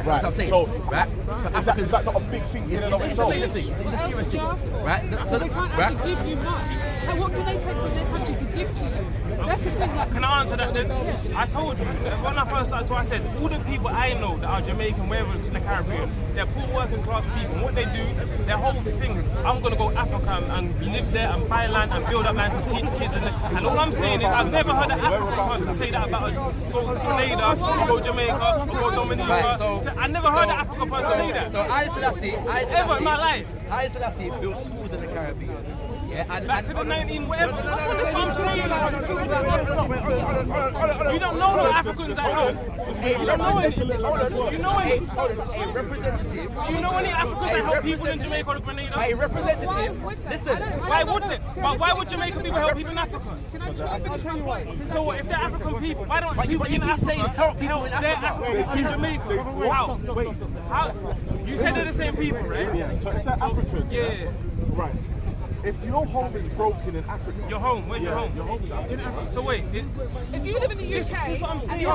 Right. That's what I'm saying. So, right? So is that not a big thing in and of itself? It's a big thing. Right? So they can't actually give you much. And what can they take from their country to give to you? That's the thing. Like, can I answer that then? Yeah. I told you, when I first started, I said, all the people I know that are Jamaican, wherever in the Caribbean, they're poor working class people. And what they do, their whole thing is, I'm going to go Africa and live there and buy land and build up land to teach kids. And all I'm saying is, I've never heard an African person say that about go Grenada, or go Jamaica, or go Dominica. Right, I never heard an African person say that. So I Selassie, ever in my life. I Selassie built schools in the Caribbean. Yeah, and back to the 19 whatever. That's what I'm saying. You don't know the Africans at home. You don't know any. You know any. A representative. You know any Africans that help people in Jamaica or Grenada? A representative. Listen. Why wouldn't it? Why would Jamaican people help people in Africa? So what, if they're African people, why don't people in Africa help people in Africa? In Jamaica? How? You said they're the same people, right? Yeah. So if they're African, yeah. Right. If your home is broken in Africa, your home, where's your home? Your home is in Africa. So wait, if you live in the UK, this is what I'm saying.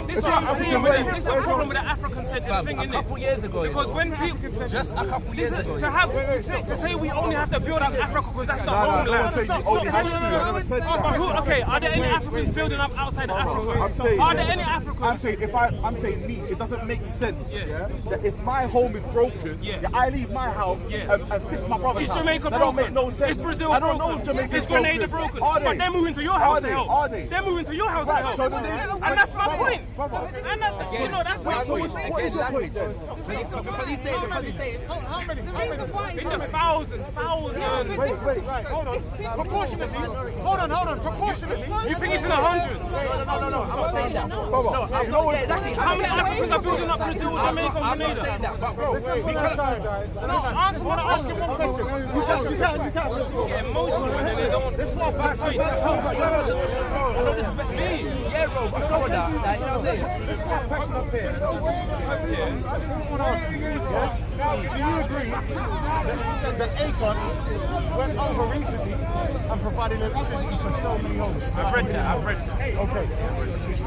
This is what I'm saying. This is the problem with the African-centered thing, a couple years ago. Because when people just a couple years ago, to say we only have to build up Africa because that's the homeland. Okay, are there any Africans building up outside of Africa? Are there any Africans? I'm saying me. It doesn't make sense. Yeah. That if my home is broken, I leave my house and fix my brother's house. Is Jamaica broken? broken? No sense. Is Brazil I don't broken? know if Jamaica is Grenada broken? Are they? But they're moving to your house to help. Are they? They're moving to your house to help. So and that's my point. And that's my point. What is your point then? Because he's saying, how many? In the thousands. Wait, hold on. Proportionately. Hold on. Proportionately. You think it's in the hundreds? No, I'm not saying that. You know what? How many Africans are building up Brazil, Jamaica, and Grenada? I'm not saying that, but bro. Answer one question. You can. Get emotional and they don't. This is what I'm saying. Yeah, bro, but some of that, you know what I'm saying? This is what question up here. Do you agree that you said that Akon went over recently and provided electricity for so many homes? I've read that. Okay.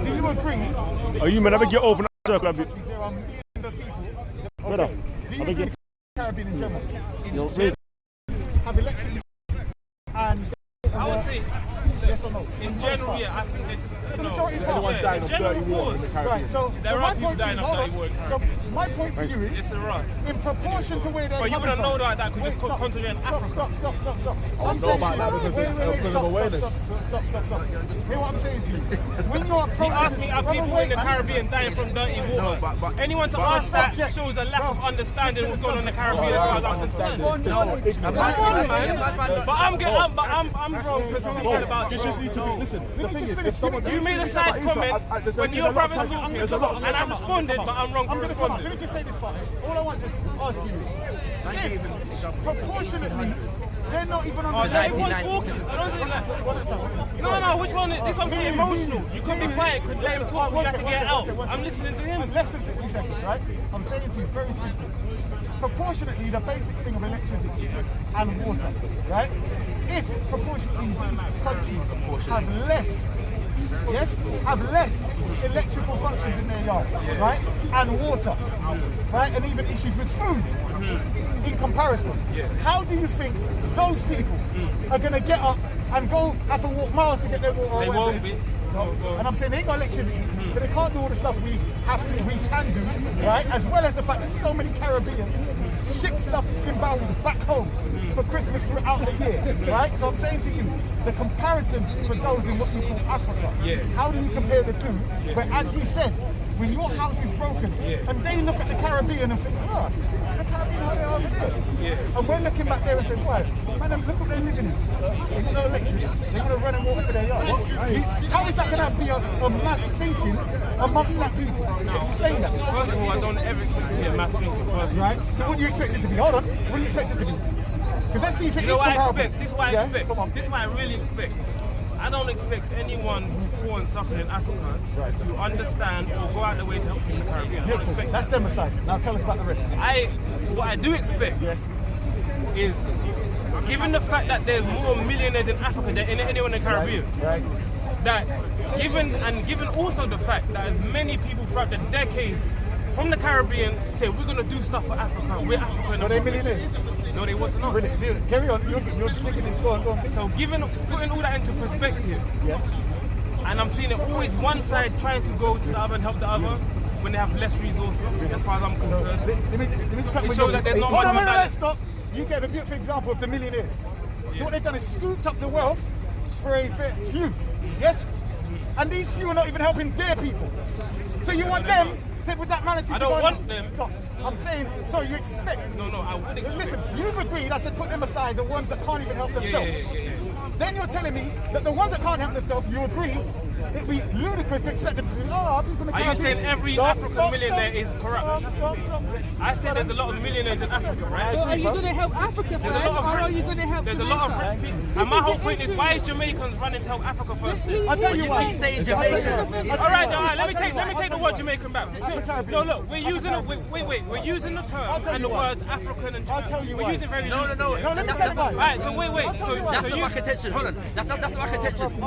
Do you agree? Oh, you man, I beg you open up circle a bit. There are millions of people. Brother, do you agree the Caribbean in general have electricity and I would say yes or no? In general, I think that anyone died of dirty water in the Caribbean. Right, so my point to you, so my point to you is it's a right. In proportion to where they're but you wouldn't know that because it's concentrated in Africa. Stop. I know about that because of awareness. Stop. Hear what I'm saying to you. When you're approaching, he asked me, are people in the Caribbean dying from dirty water? No, but anyone to ask that shows a lack of understanding of what's going on in the Caribbean as far as I'm concerned. But I'm wrong for speaking about it. Just need to be, listen, the thing is, if someone... You made a side comment when your brother's talking, and I responded, but I'm wrong for responding. Let me just say this part. All I want to ask you is, proportionately, they're not even on the level. No, which one? This one's emotional. You couldn't be quiet, could let him talk, you have to get out. I'm listening to him. Less than 60 seconds, right? I'm saying to you very simply. Proportionately, the basic thing of electricity and water, right? If proportionately these countries have less electrical functions in their yard, right? And water, right? And even issues with food in comparison. How do you think those people are going to get up and go have to walk miles to get their water? They won't be. And I'm saying they ain't got electricity, so they can't do all the stuff we can do, right? As well as the fact that so many Caribbeans ship stuff in barrels back home for Christmas throughout the year, right? So I'm saying to you, the comparison for those in what you call Africa, how do you compare the two? Where, as he said, when your house is broken, and they look at the Caribbean and think, the Caribbean, how they are over there. And we're looking back there and saying, why? Man, look what they're living in. There's no electric. They're going to run and walk to their yard. How is that going to be a mass thinking amongst that people? Explain that. First of all, I don't ever expect it to be a mass thinking first. Right? So what do you expect it to be? Hold on. What do you expect it to be? Because let's see if it is comparable. This is what I expect. This is what I really expect. I don't expect anyone who's poor and suffering in Africa to understand or go out their way to help people in the Caribbean. I don't expect that's them aside. Now tell us about the rest. What I do expect is, given the fact that there's more millionaires in Africa than anyone in the Caribbean, that given also the fact that as many people throughout the decades from the Caribbean say we're gonna do stuff for Africa. We're African. Are they millionaires? No, they wasn't. Not. Carry on. You're thinking this. Go on. So putting all that into perspective. Yes. And I'm seeing it always one side trying to go to the other and help the other when they have less resources, as far as I'm concerned. Let me just It shows that there's not much of a balance. Stop. You gave a beautiful example of the millionaires. So what they've done is scooped up the wealth for a few. Yes? And these few are not even helping their people. So you want them with that mentality I to don't go want them. Stop. I'm saying, so you expect. No, I would expect. Listen, you've agreed, I said put them aside, the ones that can't even help themselves. Then you're telling me that the ones that can't help themselves, you agree, it'd be ludicrous to expect them to be, people in the Are you saying every African millionaire is corrupt? Stop. I said there's a lot of millionaires in Africa, right? Well, are you going to help Africa first, or are you going to help There's a Jamaica? lot of rich people. And my whole point is, why is Jamaicans running to help Africa first? I'll tell you why. All right, let me take the word Jamaican back. No, look, we're using we're using the terms and the words African and I'll tell you we're why. using very No, No, let me tell you why. All right, so wait. So That's not my contention. Hold on. That's not my contention.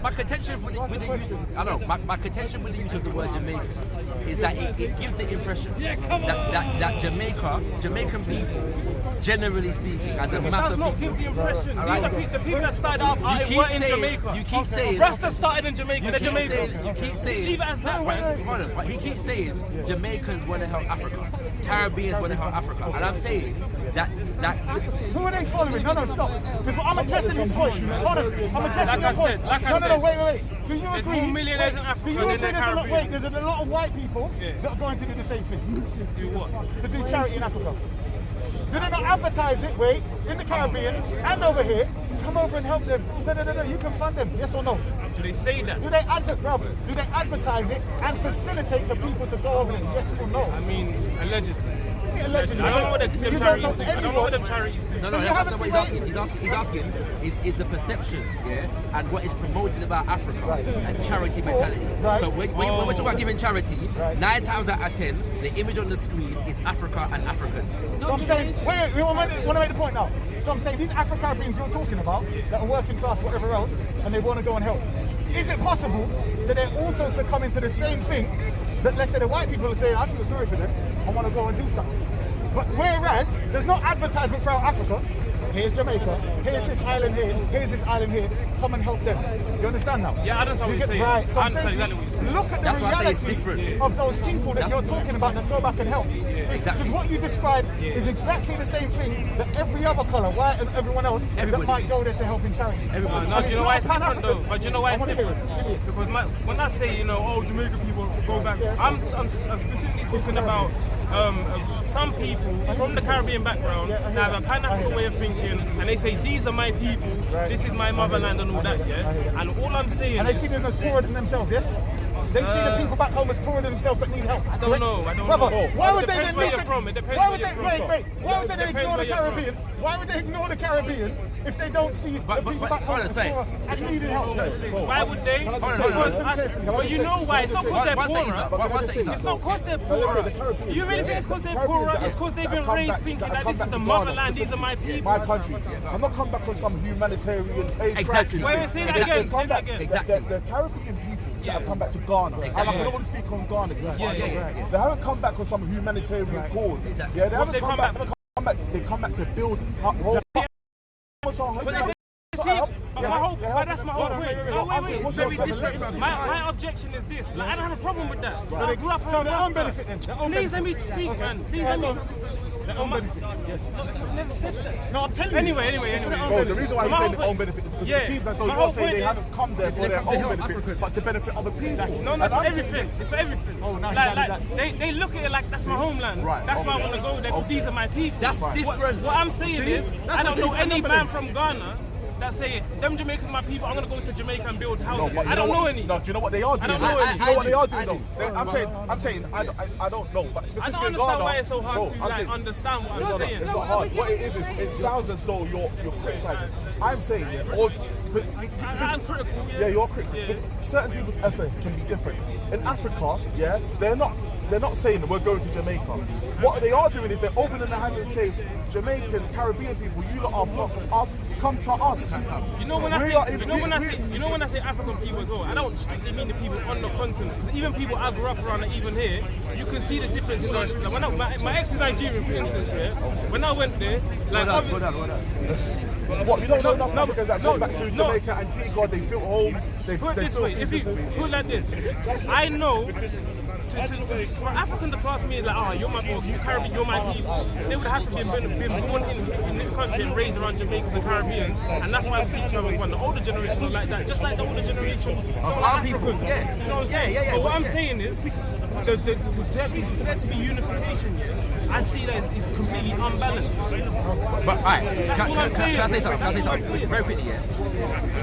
My contention with the use. I know. My contention with the use of the word Jamaican is that it gives the impression that Jamaican people, generally speaking, as a it does massive not people. give the impression. All right. These are the people that started up were in Jamaica. You keep saying. Rasta started in Jamaica. They're Jamaicans. You keep saying. Leave it as that. Hold on. But he keeps saying Jamaicans want to help Africa. Caribbeans want to help Africa. And I'm saying that Who are they following? No, stop. Because I'm addressing this point. Hold on. I'm addressing Like I your point. said, like I said. No, wait. Do you There's agree? more millionaires in Africa Do you than agree in the there's Caribbean? a lot of white people that are going to do the same thing? Do what? To do charity in Africa. Do they not advertise it, in the Caribbean and over here? Come over and help them. No, you can fund them. Yes or no? Do they say that? Do they advertise it and facilitate for people to go over there? Yes or no? I mean, allegedly. Allegedly. I don't know what them So you don't charities know do. I don't know anyone. what them charities do. No, So you that's haven't not what seen he's asking. He's asking is the perception, and what is promoted about Africa and charity mentality. Right. So when we're talking about giving charity, 9 times out of 10, the image on the screen is Africa and Africans. So I'm saying, wait, we want to make the point now. So I'm saying these Afro-Caribbeans you're talking about, that are working class, whatever else, and they want to go and help. Is it possible that they're also succumbing to the same thing that, let's say, the white people are saying, I feel sorry for them, I want to go and do something. But whereas, there's no advertisement throughout Africa, here's Jamaica, here's this island here, here's this island here, come and help them. You understand now? Yeah, I understand what you're saying. Right, so I I'm saying understand exactly what you're saying. look at the That's why I say it's different. reality of those people that you're talking about that go back and help. Exactly. Because what you described is exactly the same thing that every other colour, white and everyone else, that might go there to help in charity. Everybody. No, And do you know not why it's different Pan-African. though? But do you know why I it's wanna hear different? it. Give me it. Because when I say, Jamaican people go back, I'm specifically talking about some people from the Caribbean background that have a Pan-African way of thinking, and they say, these are my people, this is my motherland and all that, yeah? And all I'm saying And they see them as poorer than themselves, yes? They see the people back home as poorer than themselves that need help. I don't know. Brother, why would It they depends then where look you're at... from. It depends Why where would they... you're from. Wait. Why would they It depends ignore the where you're from. Caribbean? Why would they ignore the Caribbean if they don't see the people back home hold on, as poorer and needing help? Why would they? But you know why? It's not because they're poorer. It's not because they're poorer. You really think it's because they're poorer? It's because they've been raised thinking that this is the motherland, these are my people. My country. I'm not coming back on some humanitarian aid crisis. Wait, say that again. Say that again. The Caribbean people that have come back to Ghana, and I can only speak on Ghana. They haven't come back on some humanitarian cause. Yeah, they haven't come back. They come back to build homes. That's my whole point. Wait. My objection is this. Like, I don't have a problem with that. So they grew up so their own benefit then. Please let me speak, man. Please let me. Their own benefit. Yes. I never said that. No, I'm telling you. Anyway. Bro, the reason why he's saying their own benefit is because it seems as though you're saying they haven't come there for their own benefit, but to benefit other people. No, it's for everything. It's for everything. They look at it like that's my homeland. That's why I want to go there because these are my people. That's different. What I'm saying is, I don't know any man from Ghana that say, them Jamaicans are my people, I'm going to go to Jamaica and build houses. I don't know any. No, do you know what they are doing? I don't know any. Do you know what they are doing though? I'm saying, I don't know, but I specifically don't in understand Ghana, why it's so hard to I'm saying, understand what I'm saying. it's not hard. What it is, it sounds as though you're criticizing. I'm saying, I'm critical. yeah, you're critical. But certain people's efforts can be different. In Africa, they're not they're not saying that we're going to Jamaica. What they are doing is they're opening their hands and saying, Jamaicans, Caribbean people, you lot are not from us, come to us. You know when I say African people as well, I don't strictly mean the people on the continent. Because even people I grew up around, and even here, you can see the difference. Like when my ex is Nigerian, for instance, yeah. When I went there, like Hold on. What, you don't know enough Africans that go back to Jamaica, Antigua, they built homes, they put it this way, if you put it like this, I know for African to class me like, oh, you're my boy, you Caribbean, you're my people, they would have to be been born in this country and raised around Jamaicans and Caribbeans, and that's why we see each other one. The older generation are like that, just like the older generation of our people. Yeah. You know what I'm saying? Yeah. But what I'm saying is, for there to be unification, I see that it's completely unbalanced. But alright, can I say something? Very quickly, yeah.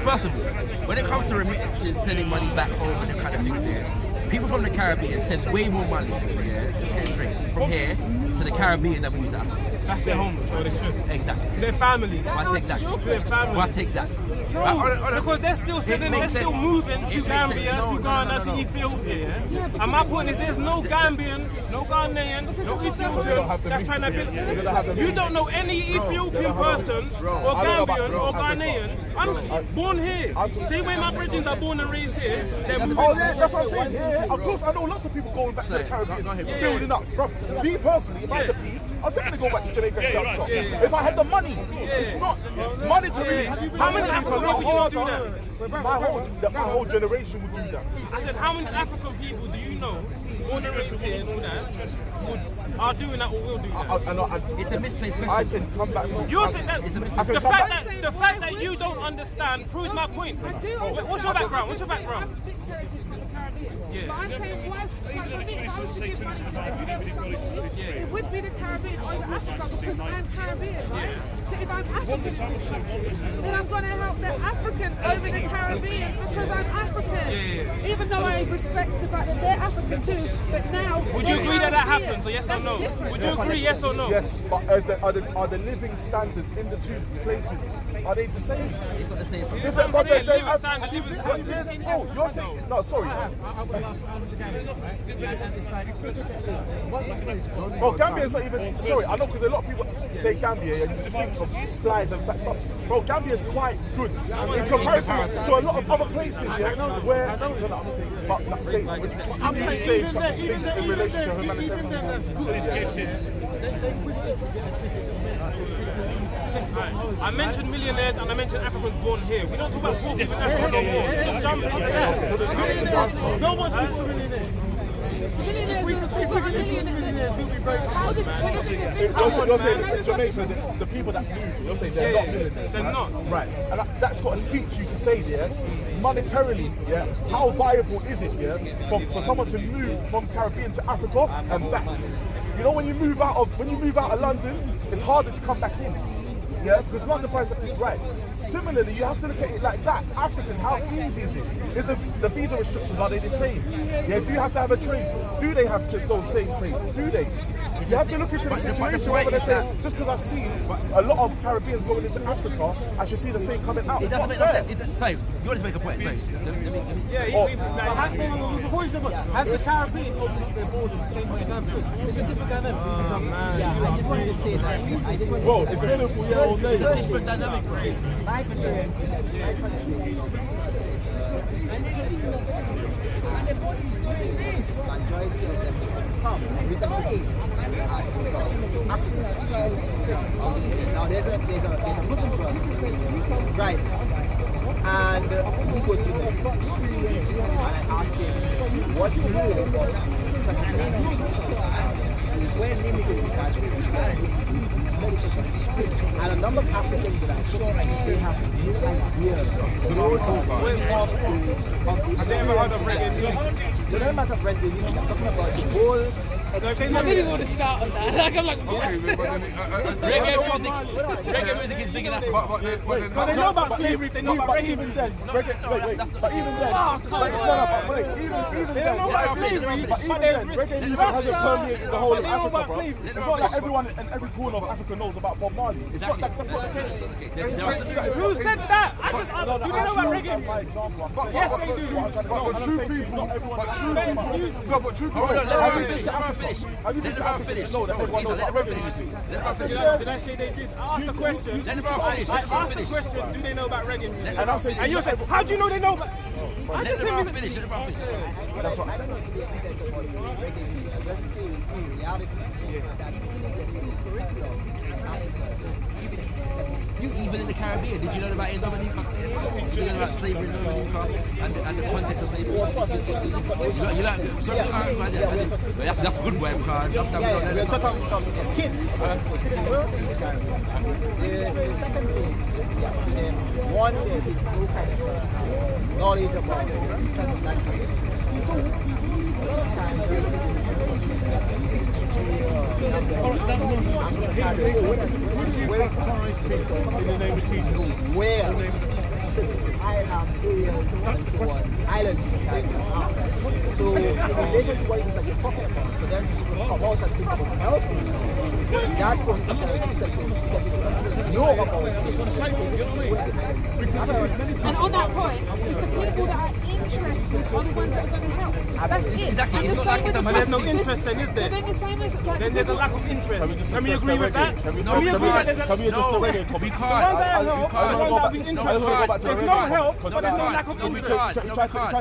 First of all, when it comes to remittances, sending money back home and the kind of thing there, people from the Caribbean send way more money, yeah, just get straight, from here to the Caribbean than we use to Africa. That's their home, so they should. Exactly. Their families. What exactly? Their families. What exactly? No, because they're still moving to Gambia, to Ghana, to Ethiopia. And my point is, there's no Gambian, no Ghanaian, no Ethiopian that's trying to build. You don't know any Ethiopian person or Gambian or Ghanaian. I'm born here. Same way my brethren are born and raised here. They're moving. Oh yeah, that's what I'm saying. Yeah, of course, I know lots of people going back to the Caribbean, building up. Bro, me personally, if I had the peace, I'd definitely go back to Jamaica and sell shop. If I had the money, it's not monetary. How many African people would do that? My whole generation would do that. I said, how many African people do you know, born and raised here and all that, are doing that or will do that? It's a misplaced question. I can come back. You said that the fact that you don't understand proves my point. I do. What's your background? What's your background? I'm mixed heritage from the Caribbean. Yeah. But I'm saying, why? Like, for me, if I was to give money to it would be the Caribbean over Africa because I'm Caribbean, right? So if I'm African in this country, then I'm going to help the Africans over the Caribbean because I'm African. Even though I respect the fact that they're African too, but now. Would you agree that happens, or yes or no? Would you agree, yes or no? Yes, but are the living standards in the two places, are they the same? It's not the same. Oh, you're saying, no, sorry. Bro, Gambia is not even, sorry, I know because a lot of people say Gambia and you just think of flies and fat stuff. Bro, Gambia is quite good in comparison to a lot of other places, yeah, where, I'm saying in relation to humanitarian. that's good. I mentioned millionaires and I mentioned Africans born here. We don't talk about poor people in Africa no more. Just jump into that. No one speaks to millionaires. If we can speak to millionaires, we'll be very happy. You're saying Jamaica, the people that move, you're saying they're not millionaires, they're right? not. Right, and that's got to speak to you to say, yeah, monetarily, yeah, how viable is it, yeah, for someone to move from Caribbean to Africa and back? You know, when you move out of London, it's harder to come back in. Yeah, because London prices right. Similarly, you have to look at it like that. Africans, how easy is it? Is the visa restrictions, are they the same? Yeah, do you have to have a trade? Do they have those same trades? Do they? You have to look into the situation rather than say, just because I've seen a lot of Caribbeans going into Africa, I should see the same coming out. It doesn't make no sense. Sorry, you want to make a point, sorry. Has the Caribbean opened up their borders the same way as Gambia? It's a different dynamic. Yeah, I just wanted to say that. Bro, it's a simple yes or It's a no. different dynamic, bro. My experience is that and the body is doing this. Majority of them come. Recently, now there's a Muslim club, right? And he goes to the and I asked him, what do you know about this? So I named him where naming it because and a number of Africans that I'm sure still have no idea of the never heard of reggae music. We're not about reggae music, I'm talking about the whole I really want to start on that. Like, I'm like, what? Reggae music is big in Africa. So they know about slavery, they know about reggae. Even then, reggae music hasn't permeated the whole of Africa. about bro. slavery. It's not like everyone in every corner of Africa knows about Bob Marley. It's not like, that's not the case. Who said that? I just No, do they know about reggae? that's my example. Yes, they do. But true people, but true people. Have you been to Africa? Have you been to Africa to know that everyone knows about reggae music? Did I say they did? I asked the question. Let the bro finish. I asked the question, do they know about reggae music? And I'm saying, And you said, how do you know they know about... I just said, Finish. Let the bro finish. that's what. I don't know to the extent of what reggae music. I just say it's the reality that the school curriculum in Africa, Even in the Caribbean, did you know about Dominica? Did you know about slavery in Dominica and the context of slavery? You like that's a good word, because we're talking from kids. The second thing, one, there is no kind of knowledge about transatlantic experience. Where I am island. So in relation to what it is that you're talking about, for them to come out and think about the health conditions, that point of know about it. And on that point, it's the people that are interested are the ones that are going to help. That's it. Exactly. And It's the not like same it's with a But there's no this- interest then, is there? But then the same as like, Then there's a lack of interest. Can we agree with that? Can we agree that there's a... Can we adjust the reggae comment? We The can't. ones that I help, just the wanna ones go that back- be I just interested. wanna go back to the There's reggae no comment, help, 'cause but there's no that- lack of because we interest. try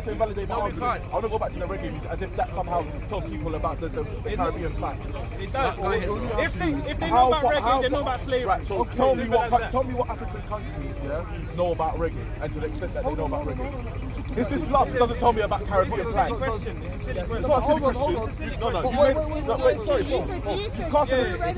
to invalidate my No, we argument. can't. I want to go back to the reggae music as if that somehow tells people about the Caribbean fact. It does. Go ahead. If they know about reggae, they know about slavery. Right, so Okay, tell me leave it like that. tell me what African countries know about reggae, and to the extent that they know about reggae. It's this love. It doesn't tell me about Caribbean It's a flag. silly question. It's a silly It's question. not a silly question. Wait, sorry, you bro. said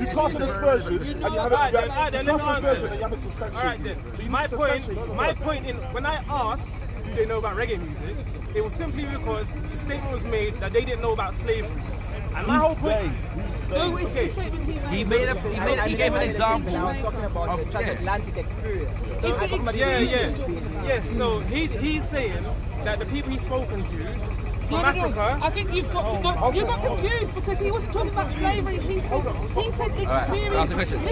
You cast an aspersion, and you haven't. Alright, then You let me cast an answer. aspersion, and you haven't All substantiated. right then. So you My need to point. substantiate. My point in when I asked, do they know about reggae music? It was simply because the statement was made that they didn't know about slavery. And my whole point. no, it's the statement he made. He gave an example. I was talking about the transatlantic experience. So It's I'm talking about the Yes. So he's saying that the people he's spoken to from No. Africa. I think you got confused because he wasn't talking about slavery. He said experience. ask the question.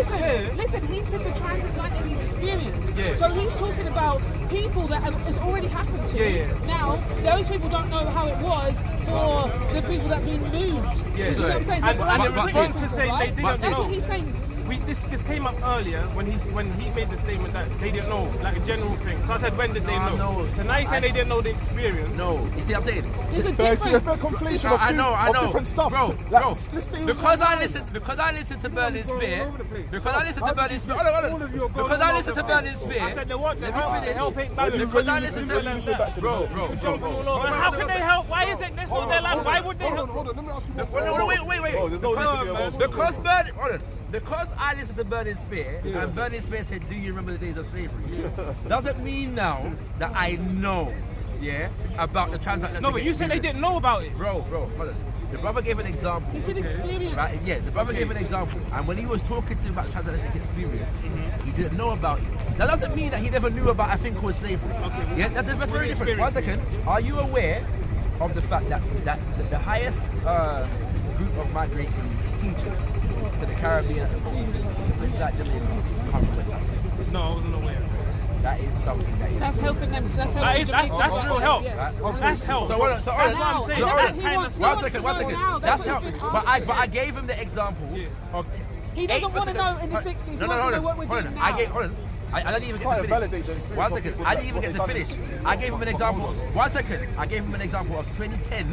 Listen. He said the transatlantic experience. Yeah. So he's talking about people that has already happened to. Yeah. Now those people don't know how it was for the people that been moved. Yeah. You see what I'm saying? And So in response to saying they didn't That's know. what he's saying. This came up earlier when he made the statement that they didn't know, like a general thing. So I said, when did they know? No. So now he's saying they didn't know the experience. No, you see what I'm saying? There's a There's difference. no conflation I know. of different stuff. Bro. Let's stay with Because I listen to Burning Spear. Because I listen to Burning Spear. Hold on. Because I listen to Burning Spear. I said the what? The help ain't bad. Because I listen to bro. But how can they help? Why is it? That's not their land. Why would they help? Hold on, let me ask you one. Wait. Oh, there's no reason to be emotional. Because I listen to Burning Spear, and Burning Spear said, do you remember the days of slavery? Doesn't mean now that I know, about the transatlantic. No, but you said they didn't know about it. Bro, hold on. The brother gave an example. He said experience. Right, yeah, the brother gave an example. And when he was talking to him about transatlantic experience, he didn't know about it. That doesn't mean that he never knew about a thing called slavery. Okay. Yeah, that's very different. 1 second. Are you aware of the fact that the highest group of migrating teachers to the Caribbean, places like Jamaica, come from West Africa? No, I wasn't aware. That is something that is. That's helping them. That's helping That's real help. Yeah. That's help. So That's what I'm saying. Now, That he kind wants- of he One wants second. to know now. That's That's help. what he's been But asking. I gave him the example of. He doesn't want to know in the 60s. He wants to know what we're doing now. Hold on. I didn't even get Can't to validate the finish. experience 1 of second. people I that- didn't even what get they've to done in finish. the 60s. I gave him an example. 1 second. I gave him an example of 2010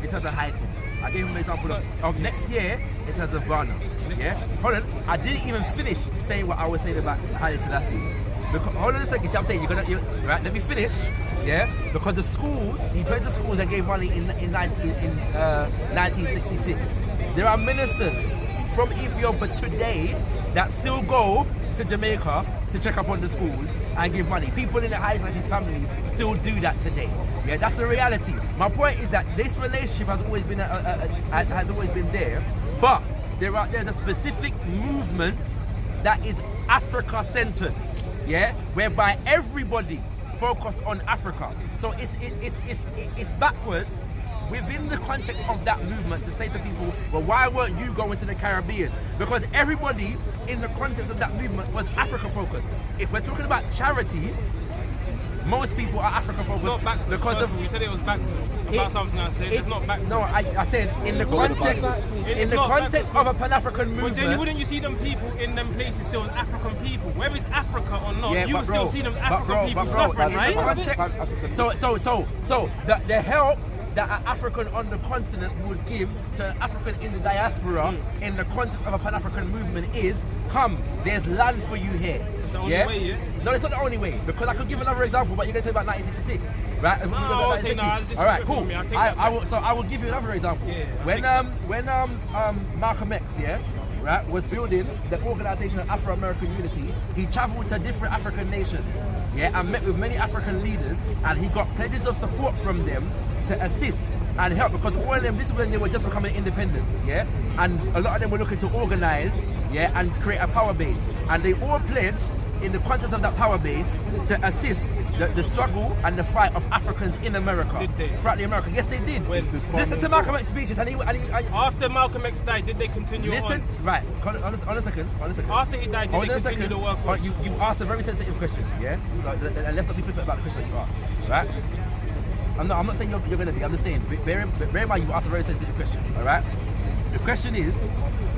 in terms of Haiti. I gave him an example of next year in terms of Ghana. Yeah? Hold on. I didn't even finish saying what I was saying about Haile Selassie. Hold on a second. See what I'm saying? Right, let me finish. Yeah? Because the schools, he went to schools and gave money in 1966. There are ministers from Ethiopia today that still go to Jamaica to check up on the schools and give money. People in the Haile Selassie's family still do that today. Yeah, that's the reality. My point is that this relationship has always been there, but there's a specific movement that is Africa-centered, whereby everybody focus on Africa. So it's backwards within the context of that movement to say to people, well, why weren't you going to the Caribbean? Because everybody in the context of that movement was Africa focused. If we're talking about charity, most people are Africa focused. It's not back because of you said it was back about something I said. It's not back. No, I said in the context of a Pan-African movement. But then wouldn't you see them people in them places still as African people? Whether it's Africa or not, you would still see them African people suffering, right? So the help that an African on the continent would give to an African in the diaspora in the context of a Pan-African movement is, come, there's land for you here. The only way, yeah? No, it's not the only way, because I could give another example, but you're going to say about 1966, right? If we go I'll back say no, 1966. All right, cool. I will give you another example. Yeah, when Malcolm X, right, was building the Organization of Afro-American Unity, he traveled to different African nations, and met with many African leaders, and he got pledges of support from them to assist and help, because all of them, this was when they were just becoming independent, and a lot of them were looking to organize, and create a power base, and they all pledged in the context of that power base to assist the struggle and the fight of Africans in America, throughout the America. Yes, they did. Listen to Malcolm X speeches, and after Malcolm X died, did they continue on? Right, on a second. After he died, did they continue the work on? You asked a very sensitive question, So let's not be flippant about the question that you asked, right? I'm not saying you're going to be. I'm just saying, bear in mind you asked a very sensitive question, all right? The question is,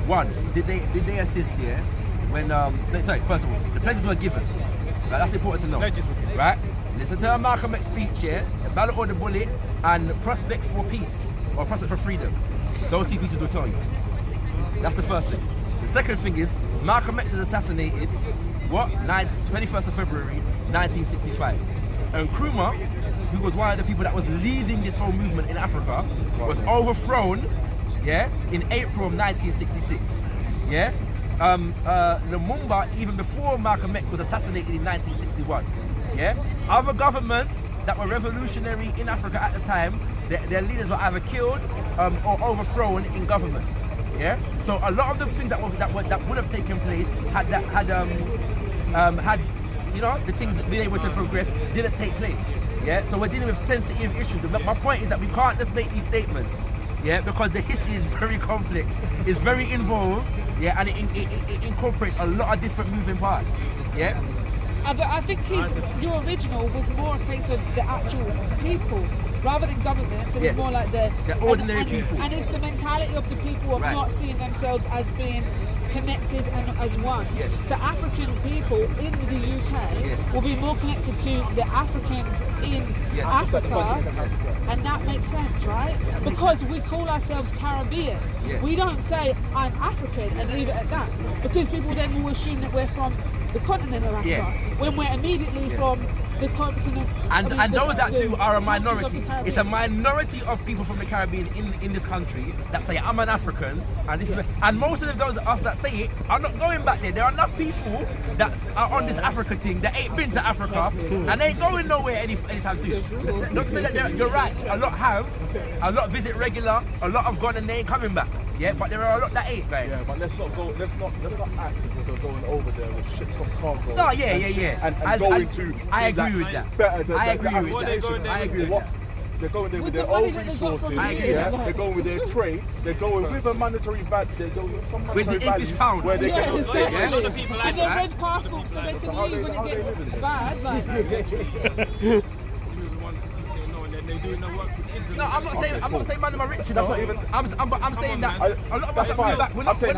one, did they assist when sorry, first of all, the pledges were given. Right, that's important to know. Right? Listen to Malcolm X speech, the ballot or the bullet, and prospect for peace or prospect for freedom. Those two features will tell you. That's the first thing. The second thing is Malcolm X is assassinated. 21st of February 1965. And Nkrumah, who was one of the people that was leading this whole movement in Africa, was overthrown, in April of 1966. Lumumba, even before Malcolm X, was assassinated in 1961. Other governments that were revolutionary in Africa at the time, their leaders were either killed or overthrown in government. So a lot of the things that would have taken place had the things being able to progress didn't take place. So we're dealing with sensitive issues. My point is that we can't just make these statements, because the history is very complex, it's very involved, and it incorporates a lot of different moving parts. But I think your original was more a case of the actual people rather than government. It was more like the ordinary people. And it's the mentality of the people of not seeing themselves as being connected and as one. So African people in the UK will be more connected to the Africans in Africa, and that makes sense, right? Because we call ourselves Caribbean. We don't say I'm African and leave it at that, because people then will assume that we're from the continent of Africa when we're immediately from the continent. And those that do are a minority. It's a minority of people from the Caribbean in this country that say I'm an African, and this is, and most of those of us that say it are not going back there. There are enough people that are on this Africa thing that ain't been to Africa and they ain't going nowhere anytime soon. Not to say that you're right. A lot visit regular. A lot have gone and they ain't coming back. But there are a lot that ain't, right? But let's not act as if they're going over there with ships of cargo. No, And going to. I agree with that. I agree with that. They're going there with their own resources. They're going with their trade. They're going with a monetary value. They're going with some monetary value where they can. Exactly. And their red passports so they can leave when it gets bad. They're doing their work with kids. No, I'm not saying man, I'm rich, you know. I'm saying that a lot of us fine. back. I'm saying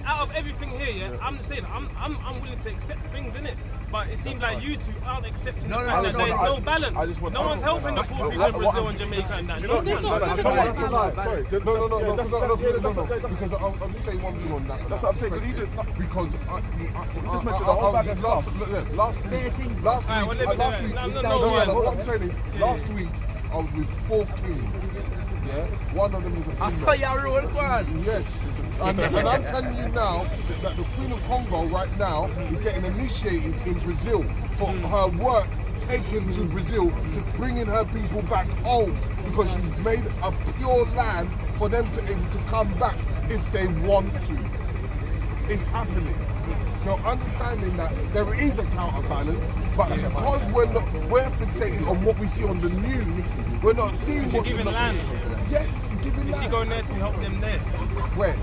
out of everything here, I'm saying I'm willing to accept things in it. But it seems like you two aren't accepting the fact that there's no balance. No one's helping the poor people in Brazil and Jamaica and that. Sorry, no. Because I'm just saying one thing on that. That's what I'm saying. Because you just mentioned the whole bag of stuff. Last week. What I'm saying is, last week I was with 4 kings. One of them is a female. I saw your roll, God. Yes. And I'm telling you now that the Queen of Congo right now is getting initiated in Brazil for her work taken to Brazil to bringing her people back home, because she's made a pure land for them to come back if they want to. It's happening. So understanding that there is a counterbalance, but because we're fixated on what we see on the news, we're not seeing what's in giving the land. Yes, she's giving Is she land. going there to help them there? Where?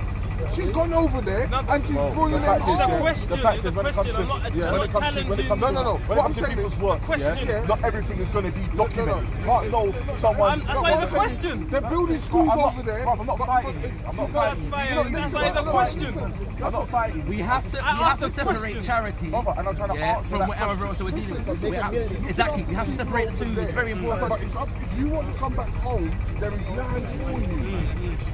She's gone over there and she's bringing them It's a home. question. The fact It's is, a when it comes question. to I'm not when it comes challenging. no. What I'm saying is work. Question. Yeah? Not everything is going to be documented. You can't know someone. That's why it's a question. They're building schools over there. I'm not fighting. I'm not fighting. That's why it's a question. I'm not fighting. We have to separate charity Brother, and I'm trying to answer from that whatever else we're dealing with. Exactly, we have to separate the two. It's very important. But it's up, if you want to come back home, there is land for you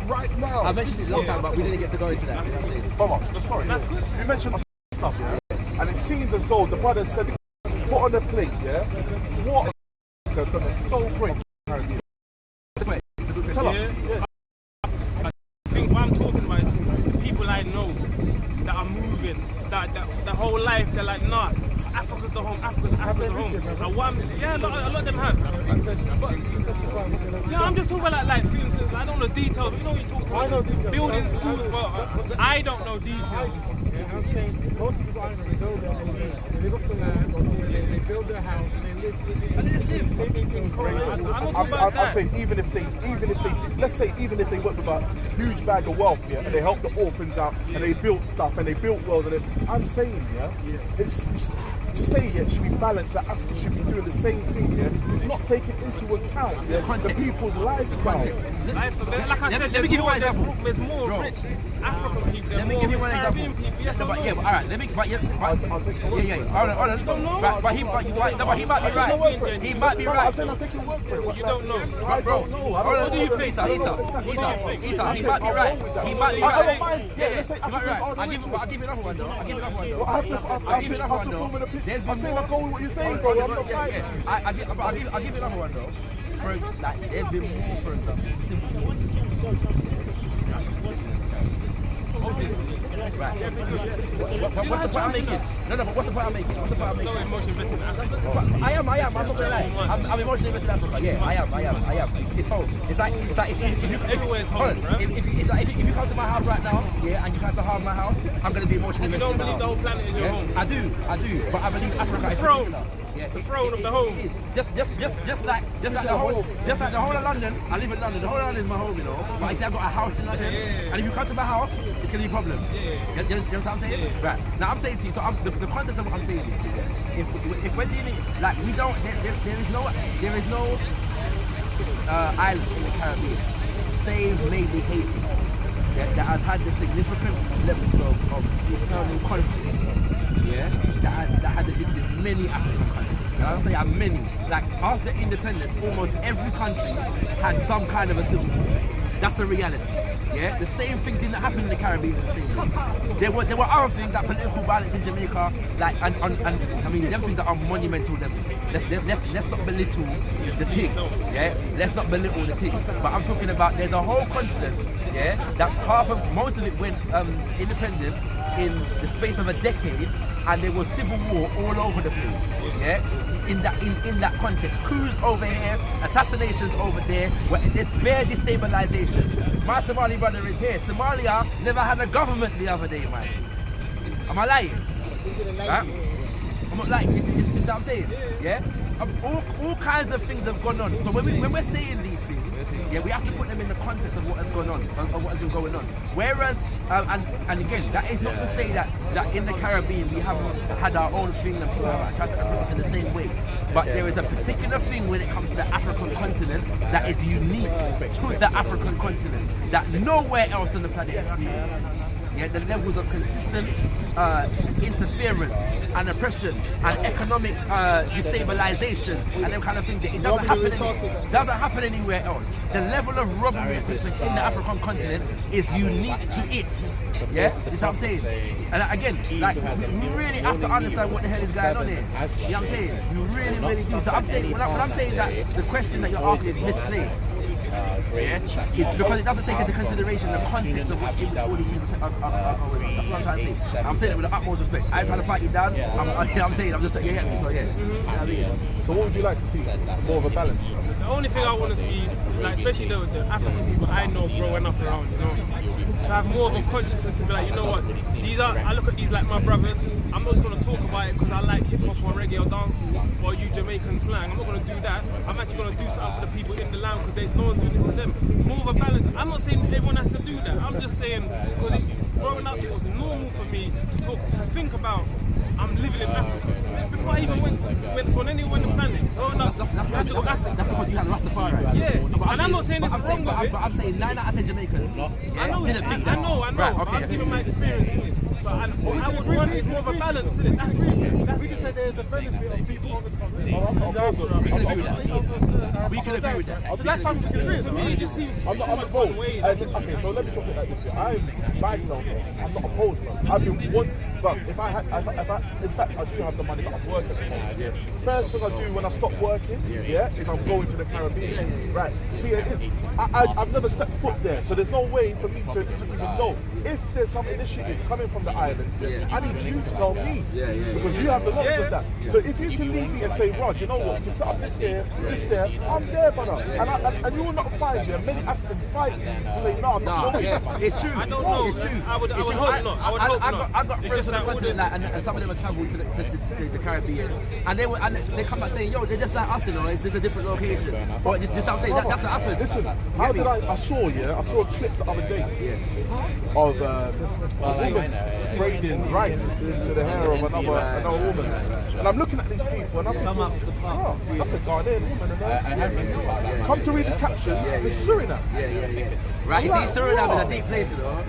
right now. I mentioned this last time, but we didn't get to go into that. Brother, sorry. You mentioned stuff, yeah? And it seems as though the brother said, put on the plate, yeah? What they've done is so great. Tell us. I think what I'm talking about is people I know that are moving, that the whole life, they're like, nah, Africa's the home, Africa's the home. And what a lot of them have. But, I'm just talking about like things, I don't know details, you know what you talk about. I know details. Building schools, but I don't know details. I'm saying most people I know, they go there, they live off the land, they build their house, and they live in I'm not talking about I'm saying even if they let's say even if they went with a huge bag of wealth, yeah, and they helped the orphans out and they built stuff and they built wells and I'm saying, yeah, it's to say it should be balanced, that Africa should be doing the same thing, yeah. It's not taking into account the people's lifestyle. Like I said, let me give you one example. There's more rich African people, Let me give you one example. Yes, All right. Let me. But I'll take your word for it. Hold on. But he might be right. He might be No, I'm right. saying I'll take your word for it. You don't know. I don't know. What do you think? Isa, he might be right. He might be I don't right. mind. Yeah, let's say He might be Africans right. are the I'll give you another one though. I have to form an opinion. I'm saying I go with what you're saying, bro. I'm not fighting. I'll give you another one though. For like, there's been more, for example, civil war. Right. What's the point I'm making? No, but what's the point I'm making? So emotion invested in Africa. I am. I'm not gonna lie. I'm emotionally invested in Africa. Yeah, I am. It's home. It's like if you Everywhere is home, right? If you come to my house right now, yeah, and you try to harm my house, I'm gonna be emotionally You invested. don't believe the whole planet is your home. I do. But I believe Africa is throne. particular. Yes, The throne of the home. It is. Just like the whole of London. I live in London. The whole of London is my home, you know. But I say I've got a house in London, and if you come to my house, it's gonna be a problem. You know what I'm saying? Right. Now I'm saying to you. So the context of what I'm saying is, if we're dealing like we don't, there is no island in the Caribbean, save maybe Haiti, that has had the significant levels of internal conflict. Yeah, that had the history of many African countries. And I'll say many. Like after independence, almost every country had some kind of a civil war. That's the reality. Yeah, the same thing didn't happen in the Caribbean the same way. There were other things like political violence in Jamaica, like and I mean them things that are monumental level. Let's not belittle the thing. Yeah, let's not belittle the thing. But I'm talking about there's a whole continent, yeah, that most of it went independent in the space of a decade, and there was civil war all over the place. Yeah, in that context, coups over here, assassinations over there, there's bare destabilization. My Somali brother is here. Somalia never had a government the other day, man. Am I lying? Huh? I'm not lying. This is what I'm saying. Yeah? All kinds of things have gone on. So when we're saying these things, yeah, we have to put them in the context of what has gone on, of what has been going on. Whereas, and again, that is not to say that in the Caribbean we haven't had our own thing and people have tried to approach it in the same way. But there is a particular thing when it comes to the African continent that is unique to the African continent that nowhere else on the planet experiences. Yeah, the levels of consistent interference and oppression and economic destabilization and them kind of things. It doesn't happen anywhere else. The level of robbery that takes place in the African continent is unique to it. Yeah, that's what I'm saying. And again, like we really have to understand what the hell is going on here. You know what I'm saying? You really do. So I'm saying when I'm saying that the question that you're asking is misplaced. Yeah, it's because it doesn't take into consideration the context of what all these things are going on. That's what I'm trying to say. I'm saying it with the utmost respect. I ain't trying to fight you down. I'm saying, I'm just, yeah. So yeah. So what would you like to see? More of a balance? The only thing I want to see, like especially the African people I know growing up around, you know, to have more of a consciousness to be like, you know what, these are, I look at these like my brothers. I'm not just going to talk about it because I like hip hop or reggae or dancehall or use Jamaican slang. I'm not going to do that. I'm actually going to do something for the people in the land because no one's doing it for them. More of a balance. I'm not saying everyone has to do that. I'm just saying because growing up it was normal for me to think about I'm living in Africa. Before I even went anywhere on the planet, growing up, I had to go to Africa. That's because you had Rastafari. Yeah, and I'm not saying it's wrong with it. But I'm saying 9 out of 10 Jamaicans. I know, right, okay, I'm giving my experience in it. So I would want is more of a balance in it. That's it. We can say there's a benefit of people on the continent. We can agree with that. We can agree with that. That's something we can agree To me, it just seems I'm not opposed. Okay, so let me talk it like this. I'm myself, I'm not opposed. I've been one. But in fact, I do have the money, but I'm working at the moment. Yeah. First thing I do when I stop working, is I'm going to the Caribbean. Right. See, it is. I've never stepped foot there, so there's no way for me to even know if there's some initiative coming from the island. I need you to tell me because you have the knowledge of that. So if you can leave me and say, Rod, you know what, you can set up this there, I'm there, brother. And you will not find many Africans fighting to say, no, I'm not. It's true. I don't know. It's true. I would hope not. I got friends on the continent, like, and some of them have travelled to the Caribbean, and they come back saying, yo, they're just like us, you know, it's just a different location. But this I'm saying, that's what happens. Listen, I saw a clip the other day of a woman braiding rice into the hair of another woman. And I'm looking at these people and I'm thinking, that's a Ghanaian woman. Come to read the caption, it's Suriname. Right, you see, Suriname is a deep place, you know.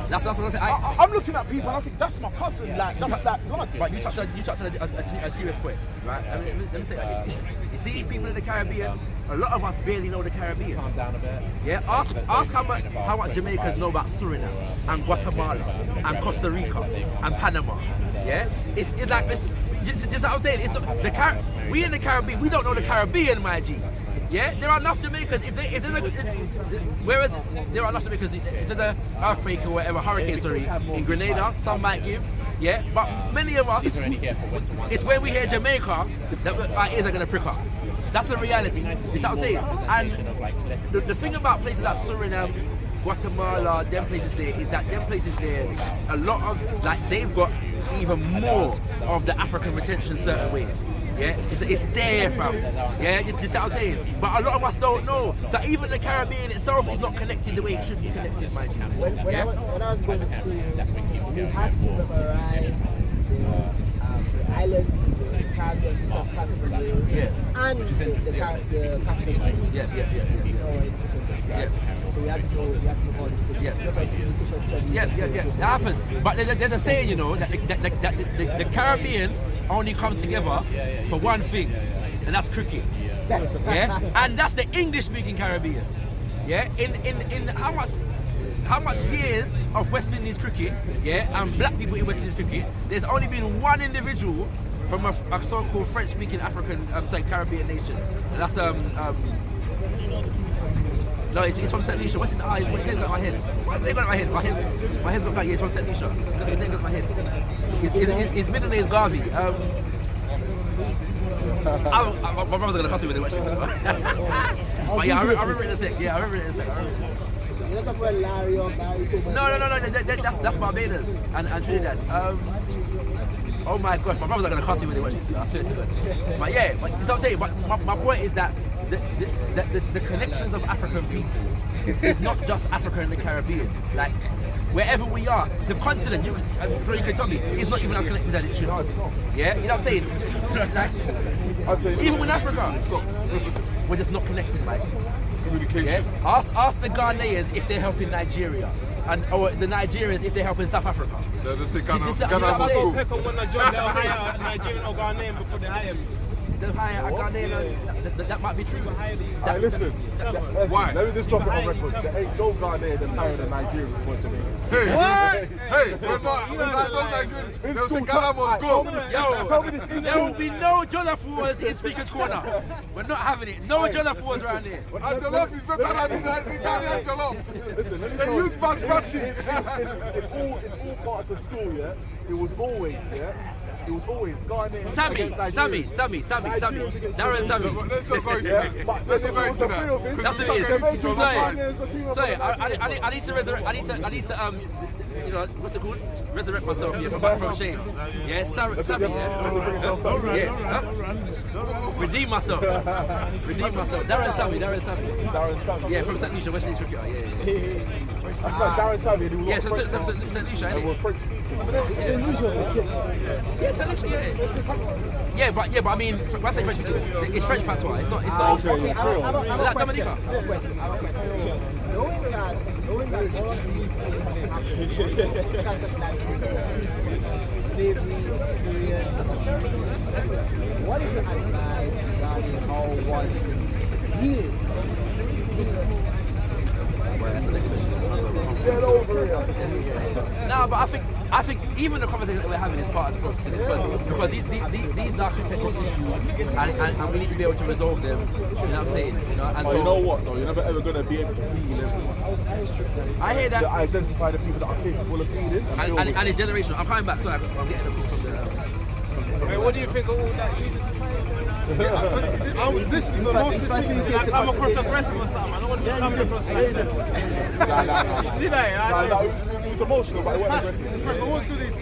That's what I'm saying. I'm looking at people and I think that's my cousin, like that's like blood. But you touched on a serious point, right? I mean, let me say it like this. You see, people in the Caribbean, a lot of us barely know the Caribbean. Calm down a bit. Yeah, ask how much Jamaicans know about Suriname and Guatemala and Costa Rica and Panama. Yeah, it's like this. Just what I'm saying. It's not we in the Caribbean. We don't know the Caribbean, my G. Yeah, there are enough Jamaicans. Whereas there are enough Jamaicans to the earthquake or whatever, hurricane, in Grenada, some might give. Yeah, but many of us, it's when we hear Jamaica that our ears are gonna prick up. That's the reality. You see what I'm saying? And the thing about places like Suriname, Guatemala, them places there, is that them places there, a lot of, like, they've got even more of the African retention certain ways. Yeah, it's there, fam. Yeah, you see what I'm saying? But a lot of us don't know. So even the Caribbean itself is not connected the way it should be connected, my G. When I was going to school, we had to memorize the island, the Caribbean, the Pacific, and the Pacific. Yeah. So we had to know all this thing. Yeah, that happens. But there's a saying, you know, that the Caribbean only comes together for one thing, and that's cricket. Yeah, and that's the English-speaking Caribbean. Yeah, in how much years of West Indies cricket, and black people in West Indies cricket, there's only been one individual from a so-called French-speaking African, Caribbean nation, and that's no, it's from St. Lucia. What's in the eye? What's it got my head? What's it got my head? My head's got back. Yeah, it's from St. Lucia. His name got my head. His middle name is Garvey. My brother's gonna cuss me with it. What she said. But yeah, I remember it in a sec. Yeah, I remember it in a sec. No. That's Barbados and Trinidad. Oh my gosh, my brother's not gonna cuss me with it. What she said. I swear to God. But yeah, but that's what I'm saying. But my point is that the connections of African people is not just Africa and the Caribbean. Like, wherever we are, the continent, you can tell me, is not even as connected as it should. Yeah, you know what I'm saying? Like, even with Africa, we're just not connected, like. Communication. Yeah? Ask the Ghanaians if they're helping Nigeria, or the Nigerians if they're helping South Africa. They say Ghana for school. Pick on when I joined, they'll hire a Nigerian or Ghanaian before they hire me. the higher Ghanaian, that might be true. Hey, listen. Why? Let me just drop it on record. There ain't no Ghanaian that's higher than Nigeria before today. Hey, we're not Nigerian. They'll say Ghana must go. Tell me this. There will be no jollof wars in Speaker's Corner. We're not having it. No jollof wars around here. And jollof is better than the Italian jollof. Listen, let me They tell you. use basmati. In all parts of school, yeah, it was always Ghanaian against Nigeria. Sammy. Darren Sammy. Let's not go into Yeah, that. but Let's there's not go a into few of that. us. That's what it is. Sorry, Sorry, I need to resurrect. I need to you know, what's it called? Resurrect myself here from shame. Yeah, Sammy. Yeah, redeem myself. Darren Sammy. Yeah, from St. Lucia, West Indies cricketer. Yeah. That's like Darren Savvy. They were Yeah, French. St. Lucia, They innit? were French speaking. Yeah, St. Lucia, yeah. Yeah, but I mean, when I say French speaking, it's French patois. It's not. Okay, yeah, Creole. Like Dominica. Slavery experience. What is your advice regarding how one heals? Well, that's the next question. Get over here. No, but I think even the conversation that we're having is part of the process because these are contentious issues and we need to be able to resolve them. You know what I'm saying? You know, and Oh, you know what though? You're never ever gonna be able to heal everyone. I hear To that, identify the people that are capable of healing. and it's generational. I'm coming back. Sorry, I'm getting a call from the. Hey, what do you think of all that? You just I was listening, but most listening. like come across aggressive or something. I don't want to come across like that. Did I? It was emotional, but it wasn't aggressive. But what's good is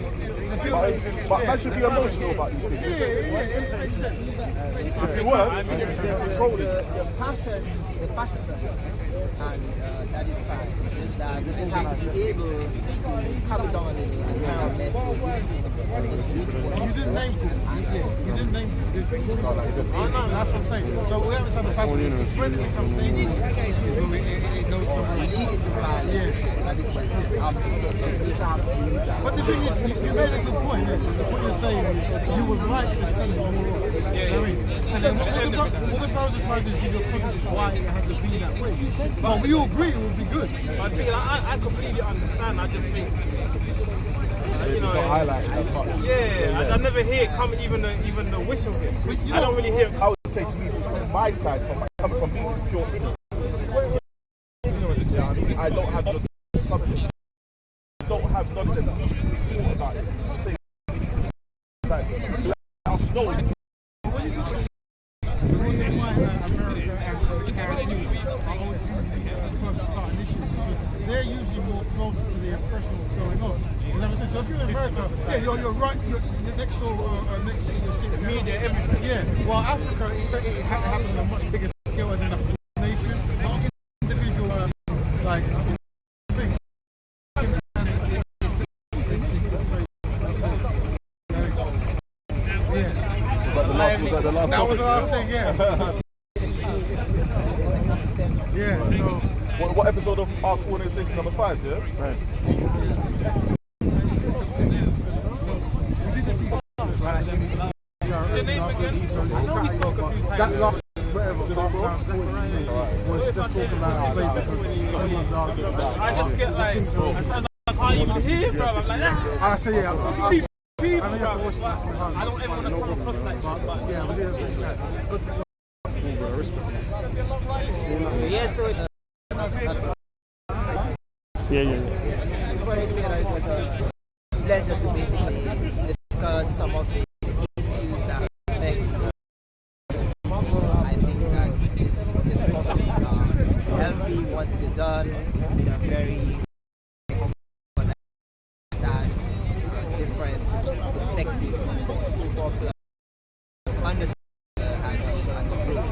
But man should be emotional about these things. it makes sense. If you weren't, then you'd control it. The passion for it, and that is fine. Just that you just have to be able to come down on it and kind of let You didn't name people. You didn't name people. No, that's what I'm saying. So we understand the passion. It's when it becomes dangerous. It's when it goes somewhere. lead it to violence. That is when But the thing is, you made a good point. What you're saying is you would like to see more of it. You know what I mean? And then what the brothers are trying to do is give you a context of why it hasn't been that way. But we all agree it would be good. I feel like I completely understand. I just think, you know, Highlight that part. I never hear it come even the whistle of it. I don't really hear it. I would say to me, from my side, coming from me, it's pure ignorance. I don't have the subject. I don't have knowledge and need to talk about it. I'm saying, like, let us know. The reason why America and the Caribbean are always usually the first starting issues because they're usually more closer to the oppression of what's going on. You know what I'm saying? So if you're in America, you're right, you're next door, next city, you're sitting Media, everything. Yeah, while Africa, it happens on a much bigger scale as in a nation, not individual, like, thing. That was the last thing, yeah. Yeah, so. What episode of our corner is this? Number 5, yeah? Right. What's your name again? I know we spoke a few times. That last was just talking about slavery. I just get like, I sound like I can't even hear, bro. I'm like, I say, yeah, people, I know you have to watch it. I don't ever want to come across like that, but Yeah, but yeah, so it's I just want to say that it was a pleasure to basically discuss some of the issues that affects I think that this discussions are healthy once they're done in a very understand different perspectives so that understand and to grow.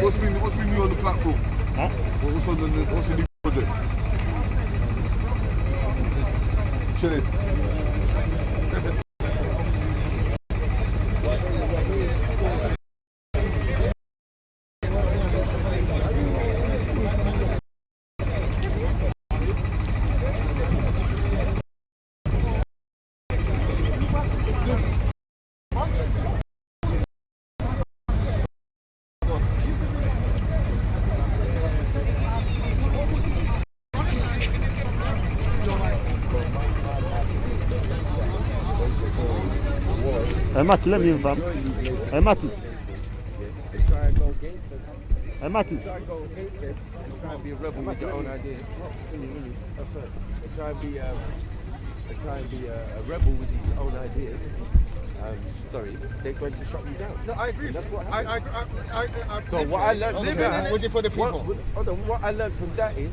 What's been new on the platform? Huh? What's the new project? Chilling. Hey Matthew, let me in, fam. Hey Matthew. Hey Matthew. Try and be a rebel with your own ideas. That's it. They try and be a rebel with his own ideas, sorry, they're going to shut you down. No, I agree. That's what So what I learned from that was it for the people. What I learned from that is,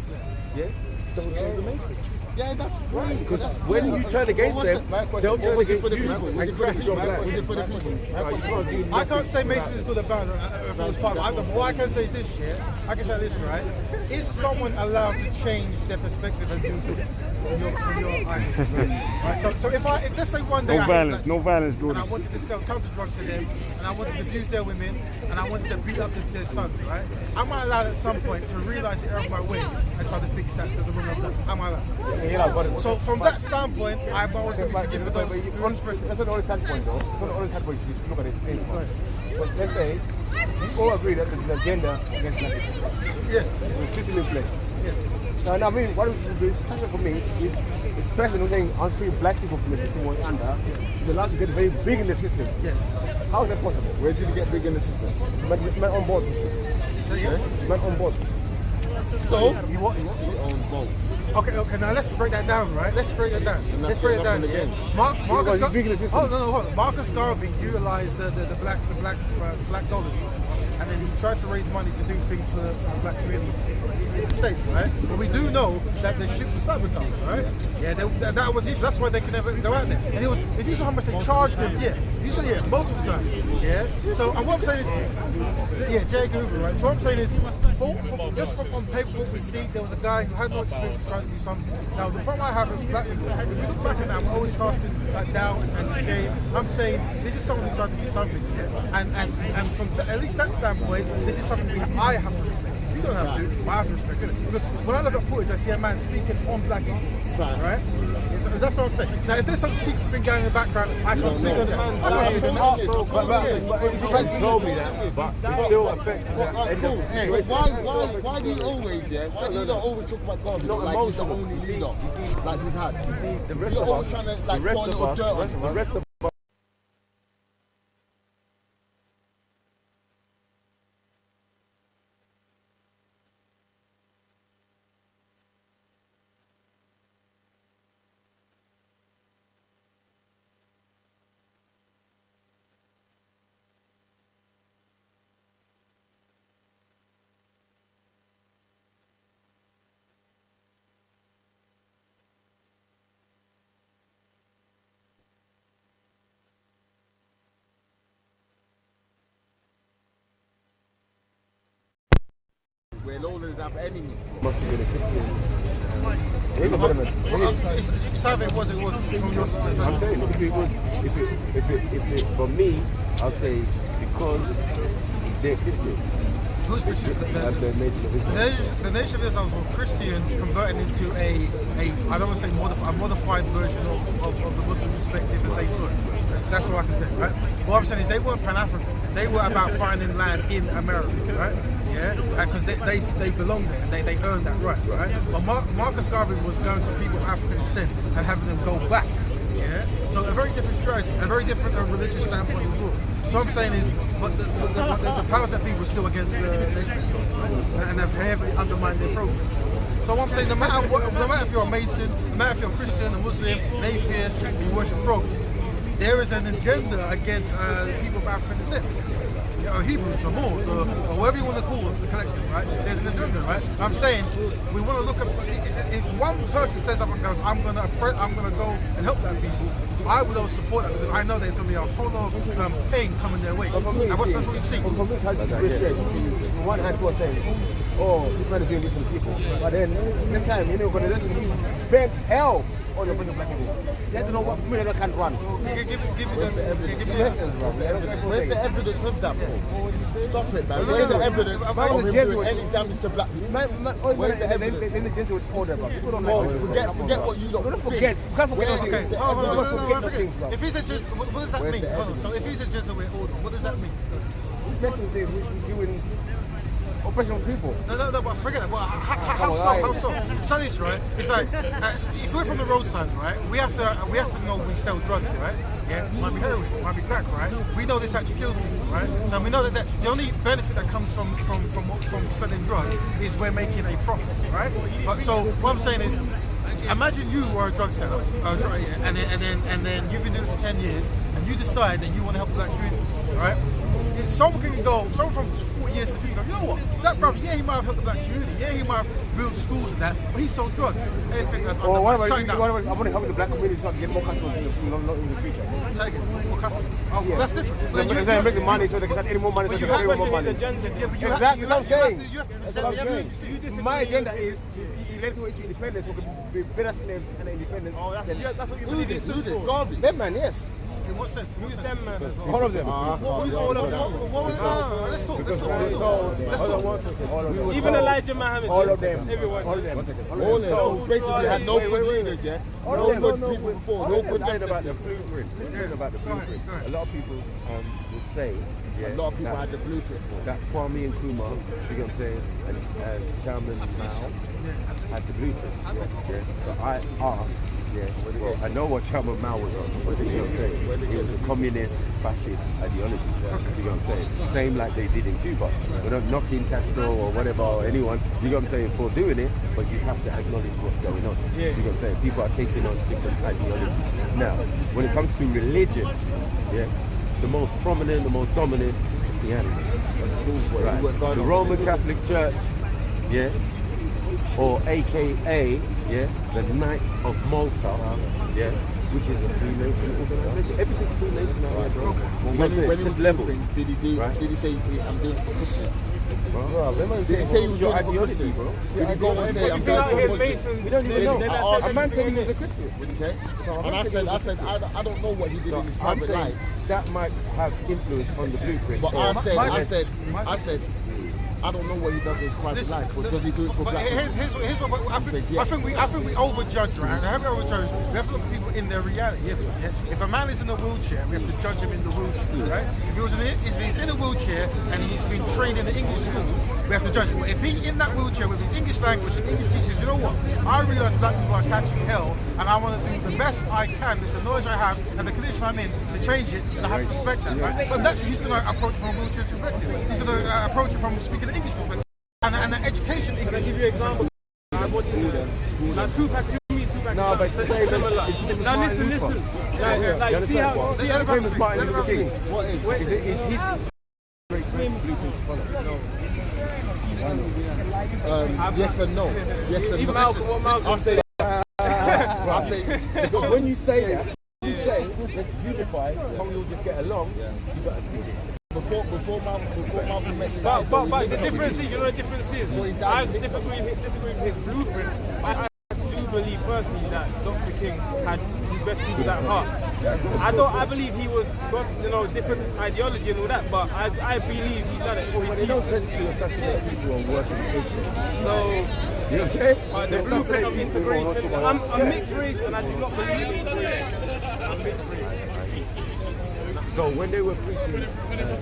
don't kill the Mason. Yeah, that's great. Because when you turn against them, they'll turn against you and crash your plan. Was it for the people? I can't say Mason is good or bad for this part. What I can say is this, I can say this, right? Is someone allowed to change their perspective and do good from your ideas? Right? So if let's say one day No violence, and Jordan. I wanted to sell counter drugs to them, and I wanted to abuse their women, and I wanted to beat up their sons, right? Am I allowed at some point to realise the error of my ways and try to fix that the wrong I've done? Am I allowed? So from that standpoint, I'm always going to be forgiven for those That's not the only standpoint, though. That's not the only standpoint you look at it the same point. But let's say we all agree that there's an agenda against black people. Yes. There's a system in place. Yes. Now, I mean, what the system for me is the person who's saying unfree black people from the system we're under is allowed to get very big in the system. Yes. How is that possible? Where did you get big in the system? Men on board. So yeah. Men on board. So You want on boats. Okay, now let's break that down, right? Let's break that down. Let's break it down again. Marcus Garvey utilized the black dollars, and then he tried to raise money to do things for the black community in the States, right? But we do know that the ships were sabotaged, right? Yeah, that was the issue. That's why they could never go out there. And if you saw how much they charged him, you saw multiple times, So, and what I'm saying is, J. Hoover, right? So what I'm saying is, just from on paper, what we see, there was a guy who had no experience trying to do something. Now, the problem I have is black people. If you look back at that, I'm always casting doubt and shame. I'm saying this is someone who tried to do something, and from at least that standpoint, this is something I have to respect. You don't have to, but I have to respect it. Because when I look at footage, I see a man speaking on black issues, right? That's what I'm saying. Now, if there's some secret thing going in the background, I can't speak on that. I can't speak on that. You can tell me that, but it still affects Why do you always, why do you not always talk about God like he's the only leader like we've had? You see, the rest You're of always us, trying to like throw a little dirt on him. the rest of We'll always have enemies. Must have been a system. It's either it was from your perspective. I'm saying, if it for me, I'll say because they're Christian. Who's Christian? The Nation of Islam were Christians converting into a I don't want to say a modified version of the Muslim perspective as they saw it. That's what I can say, right? What I'm saying is they weren't Pan-African. They were about finding land in America, right? Because they belong there and they earned that right? But Marcus Garvey was going to people of African descent and having them go back, So a very different strategy, a very different religious standpoint as well. So what I'm saying is, but the powers that be were still against the nation, right? And have heavily undermined their progress. So what I'm saying, no matter if you're a Mason, no matter if you're a Christian, a Muslim, an atheist, you worship frogs, there is an agenda against the people of African descent. Or Hebrews or Moors or whatever you want to call them, the collective, right? There's an agenda, right? I'm saying we want to look at if one person stands up and goes, I'm gonna go and help that people, I would always support that because I know there's gonna be a whole lot of pain coming their way. And that's what you see. For me, it's hard to appreciate. On one hand, people are saying, oh, this man is doing this for the people. But then, at the same time, when they listen to you, spend hell on the bunch of black people. They have to know what million can't run. Where's the evidence of that, bro? Stop it, man. Where's the evidence of him doing any damage to black people? Where's the evidence? Then the Jesuits would order, bro. People don't forget what you don't forget. You can't forget things. If he's a Jesuit, what does that mean? So if he's a Jesuit order, what does that mean? Which message is doing oppression of people? No, but forget that. Well, how so? So this, right? It's like if we're from the roadside, right? We have to know we sell drugs, right? Yeah, might be heroin, might be crack, right? We know this actually kills people, right? So we know that the only benefit that comes from selling drugs is we're making a profit, right? But so what I'm saying is, imagine you were a drug seller, and then you've been doing it for 10 years, and you decide that you want to help the black community, right? Someone from 40 years in the future, you know what? That brother, yeah, he might have helped the black community, yeah, he might have built schools and that, but he sold drugs. Anything that's I want to help the black community so I can get more customers in the future. Say again, more customers. Oh, well, that's different. But then they're making money so they can get more money. But So you they can have get more money. Exactly what I'm saying. You have to present the evidence. My agenda is he led people into independence who could be better slaves and independence. Oh, that's what you Who believe. did? Garvey. Them man, yes. In what sense? Who's them, man, as well? All of them. Let's talk. Even Elijah Muhammad. All of them. Everyone. All of them. All of them. So basically, we had no good leaders, yeah? No good people before, no good saying about the ancestors. blueprint. A lot of people would say, A lot of people had the blueprint. that Kwame and Nkrumah, you know what I'm saying, and Chairman Mao had the blueprint. Yeah. So I asked, well, I know what Chairman Mao was on, but you know what I'm saying, it was a communist, fascist ideology. You know what I'm saying? Same like they did in Cuba. We're not knocking Castro or whatever or anyone, you know what I'm saying, for doing it, but you have to acknowledge what's going on. You know what I'm saying? People are taking on different ideologies. Now, when it comes to religion, the most prominent, the most dominant is Christianity. Right. The Roman Catholic Church, or AKA, the Knights of Malta, which is a Freemason organization. Everything's Freemason now, bro. When he was doing things, did he say, I'm doing it for Christian? Did he say he was doing it for Christian? Did he go and say, I'm doing it for Muslim? We don't even know. A man said he was a Christian. Okay. And I said, I don't know what he did in his private life. That might have influence on the blueprint. But I said, I don't know what he does in his private life, but does he do it for black people? Here's what I think we overjudge, right? And how we overjudge, we have to look at people in their reality. If a man is in a wheelchair, we have to judge him in the wheelchair, right? If he's in a wheelchair and he's been trained in the English school, we have to judge him. But if he's in that wheelchair with his English language and English teachers, you know what? I realize black people are catching hell, and I want to do the best I can with the knowledge I have and the condition I'm in to change it, and I have to respect that, right? But naturally, he's going to approach from a wheelchair perspective. He's going to approach it from speaking the English perspective. And the education English. Can I give you an example? I'm watching Tupac No, but similar. Now listen. Like see how the famous Martin Luther King. What is Is his blueprint to follow? Yes and no. Yes and no. I'll say because when you say that, you say let's unify, can we all just get along? You got to do this. Before Malcolm X died, but the difference is, you know the difference is, I disagree with his blueprint. I do believe personally that Dr. King had his best people at heart. I believe he was got, different ideology and all that, but I believe he done it for his people. They don't tend to assassinate people on working people. So, you know what I'm saying? The blueprint of integration, I'm mixed race and I do not believe in integration. I'm mixed race. So when they were preaching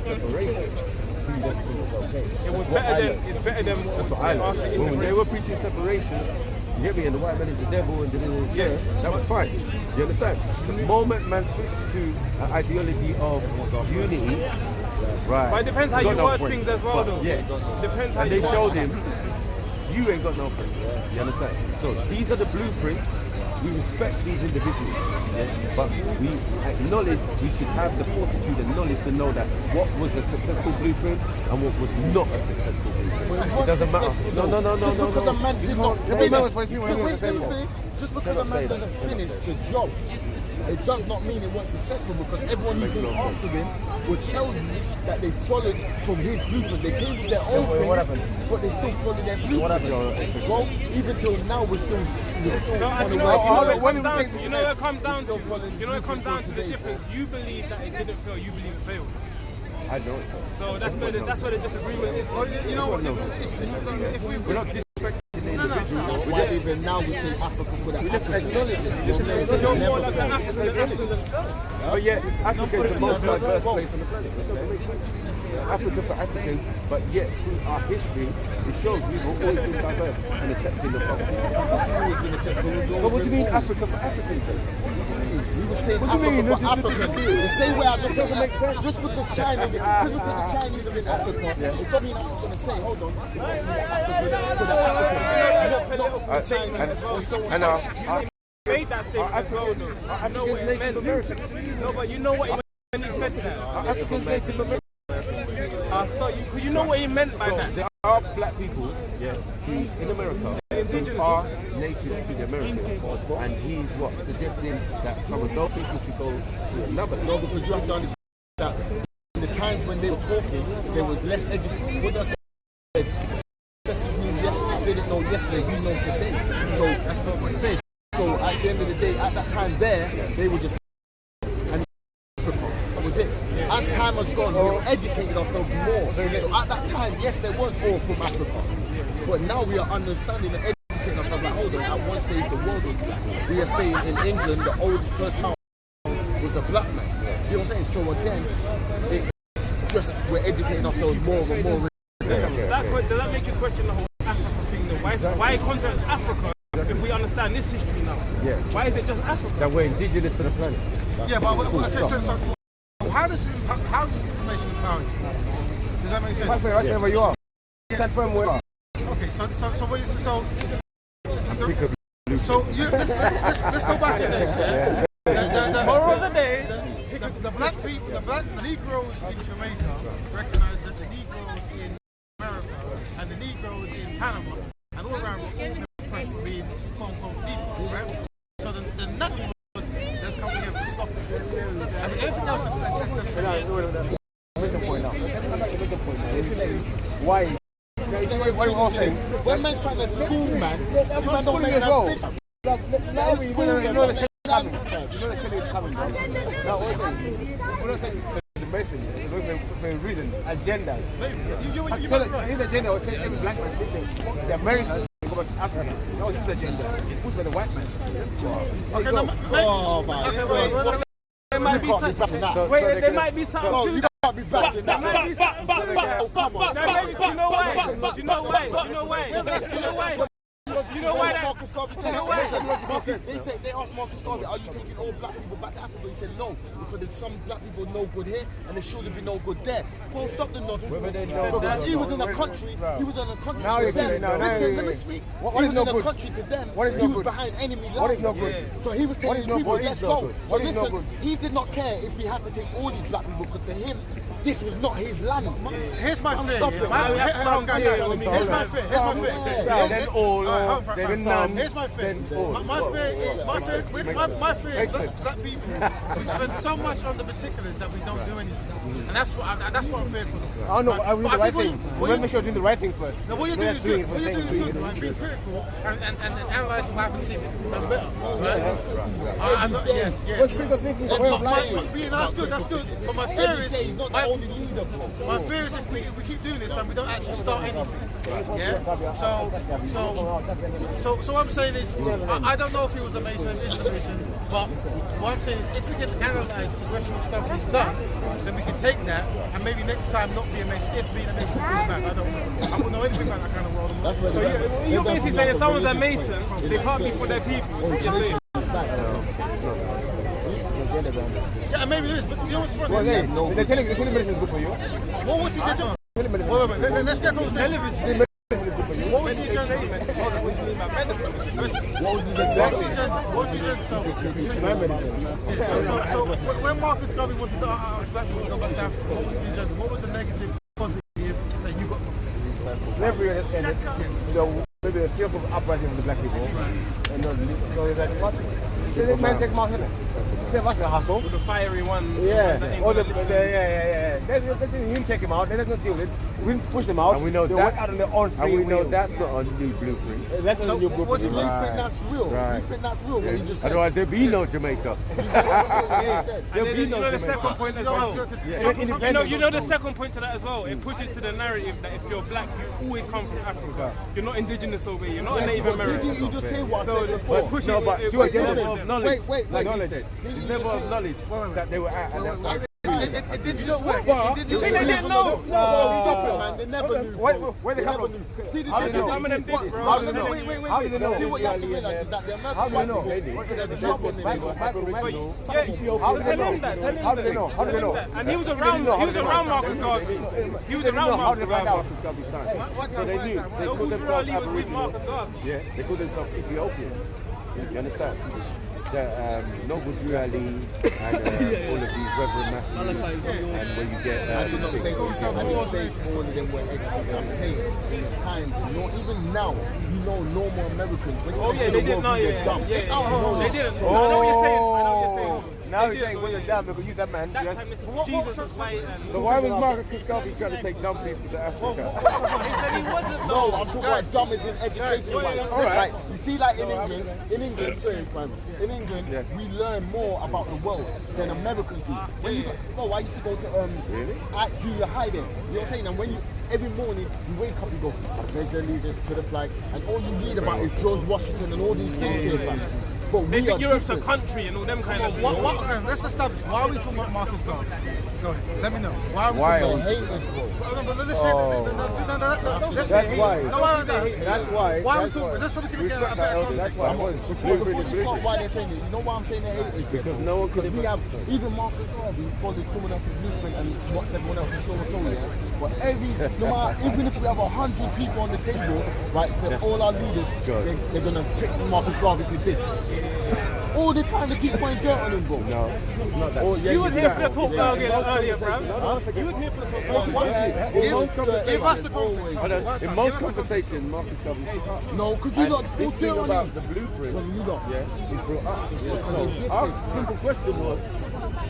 separation, see that it was okay. It's better than that's what I like. When they were preaching separation, you get me, and the white man is the devil, and that was fine. You understand? The moment man switched to an ideology of unity, right? But it depends how you word things as well, though. Yeah. Depends how and you they showed him, you ain't got no friends. You understand? So these are the blueprints. We respect these individuals, but we acknowledge we should have the fortitude and knowledge to know that what was a successful blueprint and what was not a successful blueprint. It doesn't matter. No. Just because a man did not finish, just because a man doesn't finish the job, it does not mean it wasn't successful, because everyone who came after him will tell you that they followed from his blueprint. They came with their own things, but they still followed their blueprint. Well, even till now, we're still on the way. You know it comes down to the difference. You believe that it didn't fail, you believe it failed. I don't. So that's where the disagreement is. Well, you know what? If we're not disrespecting the individual. That's why even now we say Africa for the African. But yet, Africa is the most diverse place on the planet. Africa for Africans, but yet through our history, it shows we've always been diverse and accepting of other people. So what do you mean Africa for Africans then? We were saying Africa for Africa. The same way I look at it, just because the Chinese are in Africa, it doesn't mean I'm not going to say, hold on, I made that statement as well, though. I know what it meant. No, but you know what it meant when he said that. African Native American. Because you know what he meant by that. There are black people, who in America are native to the Americans, and he's suggesting that some of those people should go to another. No, because you have to understand that in the times when they were talking, there was less education. What I said, they didn't know yesterday, you know today. So that's not what it is. So at the end of the day, at that time there, they were just and that was it. As time has gone, we've educated ourselves more. So at that time, yes, there was all from Africa. But now we are understanding and educating ourselves like, hold on, at one stage the world was black. We are saying in England, the oldest person was a black man. Do you know what I'm saying? So again, it's just we're educating ourselves more and more. Does that make you question the whole Africa thing though? Why contrast Africa if we understand this history now? Yeah. Why is it just Africa? That we're indigenous to the planet. Yeah, but okay, so how does this information empower you? Does that make sense? Right wherever you are. Confirm where you are. Okay, so what you let's go back in there. Moral of the day. The black people, the Negroes in Jamaica recognize that the Negroes in America and the Negroes in Panama and all around were all oppressed for being quote-unquote people, right? So the nothing was that's coming here to stop it. I mean, everything else that's Why? What are you all saying? When men trying to school, man, you man don't make that You know the shit is coming, man. No, what I'm saying, it's a Mason. It's a reason, agenda. His agenda was taking every black man, the Americans, go back to Africa. That was his agenda. Pushed by the white man. Okay, oh my. There might be something. Wait, there might be something too. Be back in that. Do you know why? Do you know why? Do you know why? Do you know why? Do you know why Marcus Garvey said, they asked Marcus Garvey, are you taking all black people back to Africa? He said no, because there's some black people no good here and there shouldn't be no good there. Paul, stop the nonsense. Because he was in a country, to them. Listen, let me speak. He was in a country to them, he was behind enemy lines. So he was telling people, let's go. So listen, he did not care if he had to take all these black people, because to him, this was not his land. Here's my fear. Here's my fear. Then all, then none. Here's my fear. My fear is that people, we spend so much on the particulars that we don't do anything. And that's what I'm fearful of. I know, I'm doing the right thing. We'll make sure you're doing the right thing first. Now, what you're doing is good. What you're doing is good. Like, being critical and analysing what happens, see if it does better. Right? Yes. What's critical thinking? That's good. But my fear is, my fear is if we keep doing this and we don't actually start anything. Yeah. So what I'm saying is, I don't know if he was a Mason, isn't a Mason, but what I'm saying is, if we can analyse the progressional stuff he's done, then we can take that and maybe next time not be a Mason. If being a Mason is good bad, I don't know. I wouldn't know anything about that kind of world. That's where you're basically saying if someone's a Mason, they can't be for their people. You're saying. Yeah, maybe there is, but you know what's funny? They're telling medicine is good for you. What was his agenda? Wait, let's get a conversation. What was his agenda? So when Marcus Garvey wanted to ask black people to go back to Africa, what was the agenda? What was the negative, positive that you got from it? Slavery has ended. Maybe the fearful uprising of the black people. And so that what? This man take my head. What's the hustle? With the fiery one. Yeah. Let him take him out. Let's not deal with it. We push them out. And we know that's out on their own free will. That's not a new blueprint. That's a new blueprint. Was it you think that's real? You think that's real? What you just said? Otherwise, there be no Jamaica. You know the second point as well. You know the second point to that as well. It pushes to the narrative that if you're black, you always come from Africa. You're not indigenous over here. You're not a Native American. You just say what I said before. Wait. Wait. There's never knowledge that they were at that time. It did just work. You think they didn't know? Stop it, man. They never knew. Where they come from? See the How do they know? difference. Some of them did, bro. How do they Some know? of them Wait. How do they know? See what you have to realize is that the How do they know? American How do they people, know? How do they know? How do they know? And he was around Marcus Garvey. He was around How did Marcus they find Garvey. out? So they knew. They called Who themselves was with Marcus Aboriginal. Garvey? Yeah, they called themselves Ethiopian. You understand? That Noble Drew Ali and all of these Reverend Matthews, and when you get I did not say all of them were educated. I'm saying in the times, even now, normal Americans. When Oh yeah, they didn't know. they're dumb. They didn't. I know what you're saying. Now you're saying when they're down, they could use that man. That Yes. time it's Jesus was white and... So why was Marcus Garvey trying to take dumb people to Africa? He said he wasn't. No, I'm talking about dumb as in education. Like, you see, like in England, in England, we learn more about the world than Americans do. When you go, I used to go to junior high there. You know what I'm saying? And when you every morning you wake up, you go, I pledge allegiance to the flag, and all you read about is George Washington and all these things here, man. But They we think are Europe's a different. country and all them kind of things. Let's establish. Why are we talking about Marcus Garvey? Go ahead. Let me know. Why are we They talking about hate us, bro. But let's say That's why. That's why. Why are we talking? Just so we can get a better context. Before you start why they're saying it, you know why I'm saying they hate us? Because no one could Because we have, even Marcus Garvey followed someone else's blueprint and what's everyone else is so, yeah. But even if we have 100 people on the table, right, for all our leaders, they're going to pick Marcus Garvey to this. All the time they keep throwing dirt on him, bro. No, it's not that. Oh, yeah, You was here for the talk earlier, bro. You was here for the talk. Give us the context. In most conversations, Marcus Garvey. No, because you not This put thing dirt on about him. the blueprint, You lot. he's brought up. So our simple question was,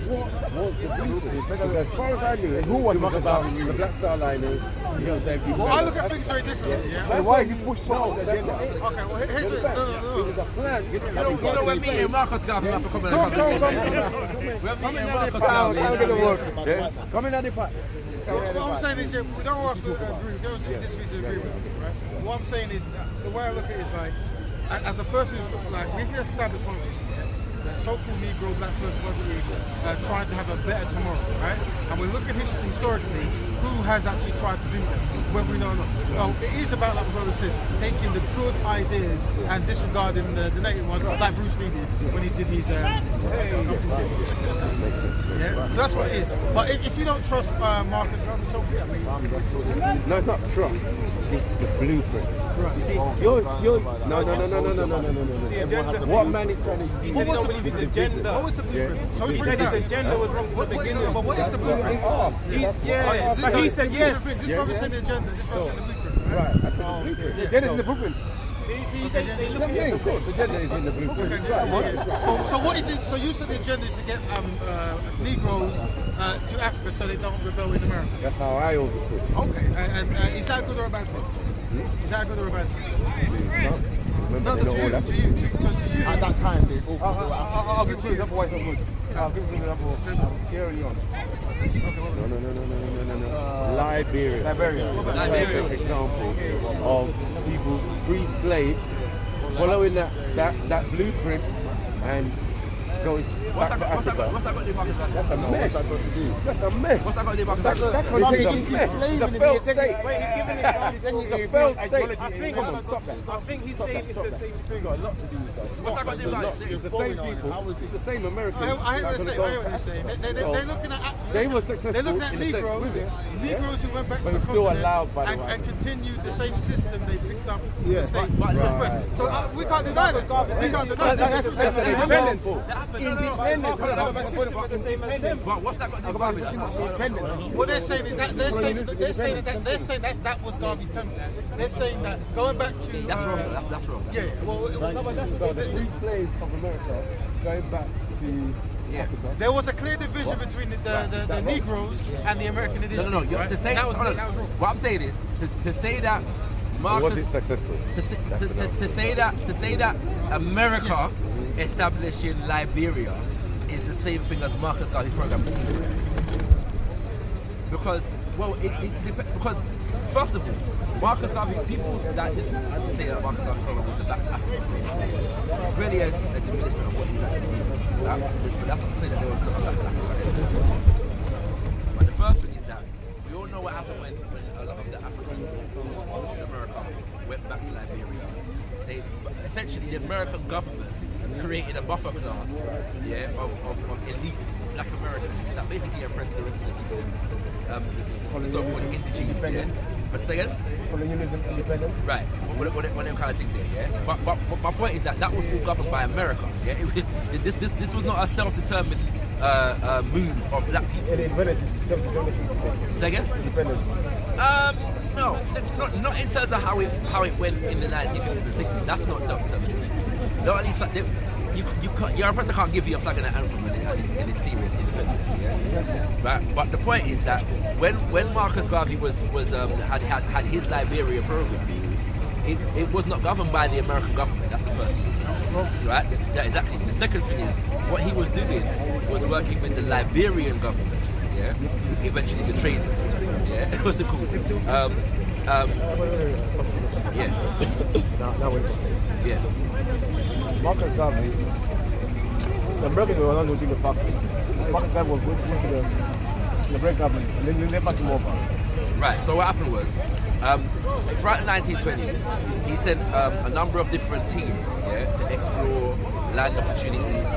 what was the blueprint? Because as far as I knew, who was about the Black Star Liners? You know what I'm saying? Well, I look at things very differently. Yeah. And why is he pushed so much agenda? Okay. Well, here's what. It was a plan. You know we're meeting Marcus Garvey after coming out. We're meeting Marcus Garvey. Come in at the part. What I'm saying is, we don't have to agree. We don't disagree to agree with it, right? What I'm saying is, the way I look at it is like, as a person who's like, if you establish one thing, the so-called Negro, black person, whatever it is, trying to have a better tomorrow, right? And we look at history historically, who has actually tried to do that, whether we know or not. So it is about, like my brother says, taking the good ideas and disregarding the negative ones, like Bruce Lee did when he did his yeah, so that's what it is. But if you don't trust Marcus Garvey, so be it. I mean, No, it's not trust. It's the blueprint. You see, you're no. What man is trying to use? what was the His blueprint? agenda. What was the bluept? So He we said break his down. agenda was wrong from the beginning. But what is the blueprint? But he said yes. This brother said the agenda. This brother said the blueprint. Right, I said the blueprint. The agenda's in the blueprint. They look at it, of course, the agenda is in the blueprint. So what is it? So you said the agenda is to get Negroes to Africa so they don't rebel in America. That's how I overstood it. Okay, and is that a good or a bad thing? Is that a good or a bad thing? No, Remember, to they know all that. you. At that time, they all I'll give you an example why it's not good. I'll give you an example. Sierra Leone. No. Liberia. Liberia. Perfect example of people, freed slaves, following that blueprint and going back to Africa. What's that got to do with Marcus Garvey? That's a mess. That's a mess. What's that got to do with Marcus Garvey? That country is a mess. It's a failed state. Wait, he's giving it. It's a failed state. I think he's saying it's the same thing. Got a lot to do with that. What's that got to do with Marcus? It's the same people. It's the same Americans. I hear what you're saying. They're looking at. They were successful. They're looking at in the sense, Negroes who went back to But the it's still continent allowed by the and right. continued the same system they picked up in the States. But- So we can't deny that. We can't deny that. That's independence. But what's that got to do with Garvey? That's not what- What they're saying is that they're saying that was Garvey's template. They're saying that going back to That's wrong. That's wrong. yeah. Well, So the free slaves of America going back to Africa. there was a clear division between the Negroes and the American indigenous. No. right? To say that was wrong. what I'm saying is to say that Was it Marcus successful? to say that America establishing Liberia is the same thing as Marcus Garvey's program. Because because first of all, Marcus Garvey, people that say that Marcus Garvey's program was the Black African. It's really a diminishment of what he was actually doing. But that's not to say that there was no Black African. what happened when a lot of the Africans in America went back to Liberia. Essentially the American government created a buffer class, of elite black Americans that basically oppressed the rest of the people. The so-called indigenous. But say again? Colonialism, independence. Right. What them kind of thing there, yeah. But my point is that was all governed by America. Yeah. This was not a self-determined move of black people. And independence is self-determination. Say again? Independence. No, not in terms of how it went in the 1950s and 60s. That's not self-determination. No, at least your oppressor can't give you a flag and an anthem and it's serious independence. Yeah. Right. But the point is that when Marcus Garvey had his Liberia program, it was not governed by the American government. That's the first thing. Right. Yeah, exactly. The second thing is what he was doing was working with the Liberian government. Yeah. Eventually betrayed him. Yeah. What's it called? Yeah. Now wait. Yeah. Marcus Garvey, the Americans were not doing the factory. Marcus Garvey was going to the break government and then they fucked him over. Right, so what happened was, throughout the 1920s, he sent a number of different teams to explore land opportunities,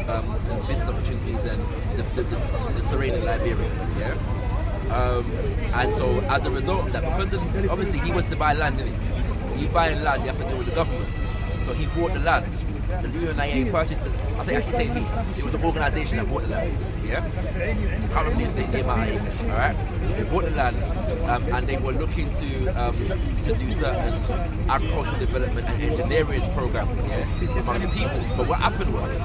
business opportunities, and the terrain in Liberia. And so, as a result of that, because obviously he wanted to buy land, didn't he? You buy land, you have to deal with the government. So he bought the land. The UNIA purchased it. I actually say he. It was the organisation that bought the land. Yeah? I can't remember the amount of acres. Alright? They bought the land and they were looking to do certain agricultural development and engineering programs, among the people. But what happened was,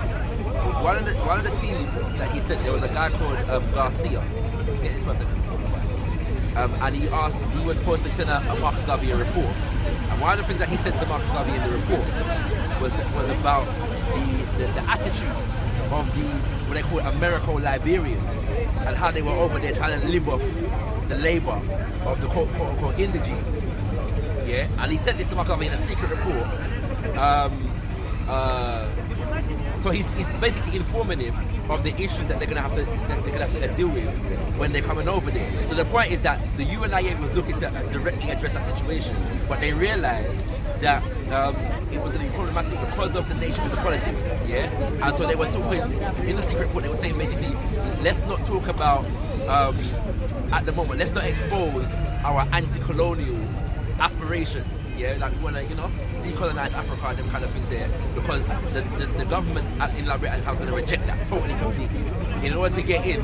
one of the teams that he sent, there was a guy called Garcia. Get this person. And he was supposed to send a Marcus Garvey a report. And one of the things that he said to Marcus Garvey in the report was about the attitude of these, what they call Americo-Liberians, and how they were over there trying to live off the labor of the quote-unquote indigenes. Yeah, and he sent this to Marcus Garvey in a secret report. So he's basically informing him of the issues that they're gonna have to deal with when they're coming over there. So the point is that the UNIA was looking to directly address that situation, but they realized that it was going to be problematic because of the nature of the politics, and so they were talking in the secret report. They were saying basically, let's not talk about at the moment. Let's not expose our anti-colonial aspirations. Like we want to, decolonize Africa and them kind of things there, because the government in Liberia is going to reject that totally completely. In order to get in,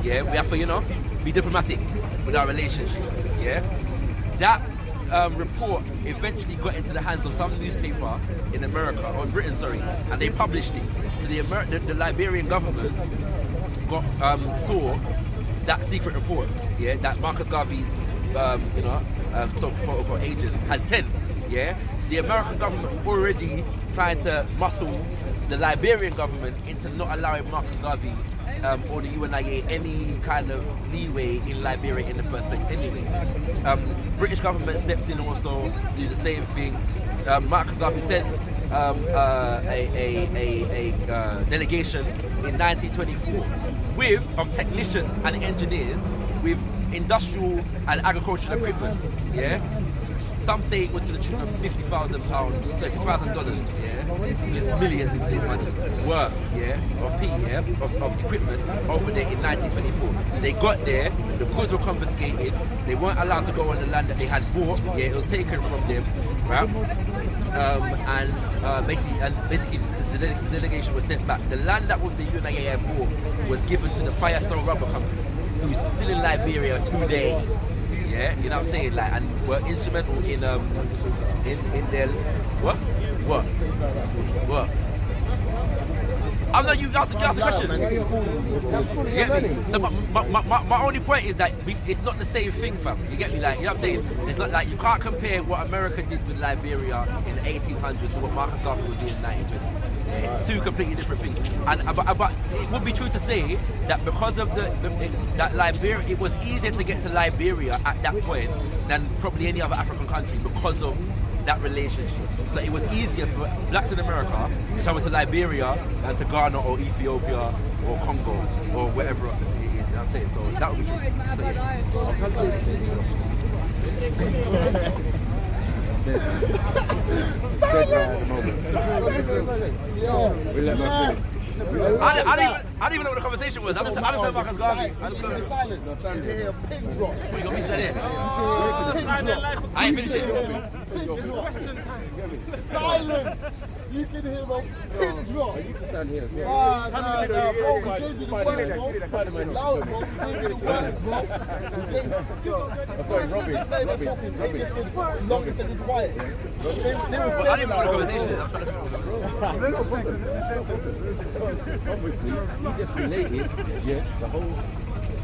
we have to, be diplomatic with our relationships. That report eventually got into the hands of some newspaper in America, or Britain, sorry, and they published it. So the Liberian government saw that secret report, that Marcus Garvey's, so-called agent had sent. The American government already trying to muscle the Liberian government into not allowing Marcus Garvey or the UNIA any kind of leeway in Liberia in the first place anyway. British government steps in also to do the same thing. Marcus Garvey sends a delegation in 1924 of technicians and engineers with industrial and agricultural equipment. Some say it was to the tune of $50,000, which is millions in today's money, worth, of equipment over there in 1924. They got there, the goods were confiscated, they weren't allowed to go on the land that they had bought, it was taken from them, right? Basically the delegation was sent back. The land that the UNIA had bought was given to the Firestone Rubber Company, who's still in Liberia today. You know what I'm saying? Like, and were instrumental in their what? I'm not. You asked the question. You get me? So my only point is that it's not the same thing, fam. You get me? Like, you know what I'm saying? It's not like you can't compare what America did with Liberia in the 1800s to what Marcus Garvey was doing in 1920. Two completely different things. But it would be true to say that because of that Liberia, it was easier to get to Liberia at that point than probably any other African country because of that relationship. So it was easier for blacks in America to travel to Liberia and to Ghana or Ethiopia or Congo or wherever else it is. You know what I'm saying? So that would be true. I didn't even know what the conversation was. I just heard Marcus Garvey. Silence. You hear a pin drop. What, you got me said it? I ain't finished it. Question time. Silence. You can hear a pin drop. You can stand here. Bro, we gave you the word, bro. Loud, bro. We gave you the word, bro. This day they're talking, this longest they've been quiet. They were I didn't even know what the conversation is. I'm trying to Obviously, you just related, the whole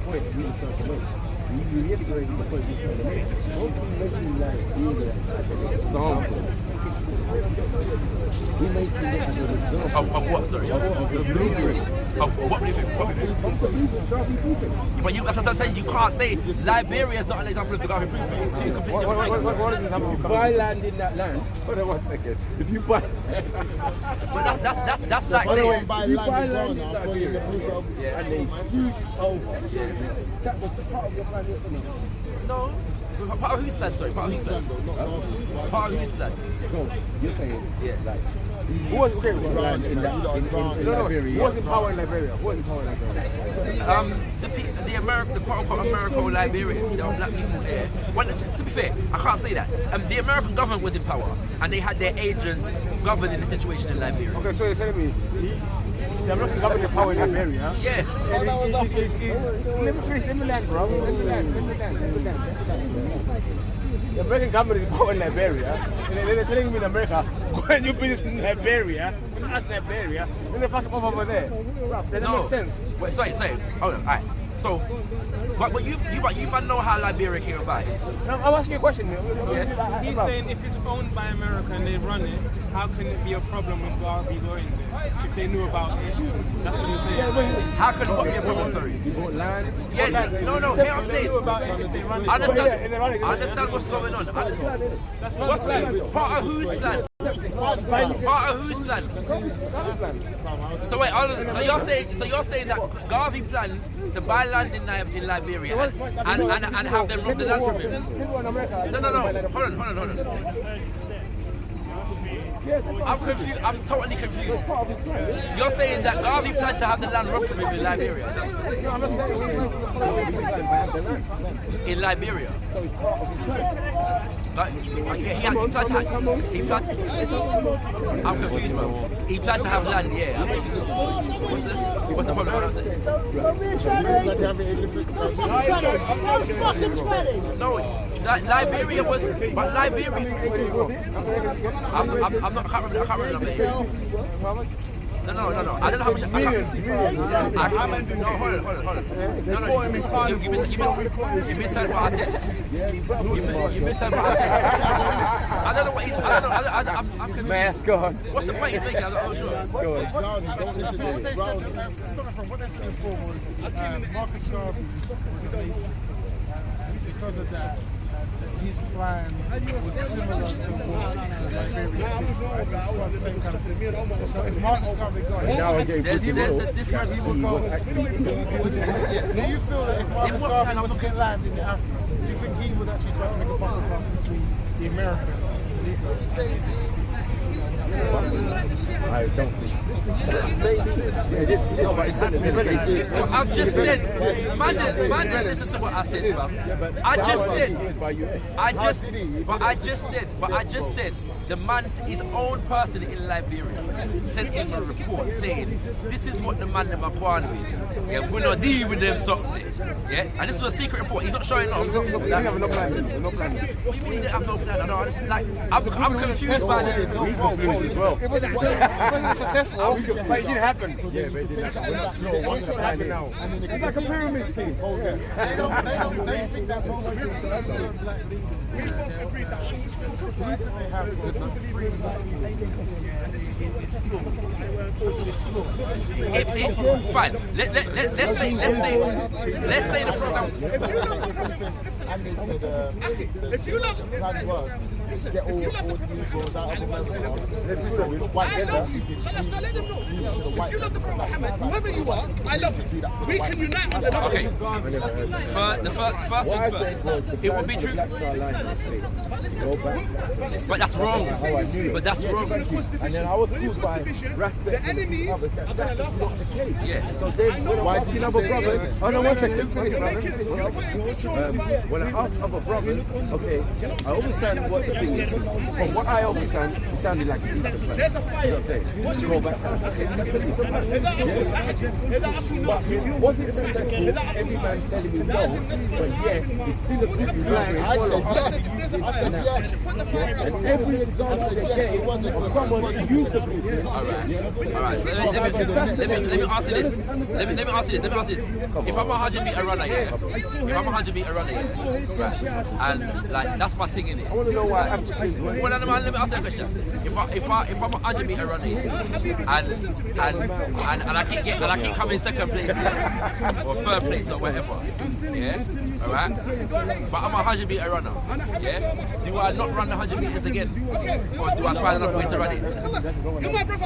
point we were trying to make. You reiterated the point we were trying to make. Most of them making like being examples. We made you as an example. Of what, sorry? Of the blueprint. Of what blueprint? But you, as I'm saying, you can't say Liberia is not an example of the Garvey blueprint. It's two completely different things. What is the example? If you buy land in that land, hold on 1 second. If you buy... But that's like saying... Buy land in Liberia, and they screwed it over. That was part of your plan, isn't it? No. Part of whose plan, sorry? Part of whose plan? Part of whose plan? So, you're saying, like... Who was okay with land in Liberia? Who was in power in Liberia? Who was in power in Liberia? The quote-unquote American Liberia, there were black people there. Well, to be fair, I can't say that. The American government was in power, and they had their agents governing the situation in Liberia. Okay, so you're telling me the American government is power in Liberia? Yeah. Oh, that was nothing. Let me land, bro. Let me land. The American government is power in Liberia, and they're telling me in America, go and do business in Liberia, not Liberia, then they fuck up over there. Does that make sense? Wait, sorry. Hold on, alright. So, but you might know how Liberia came about. I'm asking you a question. He's saying if it's owned by America and they run it, how can it be a problem with Garvey going there? If they knew about it, that's what he's saying. How could it be a problem? Sorry. You bought land? Yeah, no. Here I'm saying. I understand what's going on. What's part of whose plan? Part of whose plan? So wait, so you're saying that Garvey planned to buy land in Liberia and have them rob the land from him? No. Hold on. I'm confused. I'm totally confused. You're saying that Garvey planned to have the land robbed from him in Liberia? In Liberia? Like, I'm confused, man. He planned to have land, yeah. I'm confused. What's the problem? What I'm saying? No, Liberia was, but Liberia. I'm not. I can't remember. No. I don't know how much. No, hold on. No, you misheard what I said. You misheard what I said. I don't know what he's. I don't know. I'm confused. Mask on. What's the point he's making? I'm not sure. What they said, what they said before was Marcus Garvey was a Mason. Because of that, his plan was similar to what the same kind of system. So if Marcus Garvey got it, There's a difference. he would go. Do you feel that if Marcus Garvey was to get land in Africa, do you think he would actually try to make a buffer class between the Americans and the Negroes? I don't think. I've just said, man, listen to what I said, bro. I just said, the man, his own person in Liberia sent in a report saying, this is what the man them are going with. Yeah, we're not dealing with them something. Yeah, and this was a secret report. He's not showing off. We have no plan. We didn't have no plan. I don't understand. Like, I'm confused by that. It wasn't successful, but it didn't happen. Yeah, but it didn't happen. What's going to happen now? It's like a pyramid scheme. They think that most black leaders Fine. Let's say the program If you look, plan was get all the Negroes out of America. I love you. So let's not let them know. If you love the Prophet Muhammad, whoever you are, I love you. We can unite under that. Okay. The first thing first, it would be true. But that's wrong. But that's wrong. And then I was schooled by respect. The enemies are going to love us. Yeah. So then, why do you know brothers? Oh no, one second. When I asked other brothers, okay, I understand what the thing is. From what I understand, it sounded like a There's a fire. go back. But was it successful? Every man telling me no, but yeah, it's still a good line. I said yes. And every example they gave of someone who used to be. All right. So let me ask you this. Let me ask you this. If I'm a 100-meter runner, yeah. Right. And like that's my thing in it. I want to know why. Well, let me ask you a question. If I'm a 100-meter runner, and I keep coming second place, yeah, or third place or whatever, yeah. All right. But I'm a 100-meter runner, yeah. Do I not run the 100 meters again, or do I find another way to run it? You're my brother.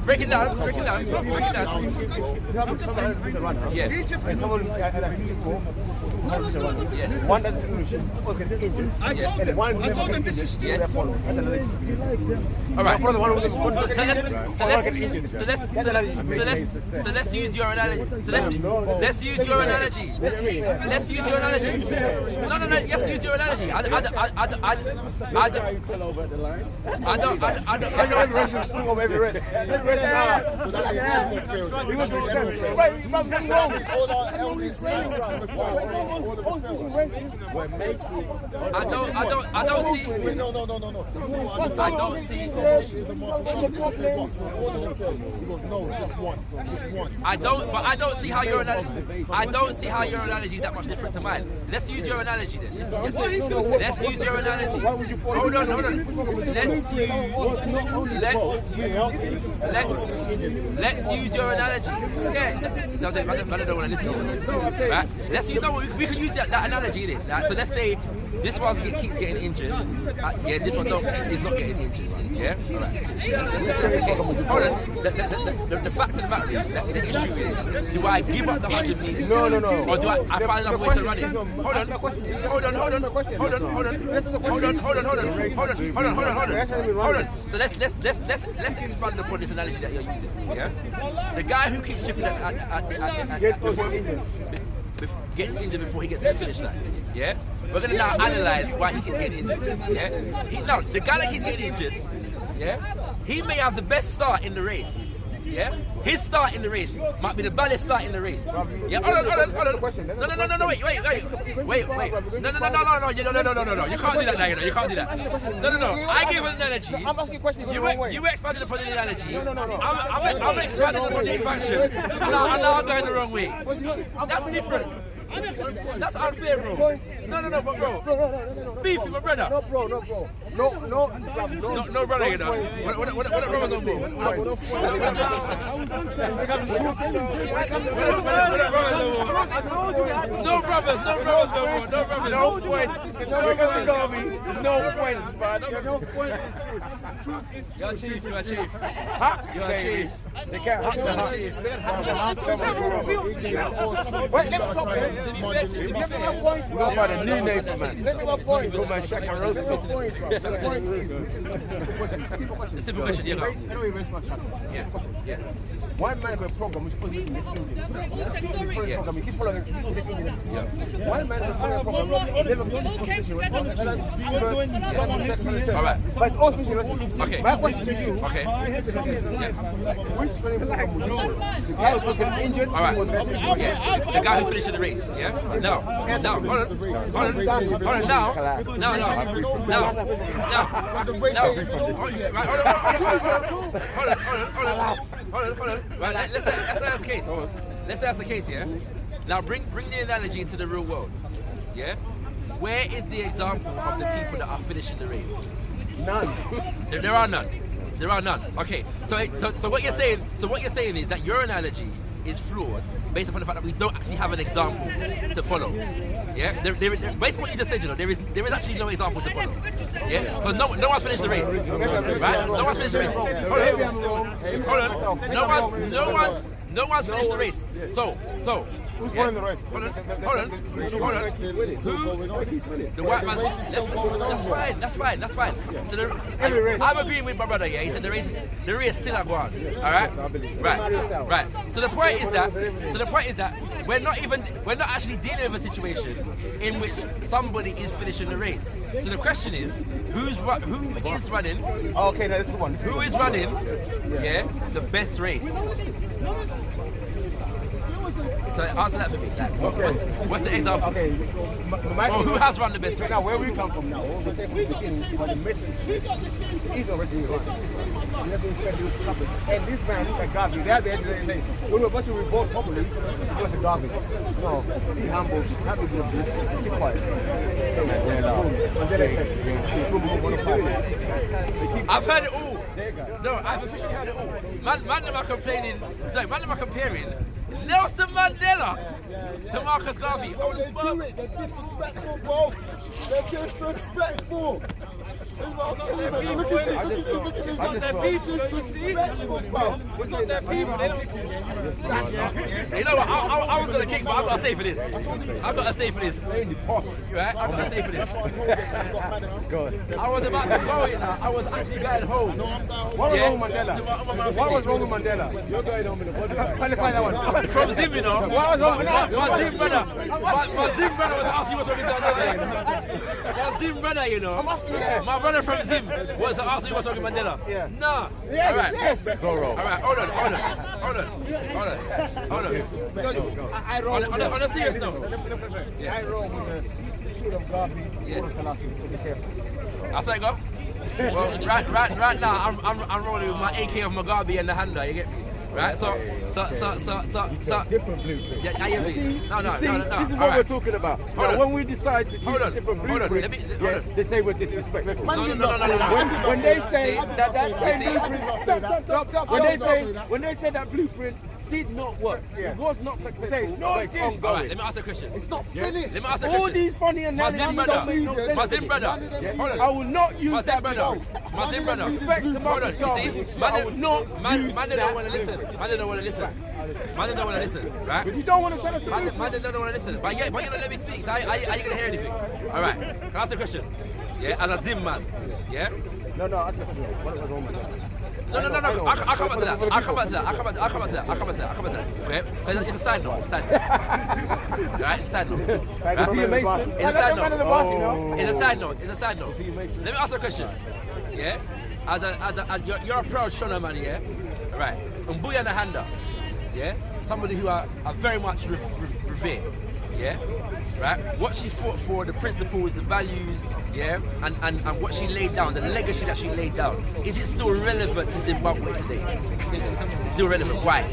Break it down. Yeah. And someone Yes. one doesn't injured. I told them this is still. Yes. All right. So let's use your analogy. Let's use your analogy. No. Let's use your analogy. I don't see how your analogy is that much different to mine. Let's use your analogy then. Let's use your analogy. Hold on. Let's use your analogy. Yeah. I don't want to listen. Right? Let's use. No, we can use that analogy in it. So let's say this one keeps getting injured. Yeah, this one is not getting injured. Yeah. All right. Hold on. The fact of the matter is that the issue is: do I give up the 100 meters? No. Or do I find another way to run it? Hold on. So let's expand upon this analogy that you're using. Yeah. The guy who keeps chipping gets injured before he gets to the finish line. Yeah. We're gonna now analyze why he keeps getting injured. Yeah. The guy that keeps getting injured. Yeah. He may have the best start in the race. Yeah, his start in the race might be the baddest start in the race. Yeah, hold on. No, wait. No. You can't do that now, you know. You can't do that. No. I gave an analogy. I'm asking questions the wrong way. You expanded upon the analogy. No. I'm expanding upon the expansion. And now I'm going the wrong way. That's different. That's unfair, bro. No, but bro. Beef with my brother. No, bro. No, brother, you know. What brother no more? No brothers no more. No point. You're chief. You're chief. They can't hack the heart. Wait, let me talk, man. To be fair. We're going to find a new name for man. Let me my point. Go man, Shaq and Roast. The simple question, yeah, go. Yeah. One man got a program which was English. He keeps following one man got a program. All right. But it's all finished. Okay. My question to you. Okay. Which the guy who was getting injured. All right. The guy who finished the race. Yeah. No. Hold on. Hold on. Right. Let's have the case. Let's have the case. Yeah. Now bring the analogy into the real world. Yeah. Where is the example of the people that are finishing the race? None. There are none. Okay. So what you're saying is that your analogy is flawed based upon the fact that we don't actually have an example to follow. Yeah, based on what you just said, there is actually no example to follow. Yeah, because no one's finished the race, right? No one's finished the race. Hold on. No one's finished the race. So. Who's winning the race? Hold on. Who? The white man. That's fine. So I'm agreeing with my brother. Yeah, he said the race is still a go on. All right. Right. So the point is that we're not actually dealing with a situation in which somebody is finishing the race. So the question is, who is running? Okay, now this is one. Who is running? Yeah, the best race. So answer that for me. Like, what's the example? Okay. Who has run the best race? Now, where we come from now, we say from the beginning, but the mission is not ready to run. We have been fed to stop it. And this man, like Garvey, they're the end of the day. When we're about to revolt properly, he was a Garvey. No, be humble, have a good business, be quiet. I've heard it all. No, I've officially heard it all. Man, them are complaining. Sorry, man, them are comparing Nelson Mandela to Marcus Garvey. No, they do it. They're disrespectful, bro. They're disrespectful. Look at this. Disrespectful, bro. It's not their people. They don't. You know what? I was gonna kick, but I've got to stay for this. I've got to stay for this. Right? I've got to stay for this. I was about to go in. I was actually going home. What was wrong with Mandela? What was wrong with Mandela? You're going home in the body. Qualify that one. From Zim, you know. What was wrong with that? My Zim brother was asking what's wrong with Mandela. My Zim brother, you know. My brother from Zim was asking what's wrong with Mandela. Yeah. Nah. Yes. All right, hold on. On a serious note. I roll with the shit of Garvey. Yes. I'll say go. Well, right now, I'm rolling with my AK of Mugabe and the Handa. You get me? Right, so different blueprint. Yeah, I agree. No. This is what we're talking about. When we decide to choose a different blueprint, they say we're disrespectful. No. When they say that blueprint, when they say that blueprint did not work, it was not successful. No, it did. All right, let me ask a question. It's not finished. Let me ask a question. All these funny analyses don't make no sense. My Zim brother. Hold on. I will not use that. My Zim brother. Respect to Marcus Garvey. You see, man don't want to listen. Man don't want to listen. Right? But you don't want to tell us the Man don't want to listen. But you don't let me speak. So are you going to hear anything? All right. Can I ask a question? Yeah, as a Zim man. Yeah? No, ask the question. What was wrong with that? No. I'll come back to that. Okay? It's a side note. Right? It's a side note. Right? Is he a Mason? It's a side note. It's a side note. Let me ask you a question. Yeah? As you're a proud Shona man, yeah? Right. Mbuya Nahanda. Yeah? Somebody who I very much revere. Yeah? Right? What she fought for, the principles, the values, yeah, and what she laid down, the legacy that she laid down, is it still relevant to Zimbabwe today? It's still relevant. Why?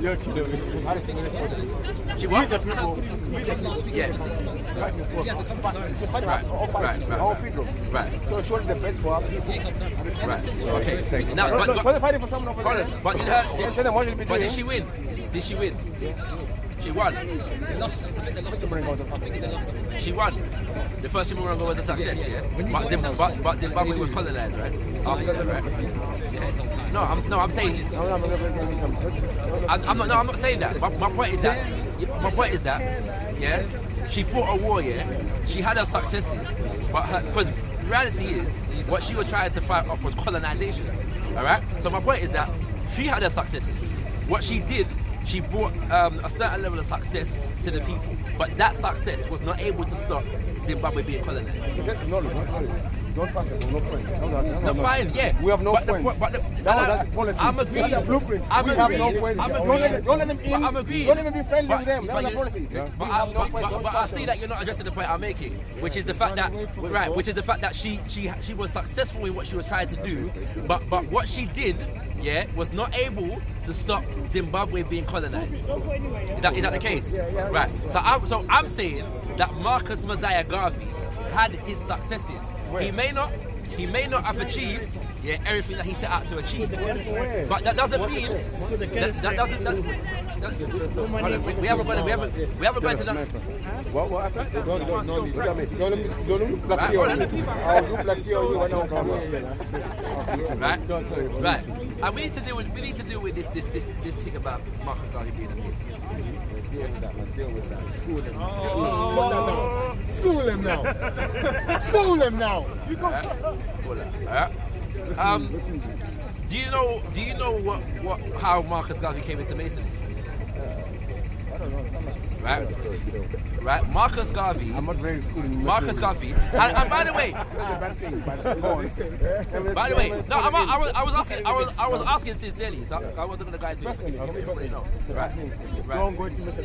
You're kidding me. She what? Yeah. Right. So showing the best for our people. Right. Okay. Now, fighting for someone over there. But did she win? She won. She won. The first Zimbabwe was a success, yeah. But Zimbabwe was colonized, right? After that, right? Yeah. I'm saying. I'm not saying that. My point is that. Yeah. She fought a war, yeah. She had her successes, but because reality is, what she was trying to fight off was colonization. All right. So my point is that she had her successes. What she did, she brought a certain level of success to the people, but that success was not able to stop Zimbabwe being colonized. Don't trust them, no friends. No, fine, yeah. We have no friends. That's the policy. I'm agreeing. That's the blueprint. I'm we agreeing. have no friends. I'm Don't let them in. I'm agreeing. Don't even be friendly with them. That's the policy. But I see that you're not addressing the point I'm making, which is the fact that she was successful in what she was trying to do, but what she did, yeah, was not able to stop Zimbabwe being colonized. Is that the case? Yeah. Right. So I'm saying that Marcus Mosiah Garvey, had his successes. He may not have achieved everything that he set out to achieve. But that doesn't mean that doesn't. We haven't gone to that. What happened? Right. And we need to deal with this thing about Marcus Garvey being a piss. Deal with that. School him now. School him now. Do you know how Marcus Garvey came into Masonry? I don't know. Right, Marcus Garvey. I'm not very school in Marcus Garvey. And by the way, no, I was asking sincerely. So I wasn't gonna go into it. If everybody know. Right. Don't go into Mr.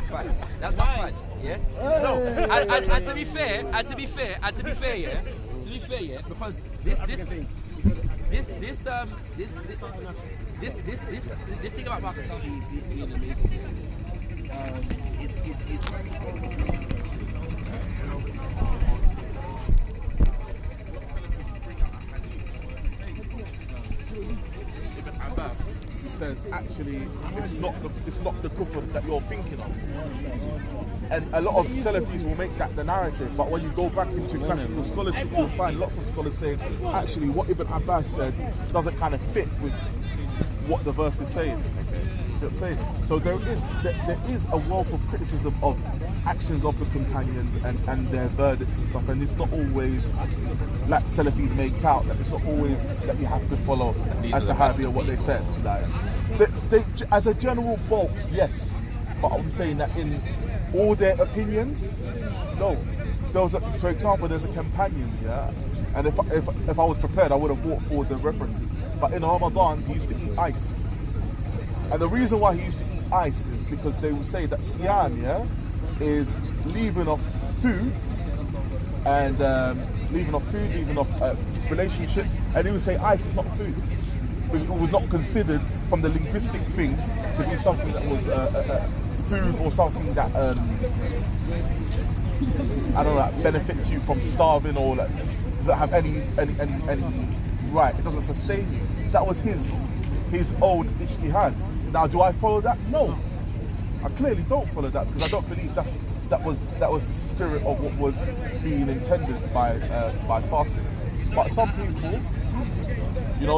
Fine. That's fine. Yeah. No. And to be fair, because this thing about Marcus Garvey being amazing is He says actually it's not the kufr that you're thinking of. And a lot of Salafis will make that the narrative, but when you go back into classical scholarship, you'll find lots of scholars saying actually what Ibn Abbas said doesn't kind of fit with what the verse is saying. See what I'm saying? So there is a wealth of criticism of actions of the companions and their verdicts and stuff, and it's not always like Salafis make out, that it's not always that you have to follow as Sahabi or what they said. Like, they, as a general bulk, yes, but I'm saying that in all their opinions, no. For example, there's a companion, and if I was prepared, I would have brought forward the references. But in Ramadan, he used to eat ice. And the reason why he used to eat ice is because they would say that Siyam, is leaving off food and leaving off relationships. And he would say ice is not food. It was not considered from the linguistic things to be something that was food or something that I don't know, that benefits you from starving or that doesn't have any right. It doesn't sustain you. That was his own ijtihad. Now, do I follow that? No, I clearly don't follow that because I don't believe that was the spirit of what was being intended by fasting. But some people,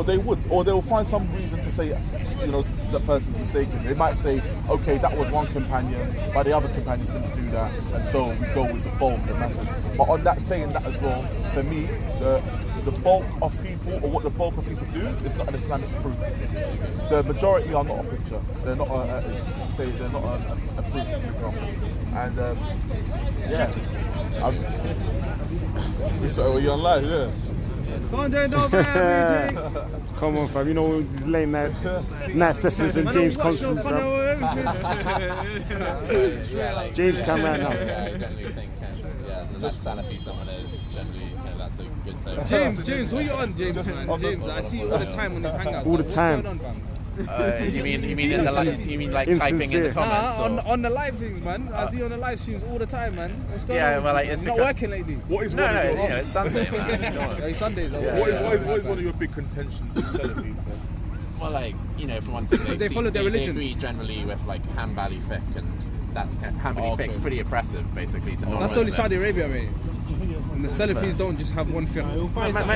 they would, or they'll find some reason to say, the person's mistaken. They might say, okay, that was one companion, but the other companions didn't do that, and so we go with the bulk, the masses. But on that saying that as well, for me, the bulk of people, or what the bulk of people do, is not an Islamic proof. The majority are not a picture. They're not a proof, for example. And so you're on live, yeah. Come on, fam. These late night sessions when James comes through, fam. James come out now. I generally think, the less Salafi someone is, generally, that's a good sign. James, what are you on, James, man? James, I see you all the time on his hangouts. All the time. You mean like typing in the comments? On the live things, man. I see you on the live streams all the time, man. What's going on? Well, like, it's not working lately. What is it's Sunday, man. It's Sundays. What is one of your big contentions with Salafis? Well, like, for one thing, they follow their religion. They agree generally with like Hanbali fiqh, and that's Hanbali fiqh's pretty oppressive, basically, to That's only Saudi Arabia, mate. And the Salafis don't just have one fiqh.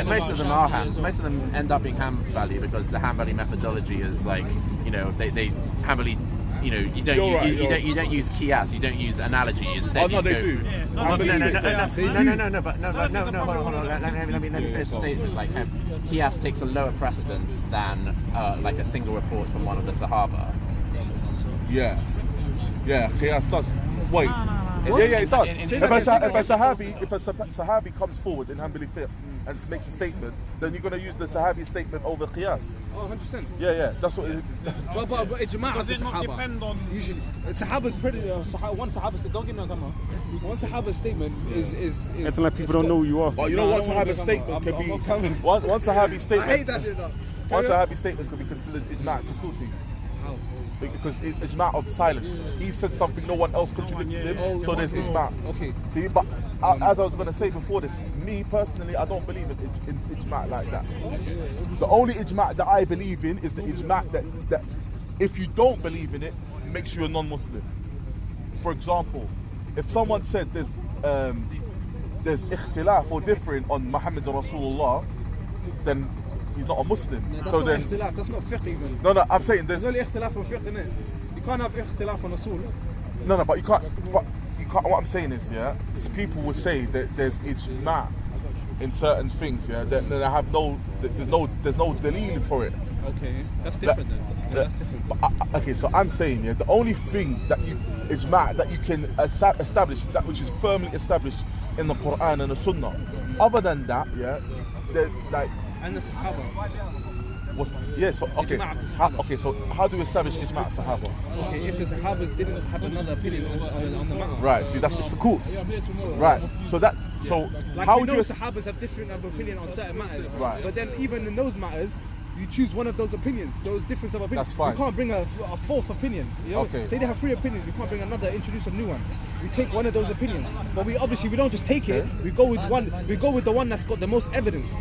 Most of them are most of them end up being Hanbali because the Hanbali methodology is like, they Hanbali. You don't use qiyas, you don't use analogy. Instead, they do. No. Hold on. Let me finish the statement. It's like qiyas takes a lower precedence than like a single report from one of the Sahaba. Yeah, qiyas does. Wait. Yeah, it does. If a Sahabi comes forward in Hanbali fiqh and makes a statement, then you're going to use the Sahabi statement over qiyas. Oh, 100%. Yeah, that's what it is. But ijma' Does it not depend on... Usually, Sahaba's pretty... one Sahaba statement... Don't get me on camera. One Sahaba statement is it's like people don't know who you are. But one Sahabi statement can be... One Sahabi statement... I hate that shit, though. One Sahabi statement could be considered ijma' sukuti. How? because ijma' of silence. He said something, no one else contradicted him, so there's ijma'. Okay. See, but as I was going to say before this, me personally, I don't believe in ijma' like that. The only ijma' that I believe in is the ijma' that if you don't believe in it, makes you a non-Muslim. For example, if someone said there's ikhtilaf or different on Muhammad Rasulullah, then he's not a Muslim. That's so not then, ikhtilaf, that's not fiqh even. No, I'm saying there's only ikhtilaf on fiqh, innit? You can't have ikhtilaf on Rasul. No, but you can't. What I'm saying is, yeah, people will say that there's ijma' in certain things, yeah, that have there's no dalil for it. Okay, that's different then. That's different. Okay, so I'm saying, yeah, the only thing that ijma' that you can establish, that which is firmly established in the Quran and the Sunnah. Other than that, yeah, like. And the Sahaba. So how do we establish ijma' Sahaba? Okay, if the Sahabas didn't have another opinion on the matter. Right, see, that's the courts. Right, so like how we would know you... Sahabas have different opinion on certain matters. Right. But then even in those matters, you choose one of those opinions, those difference of opinions. That's fine. You can't bring a fourth opinion. You know? Okay. Say they have 3 opinions, you can't bring another, introduce a new one. We take one of those opinions. But we don't just take it, we go with the one that's got the most evidence.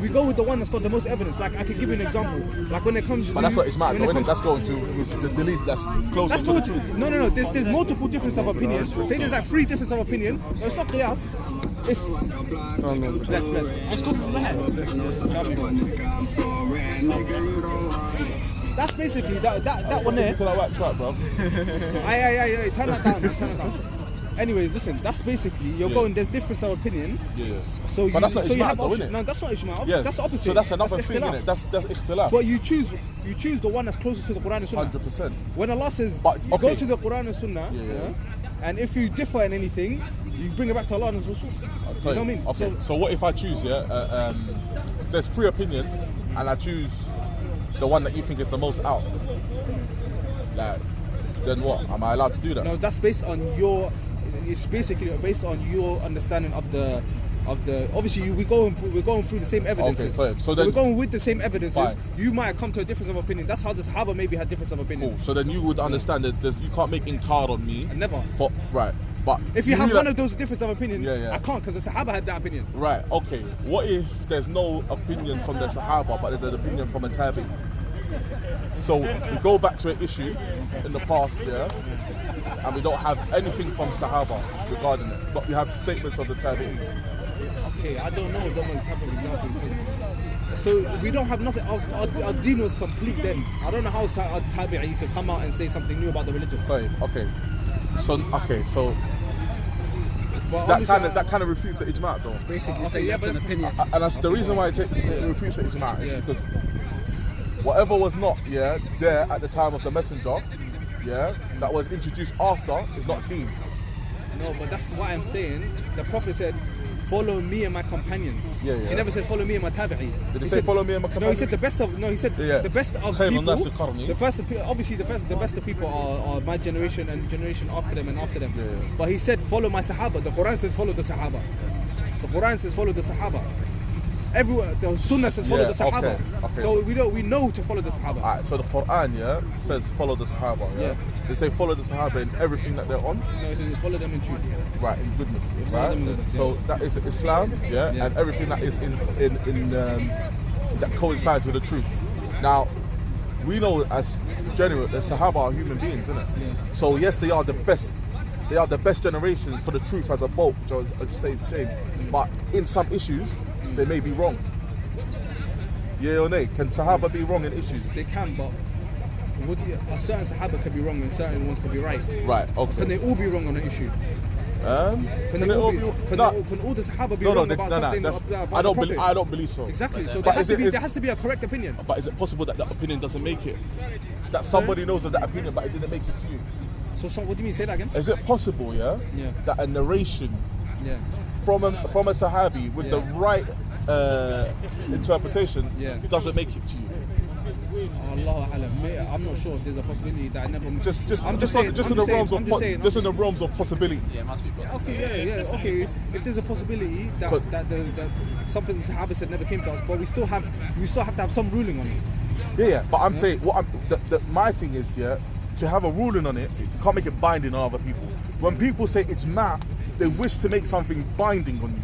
We go with the one that's got the most evidence. Like, I could give you an example. Like, when it comes to... But that's what ijma' though, innit? That's going to the delete that's closer to the truth. No. There's multiple difference of opinions. Say there's like 3 difference of opinion. No, it's not qiyas. It's... Bless. Let's go. That's basically that one there. Turn that down. Anyways, listen, that's basically, you're going, there's difference of opinion. Yeah. So but that's not ijma' though, innit? No, that's not ijma'. Yeah. That's the opposite. So that's another thing, innit? That's ikhtilaf. But you choose the one that's closest to the Quran and Sunnah. 100%. When Allah says, you go to the Quran and Sunnah, and if you differ in anything, you bring it back to Allah and His Rasul. You know what I mean? Okay. So what if I choose, there's 3 opinions, and I choose the one that you think is the most out? Like, then what? Am I allowed to do that? No, that's based on your... It's basically based on your understanding of the obviously we're going through the same evidences. Okay, so we're going with the same evidences. Fine. You might come to a difference of opinion. That's how the Sahaba maybe had difference of opinion. Cool. So then you would understand that you can't make inkar on me. Never. Right. But if you have one of those difference of opinion, I can't, because the Sahaba had that opinion. Right. Okay. What if there's no opinion from the Sahaba, but there's an opinion from a tabi? So we go back to an issue in the past, and we don't have anything from Sahaba regarding it, but we have statements of the tabi'in. Okay, I don't know them type of examples. So we don't have nothing. Our deen was complete then. I don't know how a tabi'i could come out and say something new about the religion. Okay. So that kind of refutes the ijma' though. It's basically saying that's an opinion. And that's the reason why it refutes the ijma' is because whatever was not there at the time of the messenger, that was introduced after is not deen. No, but that's what I'm saying. The Prophet said, follow me and my companions. He never said follow me and my tabi'i. Did he say follow me and my companions? No, he said the best of the best of people. The best of people are my generation and generation after them and after them. But he said follow my Sahaba. The Quran says follow the Sahaba. The Quran says follow the Sahaba. Everywhere the Sunnah says follow the Sahaba. Okay. So we know to follow the Sahaba. Alright, so the Quran says follow the Sahaba. They say follow the Sahaba in everything that they're on. No, it says follow them in truth. Right, in goodness. Right. So that is Islam, and everything that is in that coincides with the truth. Now, we know as general the Sahaba are human beings, isn't it? So yes, they are the best. They are the best generations for the truth as a bulk, which I was saying, James. But in some issues, they may be wrong. Yeah or nay? Can Sahaba be wrong in issues? They can, but a certain Sahaba could be wrong and certain ones could be right. Right, okay. Can they all be wrong on an issue? Can all the Sahaba be wrong about something about the Prophet? I don't believe so. Exactly. So there has to be a correct opinion. But is it possible that opinion doesn't make it? That somebody knows of that opinion, but it didn't make it to you? So what do you mean? Say that again. Is it possible, that a narration from a Sahabi with the right interpretation doesn't make it to you? Allah alam. I'm not sure if there's a possibility that I never. Just in the realms of possibility. Yeah, it must be possible. Okay. If there's a possibility that something the Sahaba said never came to us, but we still have to have some ruling on it. Yeah, but I'm saying my thing is, yeah, to have a ruling on it, you can't make it binding on other people. When people say ijma', they wish to make something binding on you.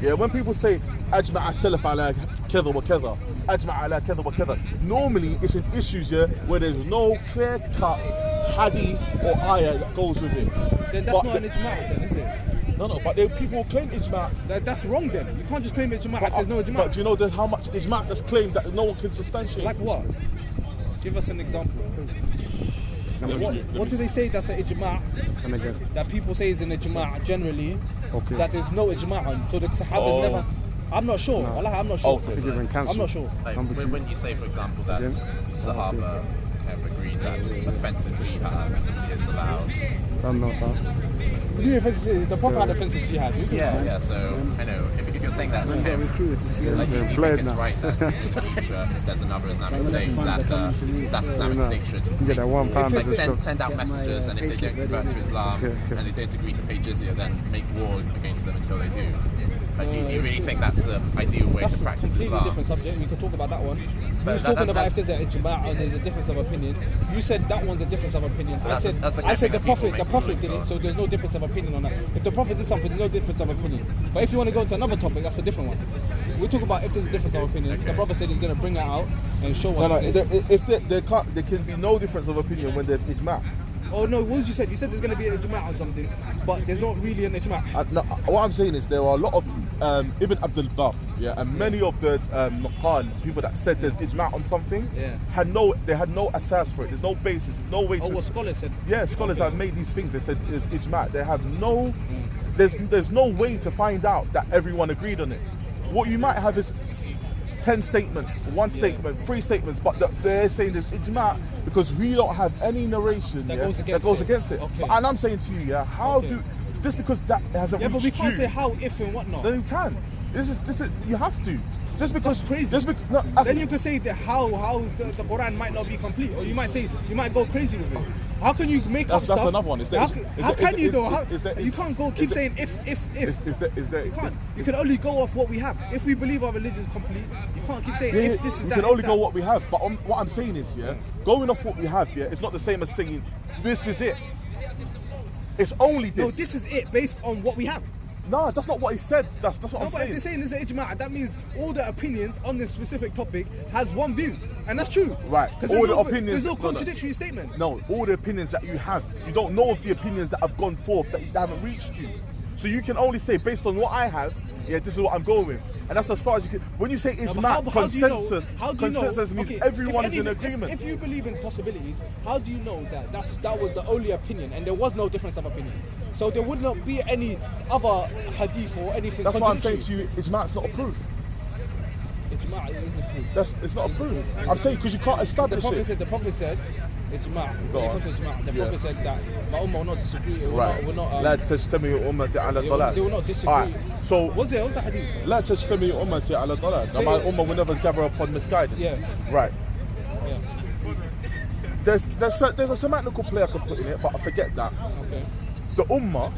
Yeah, when people say ajma' as-salaf ala kadha wa kadha, ajma' ala kadha wa kadha, normally it's in issues, yeah, where there's no clear-cut hadith or ayah that goes with it. Then that's not an ijma' then, is it? No, but people claim ijma'. That's wrong then. You can't just claim ijma' if there's no ijma'. But do you know there's how much ijma' that's claimed that no one can substantiate? Like what? Give us an example. What do they say that's an ijma' that people say is an ijma' generally that there's no ijma' on? So the Sahabas never. I'm not sure. No. I'm not sure. I'm not sure. Like, when you say, for example, that Sahaba have agreed that offensive jihad is allowed. I'm not that. The Prophet had offensive jihad. Yeah, so I know if you're saying that, like, do you think it's right that in the future, if there's another Islamic state, that Islamic state should send out messages, and if they don't convert to Islam and they don't agree to pay jizya, then make war against them until they do? Like, do you really think that's the ideal way to practice Islam? That's a completely different subject. We could talk about that one. You was talking about if there's an ijma' or there's a difference of opinion. You said that one's a difference of opinion. I said the Prophet did it, so there's no difference of opinion on that. If the Prophet did something, there's no difference of opinion. But if you want to go into another topic, that's a different one. We're talking about if there's a difference of opinion. Okay. The Prophet said he's going to bring that out and show us. There can be no difference of opinion when there's ijma'. Oh no, what did you say? You said there's going to be an ijma' on something, but there's not really an ijma'. No, what I'm saying is there are a lot of Ibn Abdul Bar, yeah, and many of the Nuqal, people that said there's ijma' on something, had no asas for it. There's no basis, there's no way to. What scholars said? Yeah, scholars have made these things. They said there's ijma'. They have no. There's no way to find out that everyone agreed on it. What you might have is 10 statements, one statement, 3 statements, but they're saying there's ijma' because we don't have any narration that goes against it. Okay. And I'm saying to you, just because that hasn't reached but we can't you, say how, if, and whatnot. Then you can. This is you have to. Just because that's crazy. Then you could say that how the Quran might not be complete, or you might go crazy with it. How can you make up stuff? That's another one. How can you though? You can't keep saying if. You can't. You can only go off what we have. If we believe our religion is complete, you can't keep saying if this is that. You can only go what we have. But what I'm saying is, going off what we have, it's not the same as saying this is it. It's only this. No, this is it based on what we have. No, that's not what he said. That's what I'm saying. But if they're saying there's an ijma', that means all the opinions on this specific topic has one view, and that's true. Right. All the opinions. There's no contradictory statement. No, all the opinions that you have, you don't know of the opinions that have gone forth that haven't reached you. So you can only say based on what I have, this is what I'm going with, and that's as far as you can. When you say ijma', consensus, consensus means everyone is in agreement. If you believe in possibilities, how do you know that that was the only opinion and there was no difference of opinion? So there would not be any other hadith or anything. That's why I'm saying to you, ijma''s not a proof. Ijma' is a proof. It's not a proof. I'm saying because you can't establish it. The Prophet said, ijma'. The Prophet said that my ummah will not disagree. They will not disagree. Alright, so what's the hadith? لا تجتمع أمتي على ضلال. My ummah will never gather upon misguidance. Yeah. Right. There's a semantical play I could put in it, but I forget that. Okay. The ummah,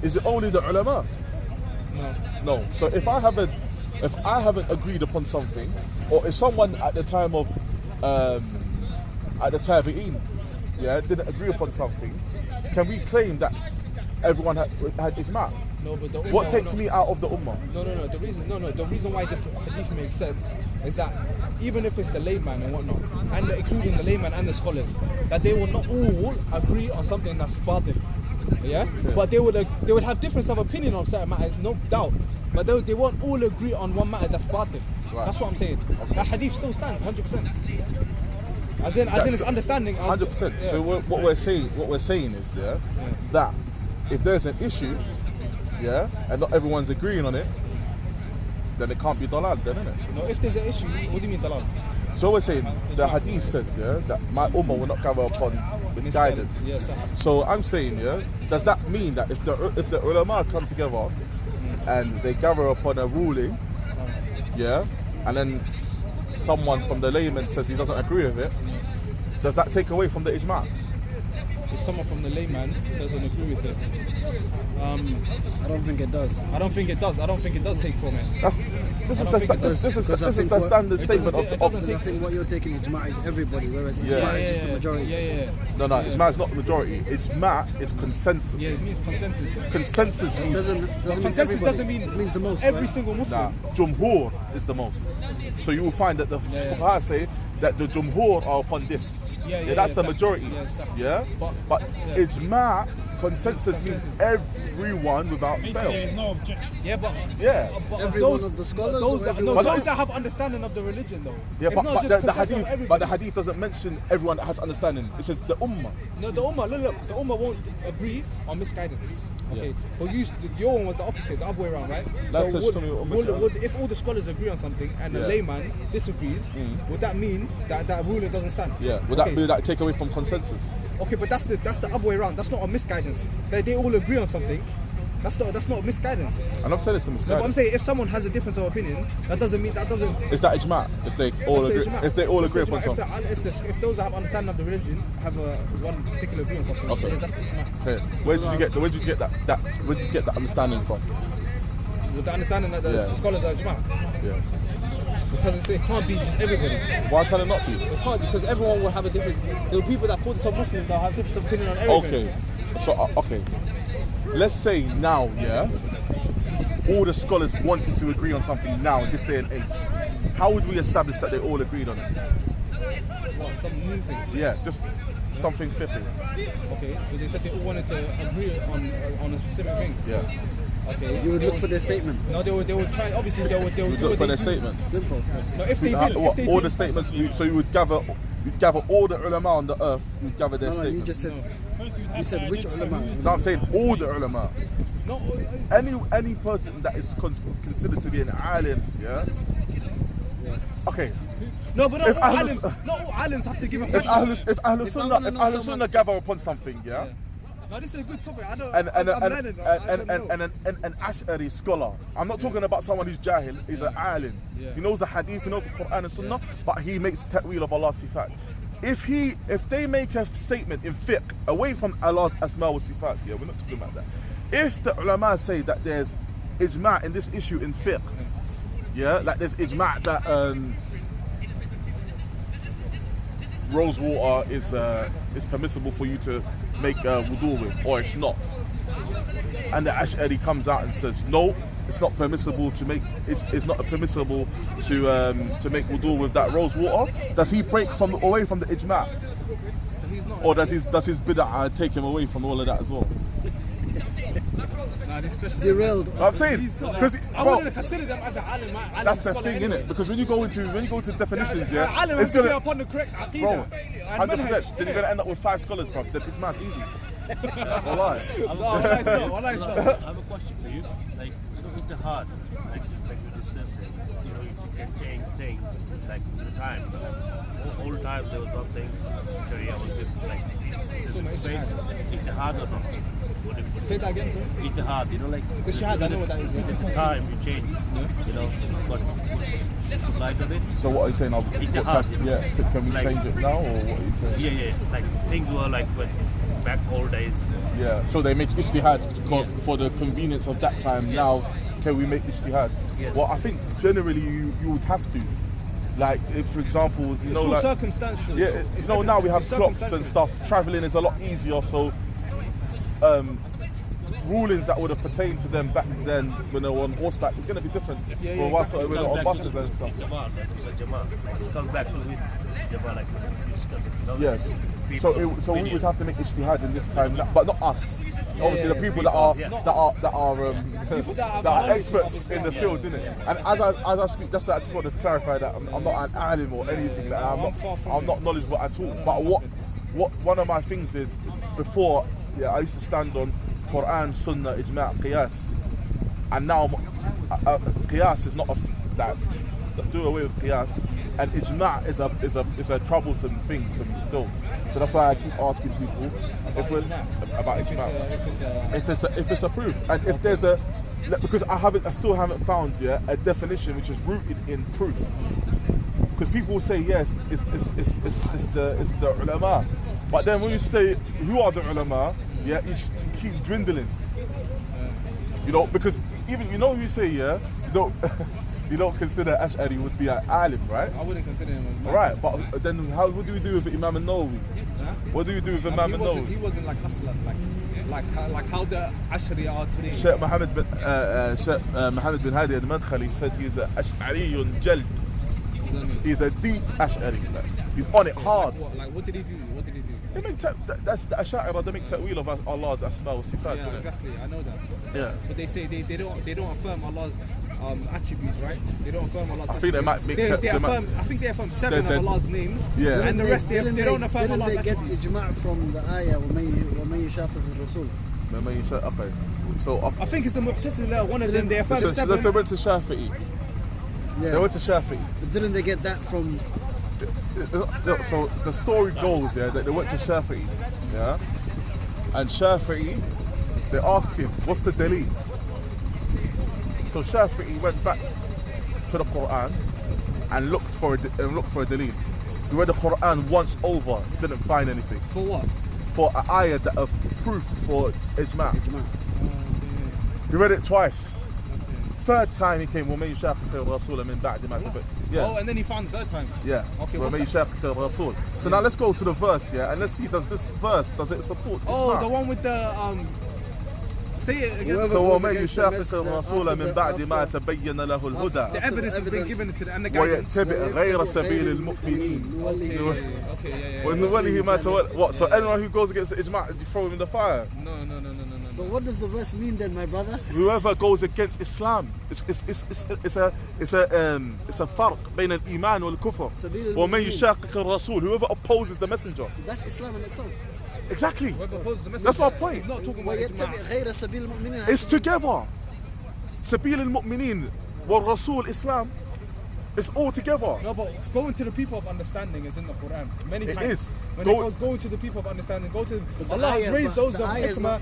is it only the ulama? No. So if I haven't agreed upon something, or if someone at the time of at the tabi'in, didn't agree upon something, can we claim that everyone had ijma'? No, but the ummah, what takes me out of the ummah? No. The reason why this hadith makes sense is that even if it's the layman and whatnot, and including the layman and the scholars, that they will not all agree on something that's batil. But they would have difference of opinion on certain matters, no doubt. But they won't all agree on one matter that's batil. Right. That's what I'm saying. Okay. That hadith still stands 100%. As in its understanding. 100%. Yeah. So what we're saying is that if there's an issue, and not everyone's agreeing on it, then it can't be dalal, then, isn't it? No, if there's an issue, what do you mean dalal? So we're saying the hadith says that my ummah will not gather upon misguidance. Yes, so I'm saying does that mean that if the ulama come together and they gather upon a ruling, and then someone from the layman says he doesn't agree with it, does that take away from the ijma'? if someone from the layman doesn't agree with it. I don't think it does. I don't think it does. I don't think it does take four men. This is the standard statement of. Because I think what you're taking ijma is everybody, whereas ijma is just the majority. No, ijma is not the majority. Ijma is consensus. Yeah, it means consensus. Consensus means consensus doesn't mean it means the most. Every single Muslim. Jumhur is the most. So you will find that the fuqaha say that the Jumhur are upon this. That's the majority. But ijma, consensus means everyone without fail. There is no objection. But every one of the scholars. Those that have understanding of the religion, though. Yeah, but the hadith doesn't mention everyone that has understanding. It says the ummah. No, the ummah. Look, the ummah won't agree on misguidance. Okay, but your one was the opposite, the other way around, right? So if all the scholars agree on something and the layman disagrees, would that mean that ruling doesn't stand? Yeah. Would that be that take away from consensus? Okay, but that's the other way around. That's not a misguidance. They all agree on something. That's not a misguidance. I'm not saying it's a misguidance. No, but I'm saying if someone has a difference of opinion, that doesn't mean Is that ijma? If they all agree upon something. If those that have understanding of the religion have one particular view on something, then that's ijma. Okay. Where did you get that understanding from? With the understanding that the scholars are ijma. Yeah. Because it can't be just everybody. Why can it not be? It can't, because everyone will have a different. There are people that call themselves Muslims that have different opinion on everything. Okay. So let's say now, all the scholars wanted to agree on something now in this day and age. How would we establish that they all agreed on it? What, some new thing? Yeah, just something fickle. Okay, so they said they all wanted to agree on a specific thing. Yeah. Okay. You would look for their statement. No, they would try. Obviously, they would look for their statements. Simple. No, if they did, all the statements. So you would gather all the ulama on the earth. You'd gather their statements. You just said. You said which ulama? No, I'm saying all the ulama. No. Any person that is considered to be an alim, Okay. No, but not all alims have to give a fatwa. If Ahlul Sunnah gather upon something, No, this is a good topic. An Ash'ari scholar. I'm not talking about someone who's jahil. He's an alim. He knows the hadith, he knows the Quran and Sunnah, but he makes ta'wil of Allah's sifat. If they make a statement in fiqh away from Allah's asma wa sifat, we're not talking about that. If the ulama say that there's ijma' in this issue in fiqh, like there's ijma' that rose water is permissible for you to make wudu with, or it's not, and the Ash'ari comes out and says no, it's not permissible to make it's not permissible to make wudu with that rose water, does he break away from the ijma', or does his bid'ah take him away from all of that as well? Derailed. I'm saying because I wouldn't consider them as an alim. That's the thing, innit? Because when you go into definitions, it's gonna be upon the correct aqidah. 100%. Then you're gonna end up with 5 scholars, bro. Then it's mass easy. Wallahi. Wallahi, it's not. I have a question for you. Like, with the heart, like we discussed it, you can change things like the times. Old times there was something Sharia was different. Like, space, ijtihad or not? Say that again, sir. Ijtihad, like the shahad, I know what that is. It's the time you change, but life of it. So what are you saying? Can we change it now, or what are you saying? Yeah. Like things were like when back old days. Yeah. So they make ijtihad for the convenience of that time. Yes. Now, can we make ijtihad? Yes. Well, I think generally you would have to. Like, if for example, it's all circumstantial. Yeah. Now we have clocks and stuff. Traveling is a lot easier, so. Rulings that would have pertained to them back then when they were on horseback is going to be different. When they're on buses and stuff. It comes back to it. Like we discussed it. Yes. So we would have to make ijtihad in this time, but not us. Obviously, the people that are experts in the field, innit? And as I speak, that's why I just want to clarify that I'm not an alim or anything. Like I'm not knowledgeable at all. But what one of my things is before, I used to stand on Quran, Sunnah, Ijma', Qiyas, and now Qiyas is not do away with Qiyas, and Ijma' is a troublesome thing for me still. So that's why I keep asking people about Ijma', if it's approved, and if there's because I still haven't found a definition which is rooted in proof. Because people will say yes, it's the ulama. But then when you say who are the ulama, yeah, you just keep dwindling. You know, because even you say you don't consider Ash'ari would be an alim, right? I wouldn't consider him. Right, but then what do we do with Imam al-Nawawi? Huh? What do we do with Imam al-Nawawi? He wasn't like Aslan, like how the Ash'ari are today. Sheikh Mohammed bin Hadi al-Madkhali said he's an Ash'ariyun Jald. He's a deep Ash'ari. He's on it hard. What did he do? They make that's the Ash'ari. They make ta'wil of Allah's asma wa sifat. Yeah, exactly. I know that. Yeah. So they say they don't affirm Allah's attributes, right? They don't affirm Allah's attributes. I think they might make. I think they affirm 7 of Allah's names. Yeah. And the rest they don't affirm Allah's attributes. Didn't they get ijma' from the ayah وَمَن يُشَاقِقِ الرَّسُولِ? Okay. So I think it's the Mu'tazila. One of them they affirm 7. They went to Shafi'i. Yeah. They went to Shafi'i. But didn't they get that from? So the story goes, yeah, that they went to Shafi'i, yeah, and Shafi'i, they asked him, "What's the dalil?" So Shafi'i went back to the Quran and looked for a dalil. He read the Quran once over, didn't find anything. For what? For an ayah of proof for ijma'. He read it twice. Third time he came, وَمَن يُشَاقِقِ الرَّسُولَ مِن بَعْدِ مَا تَبَيَّنَ. Yeah. Oh, and then he found the third time. Yeah. Okay. وَمَن يُشَاقِقِ الرَّسُولَ. So now let's go to the verse, yeah, and let's see, does it support ijma'? Oh, the one with the say it again. So وَمَن يُشَاقِقِ الرَّسُولَ مِن بَعْدِ مَا تَبَيَّنَ لَهُ الْهُدَى. The evidence has been given to the and the guidance. وَيَتَّبِعْ غَيْرَ سَبِيلِ الْمُؤْمِنِينَ. Okay, yeah. وَنُوَلِّهِ مَا تَوَلَّى. What? So anyone who goes against the ijma', you throw him in the fire? No. So what does the verse mean then, my brother? Whoever goes against Islam, it's a farq بين الإيمان والكفر. وَمَن يُشَاقِقِ الرَّسُولَ. Whoever opposes the messenger. That's Islam in itself. Exactly. That's my point. He's not talking about ijma'. It's together. سبيل المؤمنين والرسول Islam. It's all together. No, but going to the people of understanding is in the Quran many times. It is. When it goes going to the people of understanding, go to Allah has raised those of hikmah.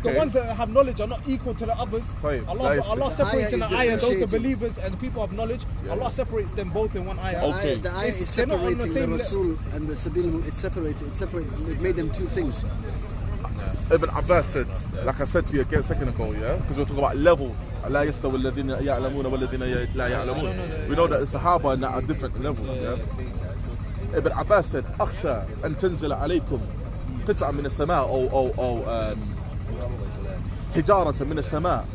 The ones that have knowledge are not equal to the others. Allah separates in the ayah those the believers and the people of knowledge. Allah separates them both in one ayah. Okay. The ayah is separating the Rasul and the Sabil. It's separated. It made them two things. Ibn Abbas said, like I said to you a second ago, yeah, because we're talking about levels. لا يستوي الذين يعلمون والذين لا يعلمون. We know that the Sahaba are at different levels. Yeah? Ibn Abbas said, أخشى أن تنزل عليكم قطعة من السماء أو حجارة من السماء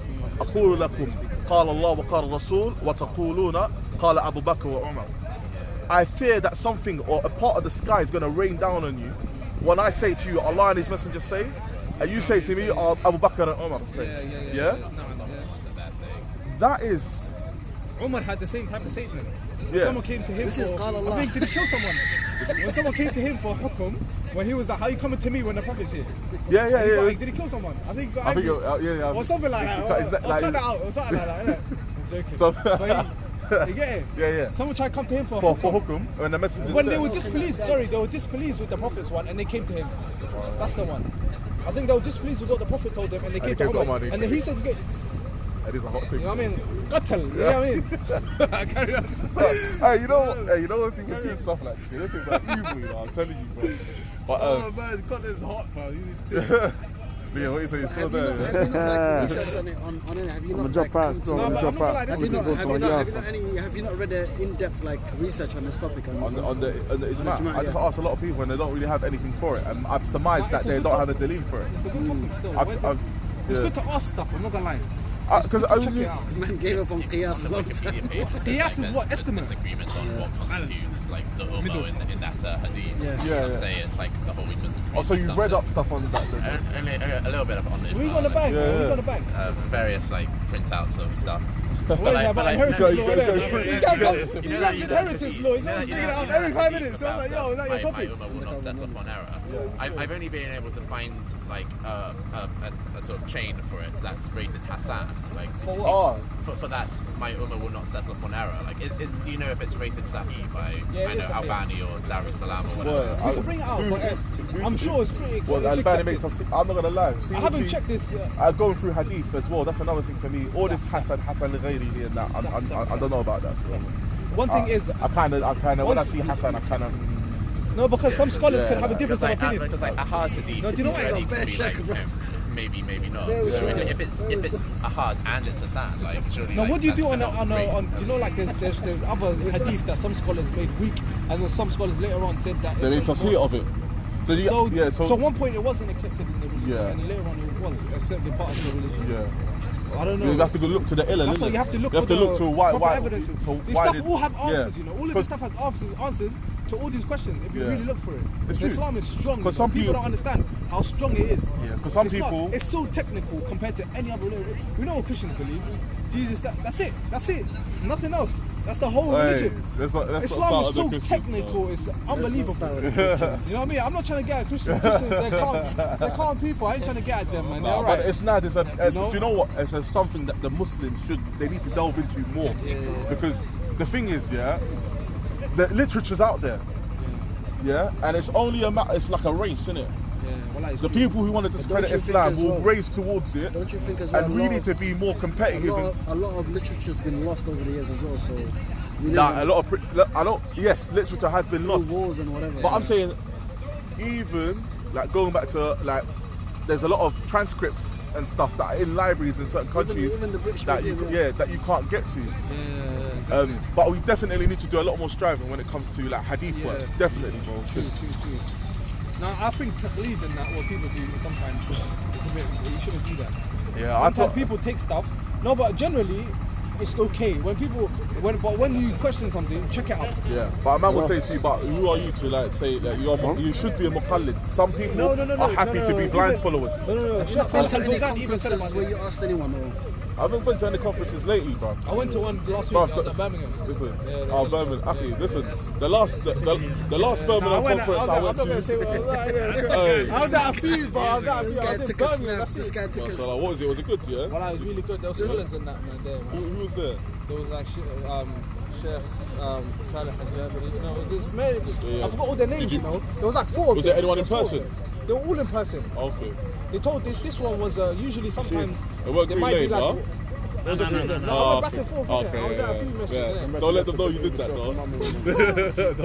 أقول لكم قال الله وقال الرسول وتقولون قال أبو بكر وعمر. I fear that something or a part of the sky is going to rain down on you when I say to you, Allah and His Messenger say, and you say to me, Abu Bakr and Umar say. Yeah? That is... Umar had the same type of statement. When Yeah. someone came to him This is for... Qala Allah. I think, did he kill someone? When someone came to him for hukum, when he was like, how are you coming to me when the Prophet's here? Yeah. Did he kill someone? I think he got I think angry. yeah. Or something like that. cut his neck, Or like- cut that out or something like that, innit? I'm joking. So- But you get it? Yeah. Someone tried to come to him for hukum, when the Messenger when they were displeased, they were displeased with the Prophet's one and they came to him. That's the one. I think they were displeased with what the Prophet told them and they came to Umar. And then he said, It is a hot thing. you know what I mean? Qatl, you know what I mean? Carry on. Hey, you know when people see stuff like this, they think about evil, you know, I'm telling you, bro. But, Oh man, Qatl is hot, bro. yeah, what you say, it's still there. Have you not like researched on it? Have you not like come to? Have you not read an in-depth like research on this topic? On the ijma'. I just asked a lot of people and they don't really have anything for it, and I've surmised that they don't have a dalil for it. It's a good topic still. It's good to ask stuff, I'm not gonna lie. Because check it out. Man gave up on qiyas a long time. Qiyas is what? Estimate. Disagreement on what constitutes like the ummah in that hadith. Yeah. Some say it's like the whole Muslim. Oh, so you've read up stuff on that then? A little bit on it. We got a bag, man. We got a bag. Various like printouts of stuff. What is that about inheritance law? He got his inheritance law. He's always bringing it up every 5 minutes. So I'm like, yo, is that your topic? My ummah will not settle upon error. I've only been able to find like a sort of chain for it that's rated Hassan. Like for that, my ummah will not settle upon error. Like, do you know if it's rated Sahih by Albani or Darussalam or whatever? You can bring it out, but I'm sure it's pretty Albani I'm not gonna lie. I haven't checked this. Going through hadith as well. That's another thing for me. All this Hassan Al-Ghayri here and that. I don't know about that. So. One thing is, I kind of when I see Hassan, I kind of. No, because some scholars can have a difference of opinion. Because like ahad hadith, No, do you know what? maybe not. So if it's ahad and it's hasan, like surely. Now, like, what do you do that's on you know, like there's other hadith that some scholars made weak, and then some scholars later on said that. They need to see it of it. So at one point it wasn't accepted in the religion, and later on it was accepted part of the religion. Yeah. I don't know. You have to go look to the illah. That's why you have to look. You have to look to why evidences. So These why stuff did, all have answers, you know. All of this Because- stuff has answers to all these questions. If you really look for it, It's true. Islam is strong. Because some people don't understand how strong it is. Yeah, because some It's people- it's so technical compared to any other religion. We know what Christians believe. Jesus, that's it. That's it. Nothing else. That's the whole religion. Islam is so technical. It's unbelievable. You know what I mean? I'm not trying to get at Christians. They're calm people. I ain't trying to get at them, man. They're alright. But it's not. Do you know what? It's something that the Muslims they need to delve into more. Because the thing is, the literature's out there. Yeah, and it's only it's like a race, isn't it? The people who want to discredit Islam will race towards it. Don't you think as well? And we need to be more competitive. A lot of literature's been lost over the years as well. So yes, literature has been lost. Wars and whatever. But I'm saying, even like going back to like, there's a lot of transcripts and stuff that are in libraries in certain countries even the British that Museum, that you can't get to. Exactly. But we definitely need to do a lot more striving when it comes to like hadith work. Definitely, bro. True. Now, I think taqleed and that, what people do sometimes, it's a bit, you shouldn't do that. Yeah, sometimes people take stuff. No, but generally, it's okay. But when you question something, check it out. Yeah, but a man will say to you, but who are you to like say that you should be a muqallid? Some people are happy to be blind followers. Have you not been to any conferences where you asked anyone? I haven't been to any conferences lately, bro. I went to one last week. I was at Birmingham. Listen, Birmingham. Actually, listen. The last Birmingham conference I went to. I was at a few, bro. I was at a few. I was in Birmingham. This guy took a So, like, what was it? Was it good? Yeah. Well, it was really good. There was scholars in that, man. There. Who was there? There was like Sheikh Saleh al-Jabari. You know, there's many. I forgot all their names. You know, there was like 4 of them. Was there anyone in person? They were all in person. Okay. They told this one was usually sometimes they might be like. No, I went back and forth. Okay, I was at a few messages. Don't let them know you did that, though.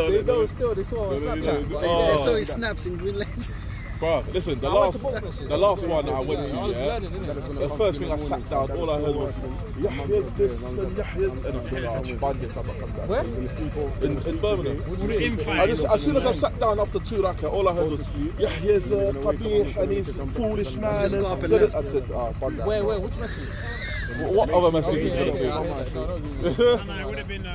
They know still. They saw on Snapchat. They saw his snaps in green lights. Bro, listen, the last one I went to, the first thing I sat down, all I heard was, Yahya's this and Yahya's, and I said, I'm fine, this, I'm not coming back. Where? In Birmingham. As soon as I sat down after 2 rakah, all I heard was, Yahya's qabih and he's a foolish man. Just go up and left. I said, fine. Where? Which message? What other message is going to say? No, it would have been.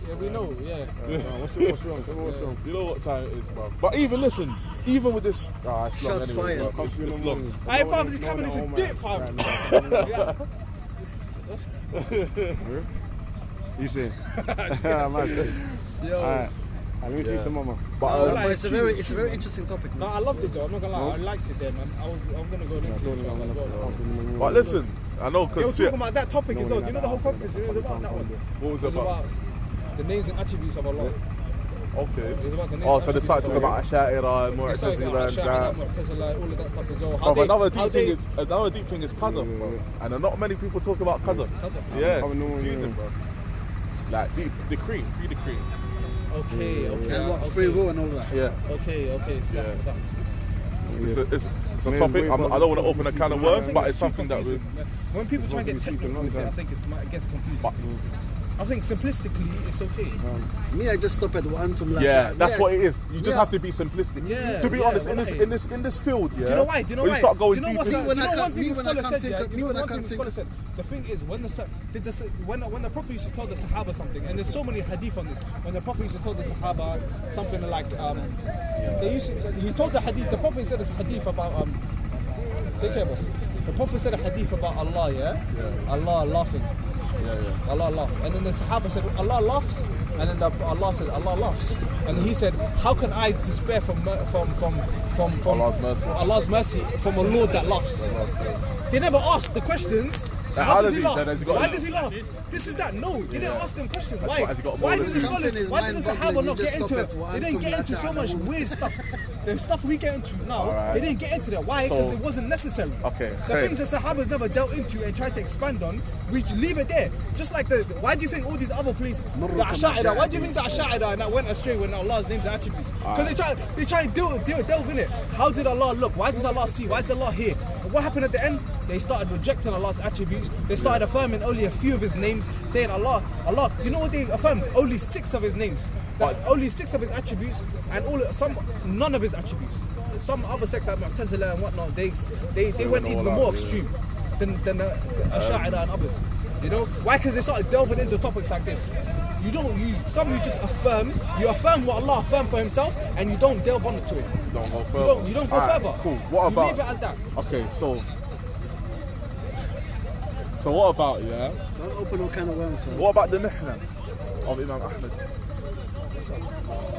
Yeah, we know, What's wrong? You know what time it is, bro. But even with this, it's long Shots anyway, fired. bro. It's long. Hey, bro, this coming is a dip, fam. You see? Alright. Let me speak to Mama. But it's a very interesting topic. No, I loved it though. I'm not gonna lie. I liked it there, man. I'm gonna go next year. But listen, I know They were because talking about that topic as well. You know the whole conference. It was about that one. what was it about? The names and attributes of Allah. Okay. It was about the names Oh, and so they attributes started talking of Allah. about Asha'ira and They started Mu'tazila and that. Mu'tazila, all of that stuff as well. Bro, another deep thing is qadr, bro. And not many people talk about qadr. Yeah, it's confusing, bro. Like decree. Okay. And what, free will and all that. Yeah. Okay. It's a topic. I don't want to open a can of worms, but it's something that we. When people try and get technical with it, I think it gets confusing. I think simplistically, it's okay. Me, I just stop at antum la. Yeah, that's what it is. You just have to be simplistic. Yeah, to be honest, in this field, yeah. Do you know why? When you start going deep into when I can't think of the thing is, when the Prophet used to tell the Sahaba something, and there's so many hadith on this. When the Prophet used to tell the Sahaba something like, he told the hadith. The Prophet said this hadith about take care of us. The Prophet said a hadith about Allah, Allah laughing. Allah laughs. And then the Sahaba said, Allah laughs. And then Allah said, Allah laughs. And he said, how can I despair from Allah's mercy from a Lord that laughs? They never asked the questions. How does he laugh? Why does he laugh? This is that. No, they didn't ask them questions. Why did the scholars, why did the Sahaba not get into it? They didn't get into so much weird stuff. The stuff we get into now, they didn't get into that. Why? Because it wasn't necessary. Okay. The things the Sahabas never dealt into and tried to expand on, we leave it there. Just like why do you think all these other places, the Asha'ira, why do you think the Asha'ira and that went astray when Allah's names and attributes? Because they try and delve in it. How did Allah look? Why does Allah see? Why does Allah hear? But what happened at the end? They started rejecting Allah's attributes. They started affirming only a few of His names, saying Allah. Do you know what they affirmed? Only 6 of His names. Only 6 of His attributes, and none of His attributes. Some other sects like Mu'tazila and whatnot, they went even more extreme than the Asha'ira and others. You know why? Because they started delving into topics like this. You just affirm. You affirm what Allah affirmed for Himself, and you don't delve onto it. You don't go further. You don't go further. Cool. What about? Leave it as that. Okay, so what about Don't open all kind of worms. What about the mihna of Imam Ahmed?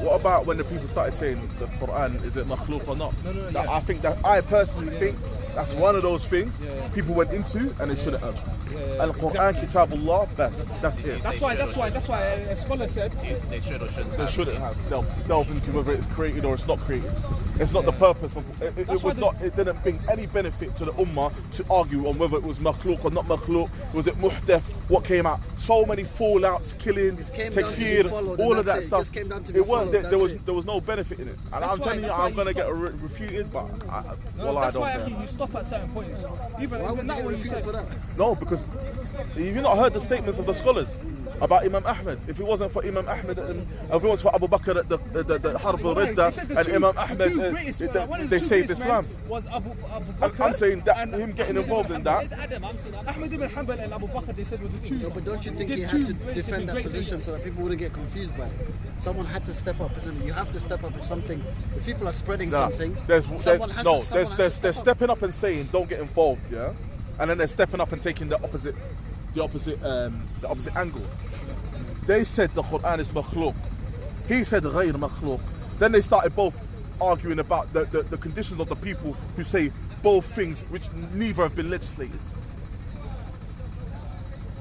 What about when the people started saying the Quran, is it makhluk or not? No. I think that I personally think that's one of those things people went into and they shouldn't have. And Quran, Kitabullah, that's it. That's why a scholar said they should or shouldn't. They shouldn't have delved into whether it's created or it's not created. It's not the purpose of it. It didn't bring any benefit to the ummah to argue on whether it was makhluk or not makhluk. Was it muhdaf? What came out? So many fallouts, killing, takfir, all of that stuff. It weren't. There was no benefit in it. And I'm telling you, I'm gonna get refuted, but I that's don't why care. you stop at certain points. Even Why would that you one get you said. refuted for that? No, because have you not heard the statements of the scholars about Imam Ahmed? If it wasn't for Imam Ahmed and if it was for Abu Bakr at the Harb al-Ridda and Imam Ahmed, they saved Islam. Was Abu Bakr. I'm saying that him getting involved in that. Ahmed ibn Hanbal and Abu Bakr, they said were the two. No, but don't you think he had to defend that position so that people wouldn't get confused by it? Someone had to step up, isn't it? You have to step up if people are spreading something. They're stepping up and saying don't get involved, yeah, and then they're stepping up and taking the opposite angle. They said the Quran is makhluk. He said ghayr makhluk. Then they started both arguing about the conditions of the people who say both things which neither have been legislated.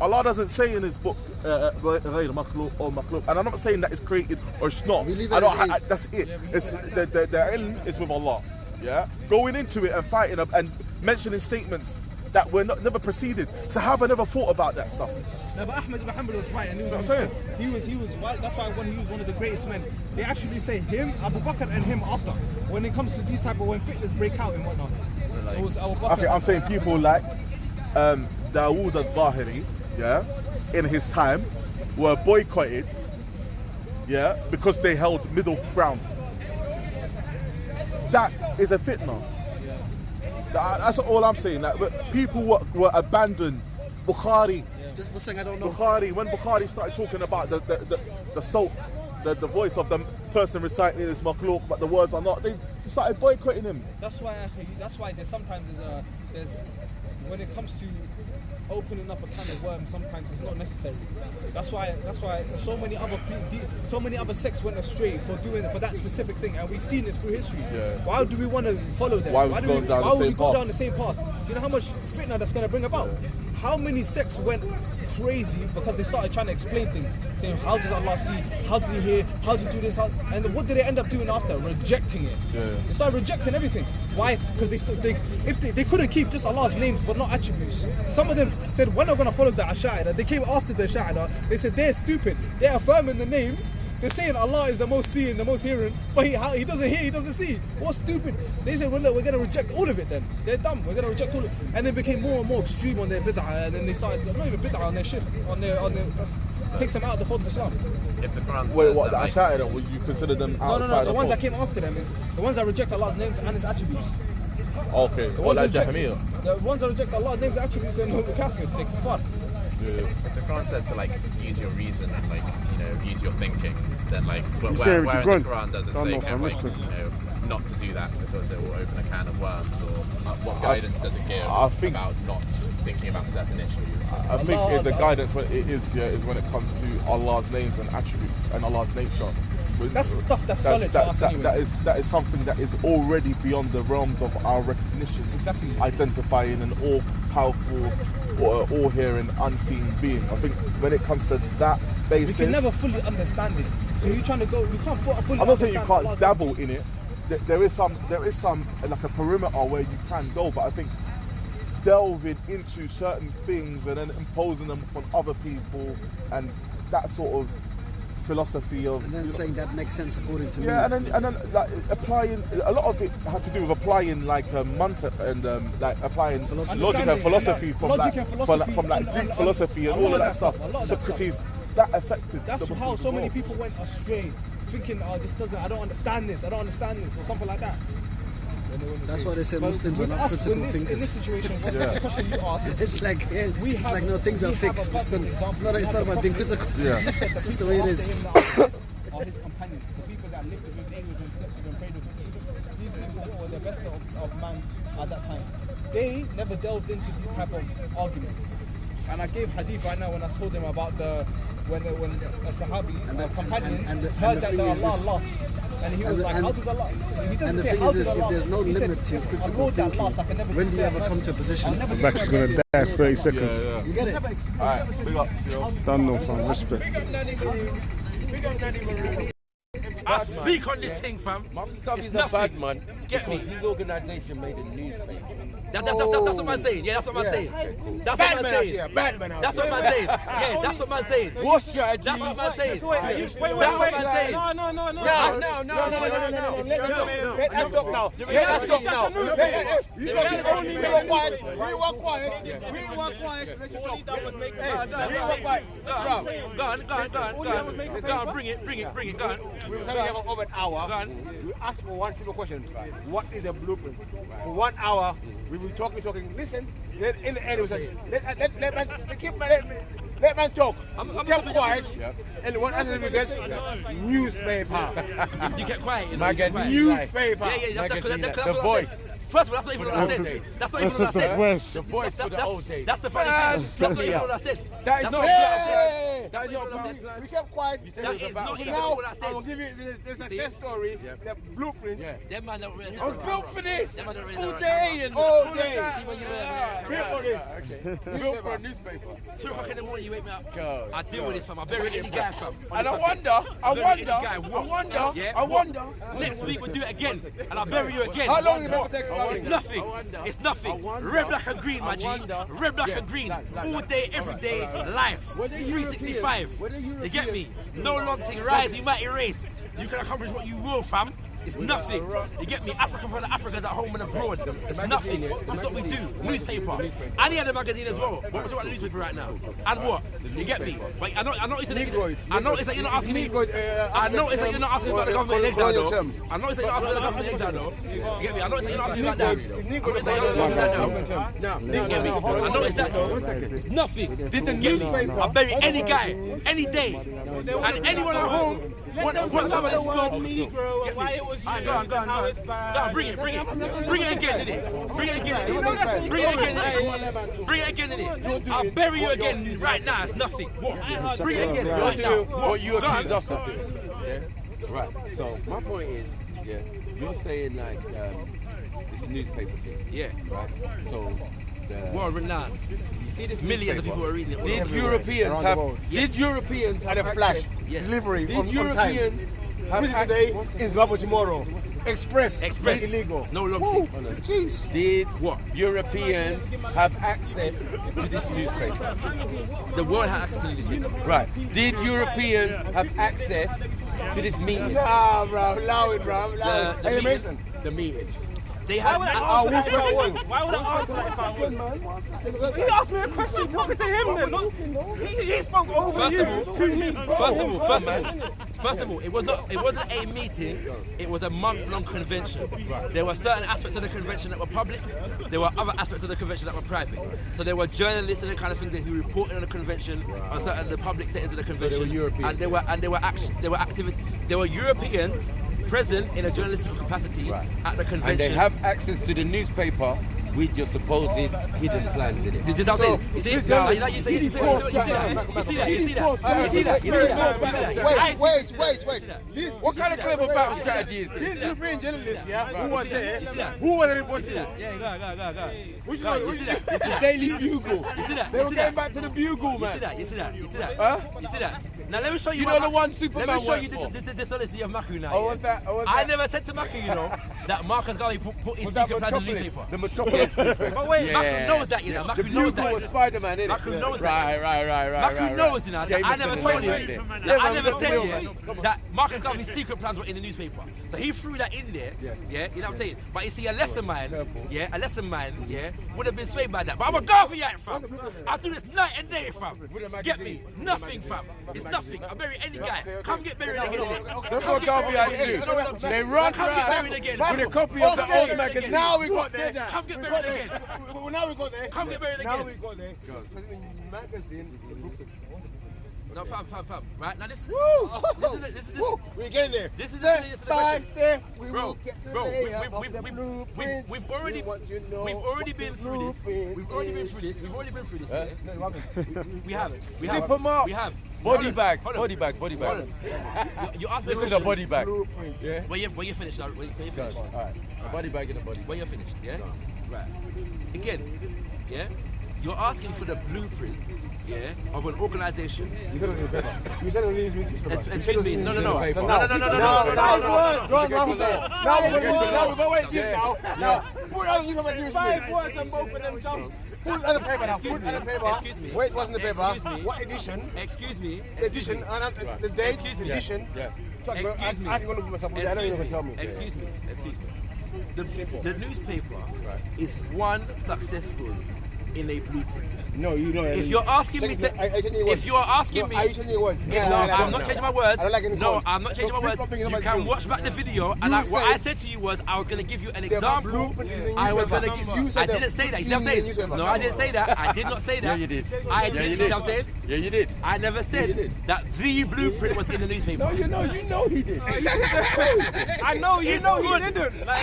Allah doesn't say in His book ghayr makhluk or makhluk, and I'm not saying that it's created or it's not. That's it. The ilm is with Allah. Yeah, going into it and fighting up and mentioning statements that were never preceded. Sahaba never thought about that stuff. No, but Ahmed ibn Hanbal was right, and he was right. That's why when he was one of the greatest men, they actually say him, Abu Bakr, and him after. When it comes to these type of when fitness break out and whatnot, it was Abu Bakr. Okay, I'm saying people like Dawood al-Zahiri, yeah, in his time, were boycotted, yeah, because they held middle ground. That is a fitna. That's all I'm saying. That people were abandoned. Bukhari. Just for saying I don't know. Bukhari. When Bukhari started talking about the salt, the voice of the person reciting this makhluk, but the words are not. They started boycotting him. That's why there's sometimes there's when it comes to opening up a can of worms, sometimes it's not necessary. That's why so many other sects went astray for that specific thing, and we've seen this through history. Yeah. Why do we want to follow them? Why would we go down the same path? Do you know how much fitna that's going to bring about? How many sects went crazy because they started trying to explain things, saying how does Allah see, how does He hear, how does He do this, and what did they end up doing after? Rejecting it. Yeah. They started rejecting everything. Why? Because they couldn't keep just Allah's names but not attributes. Some of them said we're not going to follow the Asha'ira. They came after the Asha'ira. They said they're stupid. They're affirming the names. They're saying Allah is the most seeing, the most hearing, but he doesn't hear, He doesn't see. What's stupid? They said, well, look, we're going to reject all of it then. They're dumb. We're going to reject all of it. And then became more and more extreme on their bid'ah, and then they started, not even bid'ah, on their shirk, on their takes them out of the fold of Islam. If the Quran Wait, what, the Asha'ira, would you consider them outside the ones that came after them, the ones that reject Allah's names and His attributes. Okay, or like Jahmiyyah. The ones that reject Allah's names and attributes and kafir, they kuffar. If the Quran says to use your reason and use your thinking, then where in the Quran does it say not to do that because it will open a can of worms, or what guidance does it give about not thinking about certain issues? I think the guidance is when it comes to Allah's names and attributes and Allah's nature. That's stuff that's solid for us anyways. That is something that is already beyond the realms of our recognition. Exactly. Identifying an all-powerful or all-hearing, unseen being. I think when it comes to that basis, we can never fully understand it. So you're trying to go. You can't fully. I'm not saying you can't dabble in it. There is some like a perimeter where you can go, but I think delving into certain things and then imposing them upon other people and that sort of philosophy of, and then saying that makes sense according to me. Yeah, and then like applying, a lot of it had to do with applying like manta and like applying logic and philosophy from like Greek philosophy and all of that stuff. Socrates, that affected. That's how so many people went astray, thinking, "Oh, this doesn't. I don't understand this. or something like that." That's why they say Muslims are not critical thinkers. In this situation, the question you asked, it's like no, things are fixed. It's not about being critical. Yeah. It's just the way it is. Are his companions, the people that lived with him, ate with him, slept with him, prayed with him. These people were the best of man at that time. They never delved into these type of arguments. And I gave hadith right now when I told them about when a Sahabi, a companion, heard that Allah loves. And he was like, how does Allah? He doesn't say, how does Allah? If there's no limit to critical thinking, when do you ever come to a position? I'm actually going to die 30 seconds. You get it? Alright, big up, Seal. Done no fam, respect. I speak on this thing, fam. He's a bad man. Get me. His organisation made a newspaper. That's what I'm saying. Yeah, that's what I'm saying. That's what I'm saying. That's what I'm saying. Yeah, that's what I'm saying. What strategy? That's what I'm saying. Wait. That's what I'm saying. No. Let's talk now. We were quiet. Let you talk. We were quiet. Go on. Bring it. Go on. We were having over an hour. We asked for one simple question. What is a blueprint? For 1 hour, we were talking. Listen. Then in the end, we said, let man talk. I'm kept quiet. And what else we get? Newspaper. You kept quiet. Newspaper. Yeah. That's the voice. First of all, that's not even what I said. That's not even what I said. The voice for the old days. That's the funny thing. That's not even what I said. That is not what I said. That is not what I said. We kept quiet. That is not even Now, what I said. I'm going to give you the success story, the blueprint. Them man don't really. I was built for this. Them man don't really. All day. Built for this. Okay. Built for a newspaper. 2 o'clock in the morning, you wake me up. I deal with this, fam. I bury any guy, fam. And I wonder. Next week we'll do it again, and I'll bury you again. How long will it take? It's nothing. Red, black, and green, my G. Red, black, and green. All day, every day, life. 365. You get me? No long thing. Rise, you might erase. You can accomplish what you will, fam. It's nothing. You get me? Africa for the Africans at home and abroad. It's nothing. It's what we do. Newspaper. And he had a magazine as well. What was about the newspaper right now? And what? You get me? But I noticed that you're not asking me. I noticed that you're not asking about the government in exile though. I noticed that you're asking about the government in exile though. You get me? I noticed that you're not asking about that. You get me? I noticed that though. It's nothing. Didn't get me. I bury any guy, any day. And anyone at home. What some of this smoke? Get me? Alright, go on, bring it again, innit? Bring it again, innit? I'll bury you again right now, it's nothing. What? Bring it again right now. What you accuse us of doing. Yeah? Right, so my point is, you're saying like, it's a newspaper thing. Yeah. Right? So, world renowned. Millions of people are reading it. Did Europeans have a flash delivery on time? Visit today in Zimbabwe tomorrow. Express. Illegal. No long thing. Jeez. Did Europeans have access to this newspaper? The world has access to this newspaper. Right. Did Europeans have access to this meeting? Nah, bro. Allow it, bro. Hey, Mason. The meeting. They have Why would I answer that if I was? He asked me a question talking to him then. He spoke over you to me. First of all, it wasn't a meeting, it was a month-long convention. There were certain aspects of the convention that were public, there were other aspects of the convention that were private. So there were journalists and the kind of things who reported on the convention, on certain the public settings of the convention. Europeans. And there were Europeans present in a journalistic capacity at the convention. And they have access to the newspaper with your supposed hidden plans in it. This is what I'm saying. You see? You see that? You see that? Wait. What kind of clever battle strategy is this? These European journalists, who was there? You see that? Who was the reporter? Yeah, go. Which one? You see that? It's the Daily Bugle. You see that? They were going back to the Bugle, man. You see that? Huh? You see that? Now let me show you. You know the one Superman. Let me show you the dishonesty of Maku now. Oh, what's that? I never said to Maku, that Marcus Garvey put his secret plans in the newspaper. The Metropolis. But wait, Maku knows that, Maku knows that. Was Spider-Man, innit? Maku knows that. Right. Maku knows, that I never told you. I never said that Marcus Garvey's secret plans were in the newspaper. So he threw that in there, you know what I'm saying? But you see, a lesson man, would have been swayed by that. But I'm a Garveyite, fam. I do this night and day, fam. Get me? Nothing, fam. It's nothing. I bury any guy. Come get buried again. That's what Garveyites do. They run Come get buried again. with a copy of the old magazine. Now we got there. Come get buried again. Now we got there. Come get buried again. Now we got there. Because in the magazine, no, fam. Right now, this is we're getting there. This is the by step. We bro, will get to bro. We've already been through this. We've already been through this. Yeah? We have. Zipper mark. We have. Body bag. You asked me. This is a body bag. Yeah. When you finished, all right. A body bag in a body. When you're finished, yeah. Right. Again, yeah. You're asking for the blueprint. Yeah, of an organization. You said it in the paper. You said it in the newspaper. Excuse me. No. Now we're going to now. Put it on the newspaper. 5 words and both of them jump. Put it on the paper now. Put it on the paper. Excuse me. Wait, what's in the paper? What edition? Excuse me. The edition, the date, the edition. Excuse me. I can go look for myself. I know you're going to tell me. Excuse me. The newspaper is one success story in a blueprint. No, you know. If you're asking me to, if you are asking me, are you changing your words? No, I'm not changing my words. No, I'm not changing my words. You can watch back the video, and what I said to you was I was going to give you an example. I was going to give you. I didn't say that. You see what I'm saying? No, I didn't say that. I did not say that. Yeah, you did. I did. You see what I'm saying? Yeah, you did. I never said that the blueprint was in the newspaper. No, you know he did. I know you know he didn't. Like,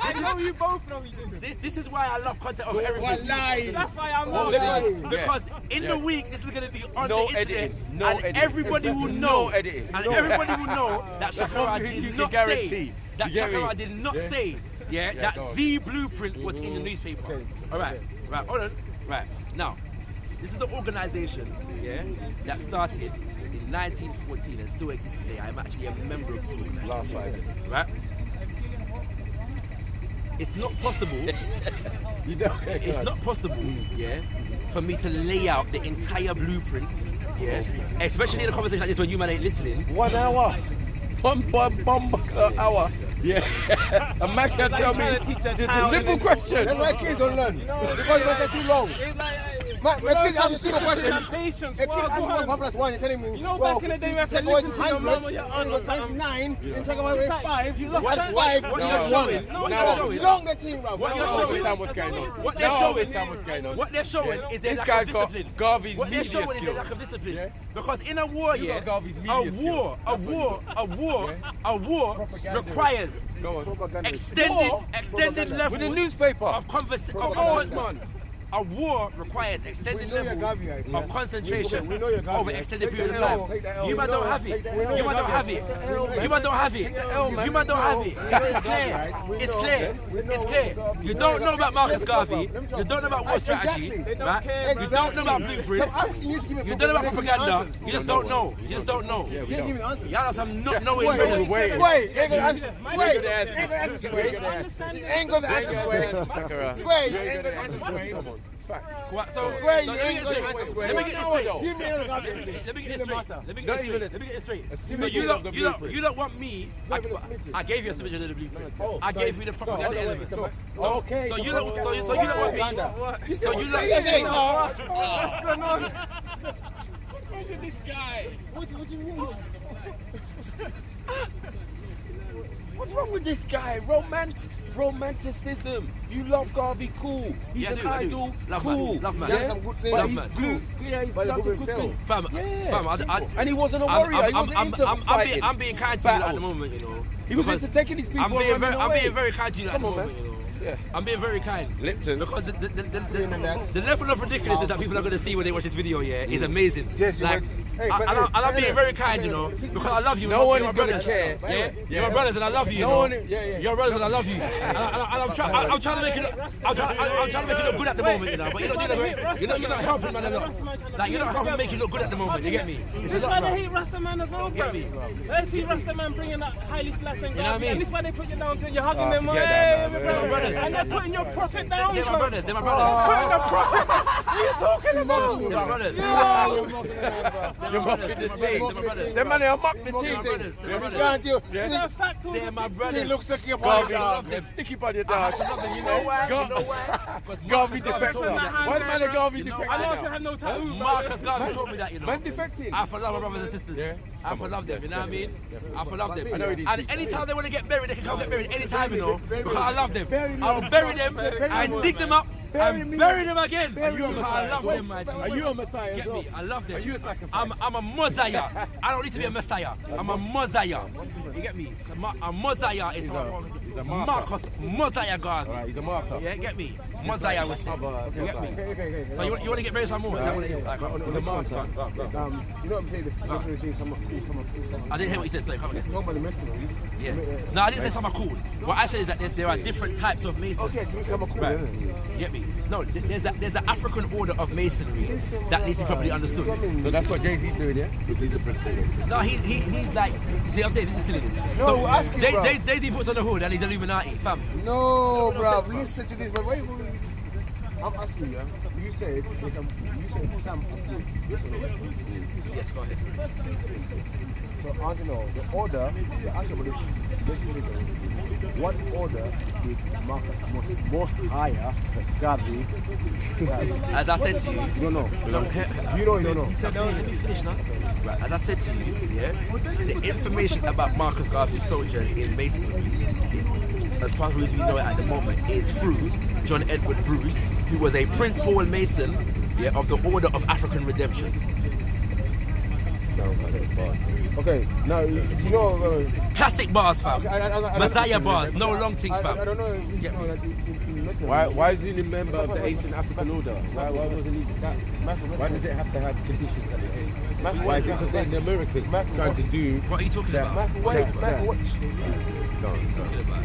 I know you both know he didn't. This is why I love content over everything. That's why I'm not. Because in the week this is going to be on no the internet, editing. No and editing. everybody will know, editing. and everybody will know that Shakara did not say that Shakara did not say that the blueprint was in the newspaper. All right, hold on. Right now, this is the organization that started in 1914 and still exists today. I'm actually a member of this organization. Last Friday. Right. It's not possible. It's not possible, for me to lay out the entire blueprint, especially in a conversation like this when you man ain't listening. 1 hour, one hour. Yeah, a man can tell me the simple question. That's why kids don't learn. Because you take too long. My kids ask a simple question. Patience. A kid asks 1 + 1, you're telling me. You know, back in the day, we have to listen to your mom or your aunt or something. 9, then take away 5. You lost 5. What you're showing. Longer team, bro. What you're showing. What they're showing is their lack of discipline. Garvey's what they're media showing skills. is their lack of discipline. Because in a war, a war requires extended levels with the newspaper of conversation. A war requires extended levels of concentration over extended periods of time. You man don't have it. You man don't have it. You man don't have it. You man don't have it. It's clear. It's clear. It's clear. You don't know about Marcus Garvey. You don't know about war strategy. Right? You don't know about blueprints. You don't know about propaganda. You just don't know. You just don't know. Y'all are some not knowing brothers. Sway, ain't gonna answer. Sway, ain't gonna answer. Sway, you ain't gonna answer. Sway, sway, you ain't gonna answer. Sway. So Sway, you ain't gonna answer. Sway. Let me get this straight. Let me get this straight. So you don't want me. I gave you a submission of the blueprint. I gave you the propaganda element. So you don't want me. So you don't. What's going on? Look at this guy. What do you mean? What's wrong with this guy? Romanticism. You love Garvey, cool. He's an idol, cool. Love man. Yeah? Some good things. But Love he's man. blue. Yeah, he's done some good things. Fam, And he wasn't a warrior. He wasn't into fighting. I'm being kind to you at the moment, you know. He was into taking these people I'm being very kind to you at the moment, you know. Yeah. I'm being very kind. Lipton. Because the level of ridiculousness that people are going to see when they watch this video, is amazing. Like, I'm being very kind, you know, because I love you. No one is going to care. Yeah, you're my brothers and I love you. You're my brothers and I love you. And I'm trying to make it. I'm trying to make it look good at the moment, you know. But you're not helping, man. Like you're not helping make it look good at the moment. You get me? This is why they hate Rasta man as well, bro. They see Rasta man bringing that highly slash and Garvey, and this is why they put you down to you're hugging them. And they're putting your prophet down. They're my brothers. They're my brothers. Putting your prophet. What are you talking about? They're my brothers. You're mocking the team. Them man are mock the team. They're my brothers. He looks like you're Sticky by your dog. You know why? Garvey defected. Why the man of Garvey defected? I don't have no tattoo. Marcus Garvey told me that, you know. Man's defected. I for love my brothers and sisters. Yeah. I for love them, you know what I mean? I for love them. I know it is. And anytime they want to get buried, they can come get buried anytime, you know. Because I love them. I'll bury them, I dig them up, and bury them again. I love them, man. Are you a Messiah? Get me? I love them. Are you a sacrifice? I'm a Messiah. I don't need to be a Messiah. I'm a Messiah. You get me? A Messiah is Marcus Messiah God. Alright, he's a martyr. Yeah, get me? Messiah was it. You get me? So you want to get married some more? Is that what it is? Like, He's a martyr. You know what I'm saying? I didn't hear what you said, sorry, come again. Nobody messed with him. Yeah. No, I didn't say some are cool. What I said is that there are different types of masons. Okay, so some are cool, Right. isn't it? You get me? No, there's an African order of masonry that needs to be properly understood. So that's what Jay-Z's doing, yeah? He's a British. No, he's like, see what I'm saying? This is silliness. No, So, ask him, bro. Jay-Z puts on the hood and he's Illuminati, fam. No, bro. Listen to this, bro. Why you going? I'm asking you, you said Sam asking. Yes, go ahead. So I want to know the order, the actual what order did Marcus most higher Garvey? As I said to you, you don't know. You don't know. Let me finish now. Right, as I said to you, the information about Marcus Garvey's sojourn in Masonry, as far as we know it at the moment, is through John Edward Bruce, who was a Prince Hall Mason, of the Order of African Redemption. Okay, now you know classic bars, fam. Messiah bars, no long thing, fam. I don't know. Why is he a member of the ancient African order? Why wasn't he that? Why does it have to have conditions that it is? Why is it because they're the Americans trying to do? What are you talking about?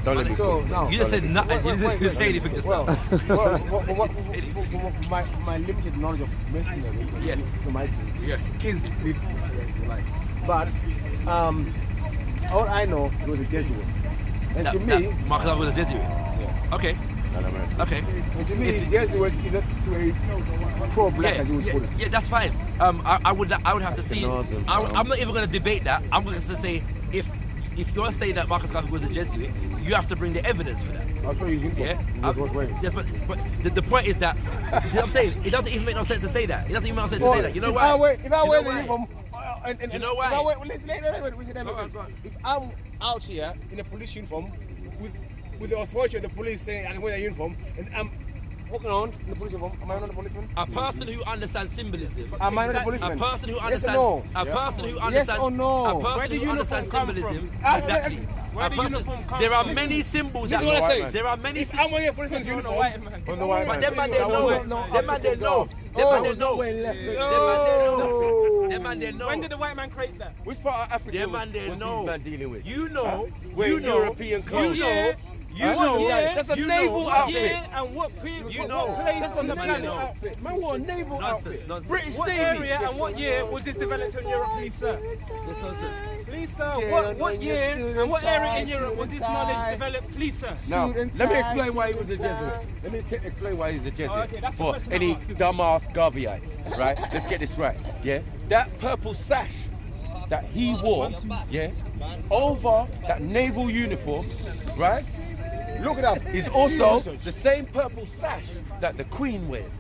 Don't let me go. You just said nothing. You didn't say anything just now. From my limited knowledge of Masonry, yes, kids live life. But all I know was a Jesuit, and to me, Marcus Garvey was a Jesuit. Yeah. Okay. Okay. And to me, Jesuit is not to a pro-black as you would put it. Yeah, that's fine. I would have to see. I'm not even going to debate that. I'm going to say if you're saying that Marcus Garvey was a Jesuit, you have to bring the evidence for that. I'll show you. Yeah. But the point is that I'm saying it doesn't even make no sense to say that. It doesn't even make no sense to say that. You know why? If I wear the uniform, do you know why? If I'm out here in a police uniform with the authority of the police saying I wear a uniform, and I'm walking around in the police uniform, am I not a policeman? A person who understands symbolism. Am I not a policeman? A person who understands. Yes or no? A person who understands. Yes or no? A person who understands symbolism. Exactly. There are many symbols. This is what I say. There are many. If I'm wearing a policeman's uniform, but them man they know. Them man they know. Them man they know. When did the white man create that? Which part of Africa them man they know. Man dealing with? You know. You know. European clothes. You know. That's a naval outfit. And what period? You know. What place on the planet? Man wore a naval outfit. British What Navy. area and what year was this developed in Europe, please, sir? That's nonsense. Please, sir. What year and what area in Europe was this knowledge developed, please, sir? Now, let me explain why he was a Jesuit. Let me explain why he's a Jesuit. For any dumbass Garveyites, right? Let's get this right. Yeah, that purple sash that he wore, over that naval uniform, right? Look it up. Is also the same purple sash that the Queen wears.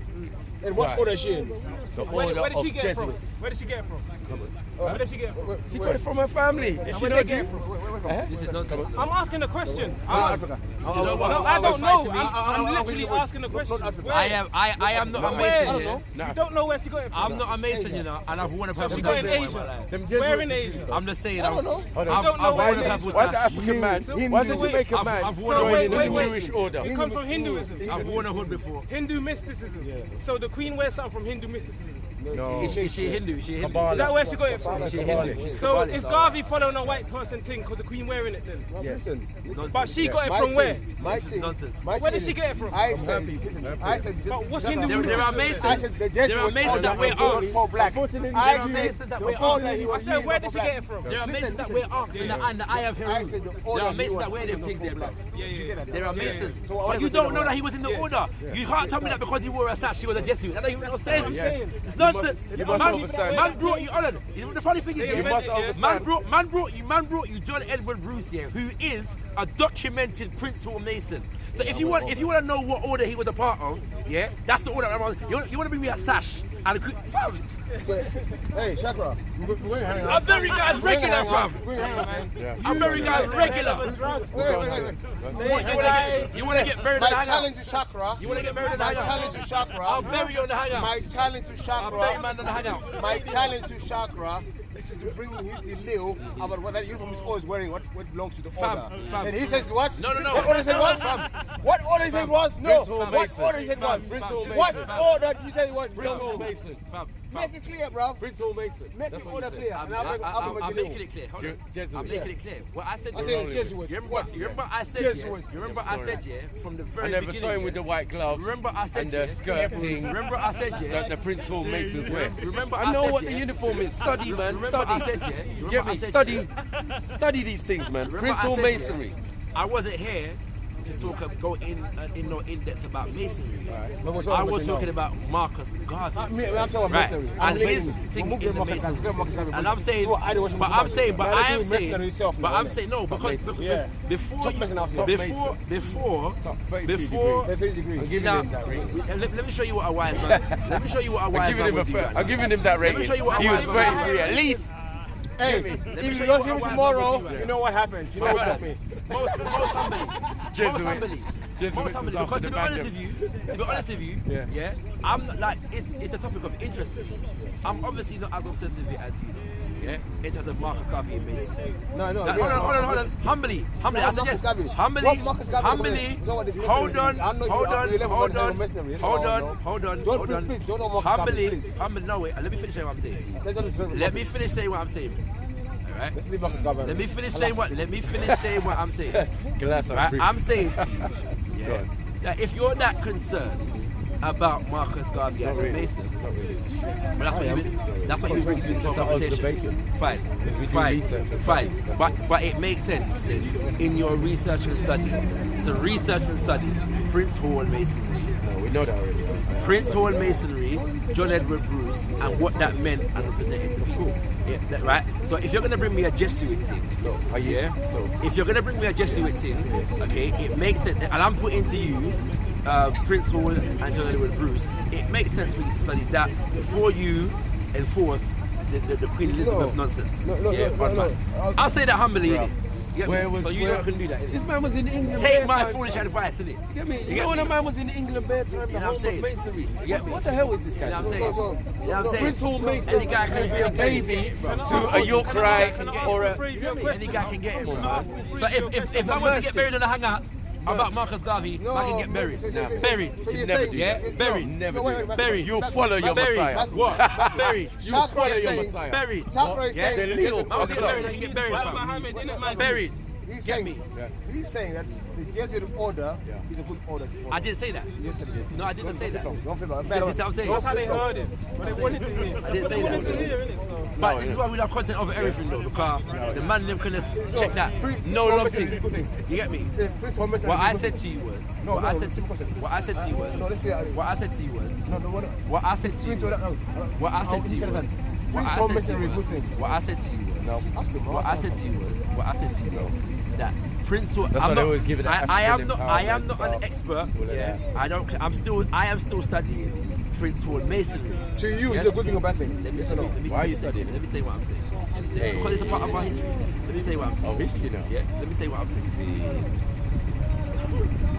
And what order is she in? the Where order did she of get it from? Jesuits. Where did she get it from? Where did she get it from? She got it from her family. Is she Where not did they get it Jew? from? This is nonsense. I'm asking a question. Africa. You know what? No, I don't Fight know. to me. I'm literally asking a question. I am not a Mason. You don't know where she got it from. I'm not a Mason, you know, and I've worn a purple She got it in t-shirt Asia. my life. Where in Asia? I'm just saying. I don't know. I've don't know worn a where purple Why the sash. African man? Why the Jamaican man I've worn a hood joining the before. Jewish order? It comes from Hinduism. I've worn a hood before. Hindu mysticism. So the Queen wears something from Hindu mysticism. No. Is she Hindu? Is she Hindu? Kabbalah. Is that where she got it from? Is she Hindu? So is Garvey following a white person thing because the Queen wearing it then? Listen. But she got it from where? My thing. Nonsense. Where did she get it from? I said, But what's Hindu? There are Masons. There are Masons that wear arms. black. I said Masons that wear arms. I said, where did she get it from? There are Masons that wear arms and the eye of Heru. There are Masons that wear them things there, bro. There are Masons. But you don't know that he was in the order. You can't tell me that because he wore a sash, he was a Jesuit. That don't even make sense. It's nonsense. Man brought you, hold on. The funny thing is, man brought you John Edward Bruce here, who is a documented Prince Hall Mason. So if you want to know what order he was a part of, yeah, that's the order. You want to bring me a sash and a fam. Hey, Chakra, I'm very guys regular, fam. I'm very guys regular. You want to get buried in the My hangout? talent to Chakra. You want to get buried in the My hangout? talent to Chakra. I'll bury you on the hangout. My talent to I'll bury Chakra. man on the hangout. My talent to Chakra is to bring his Leo about what that uniform is always wearing, what belongs to the order. Fam. And he says what? No. What order he said was? Fam. What order he said was? No. Hall What Mason. order he said was? Prince Hall What Mason. order you said it was? Prince Hall Mason. Make it clear, bro. Prince Hall Mason. Make the order clear. And I'm making it clear. Hold on. I'm making it clear. What I said. I said Jesuit. You remember I said. You remember I said from the very I never beginning. saw him with the white gloves. Remember I said and the skirt thing. Remember I said that the Prince Hall Masons wear. Remember I know said, what the uniform is. Study, man. Remember I Study. said Get me? Study these things, man. Prince Hall Masonry. I wasn't here to go in depth about masonry. I was talking about Marcus Garvey. I'm talking about Right. masonry. And his thing in the masonry. And I'm saying, no, because before, let me show you what a wise man. Let me show you what a wise man would do. I'm giving him that rating. Let me show you what He a was wise man 33 at least. Hey, if you don't see him tomorrow, you know what happened. You know what happened. Most humbly. Most humbly. Because to be honest with you, yeah, I'm not like it's a topic of interest. I'm obviously not as obsessed with it as you. Yeah, in terms of Marcus Garvey and Mason. No. Hold on. Humbly. I suggest. Humbly. Hold on. Humbly. No, wait. Let me finish saying what I'm saying. Let me finish saying what I'm saying. Alright? Let me finish saying what I'm saying. Right? I'm saying to you, that if you're that concerned about Marcus Garvey as a Mason, but that's what you bring to the conversation. Fine. But it makes sense then in your research and study to research and study Prince Hall Masonry. No, we know that already. Prince Hall Masonry, John Edward Bruce, and what that meant and represented to people. Yeah, right? So if you're going to bring me a Jesuit thing, if you're going to bring me a Jesuit thing, okay, it makes sense, and I'm putting to you Prince Hall and John Edward Bruce, it makes sense for you to study that before you enforce the Queen Elizabeth nonsense. I'll say that humbly, innit? So you don't do that. This man was in England. Take my foolish advice, innit? Get me? You know when a man was in England bare time, the whole of Masonry. What the hell is this guy? You know what I'm saying? Prince Hall Mason. Any guy can be a baby to a Yorkshire or a... Any guy can get him, bro. So if I was to get buried in the hangouts about Marcus Garvey, I can get buried. Buried. Never do. Yeah? Buried. Never do. Buried. You'll follow your Messiah. What? Buried. You'll follow your Messiah. Buried. Yeah? The Leo. I was get buried, I can get buried, fam. Buried. He's saying that the Jesuit order is a good order to follow. I didn't say that. Yes, you did. No, I didn't say that. Don't feel bad. This is what I'm saying. That's how they heard it. But they wanted to hear. I didn't say that. But this is why we love content over everything though, because the man them can just check that no love thing. You get me? What I said to you was what I said to you was that Prince Hall. I am not an expert. Yeah, I am still studying Prince Hall Masonry. To you, is it a good thing or bad thing? Yes or no? Why are you studying? Let me say what I'm saying. Because it's a part of our history. Let me say what I'm saying. Oh, history now? Yeah, let me say what I'm saying.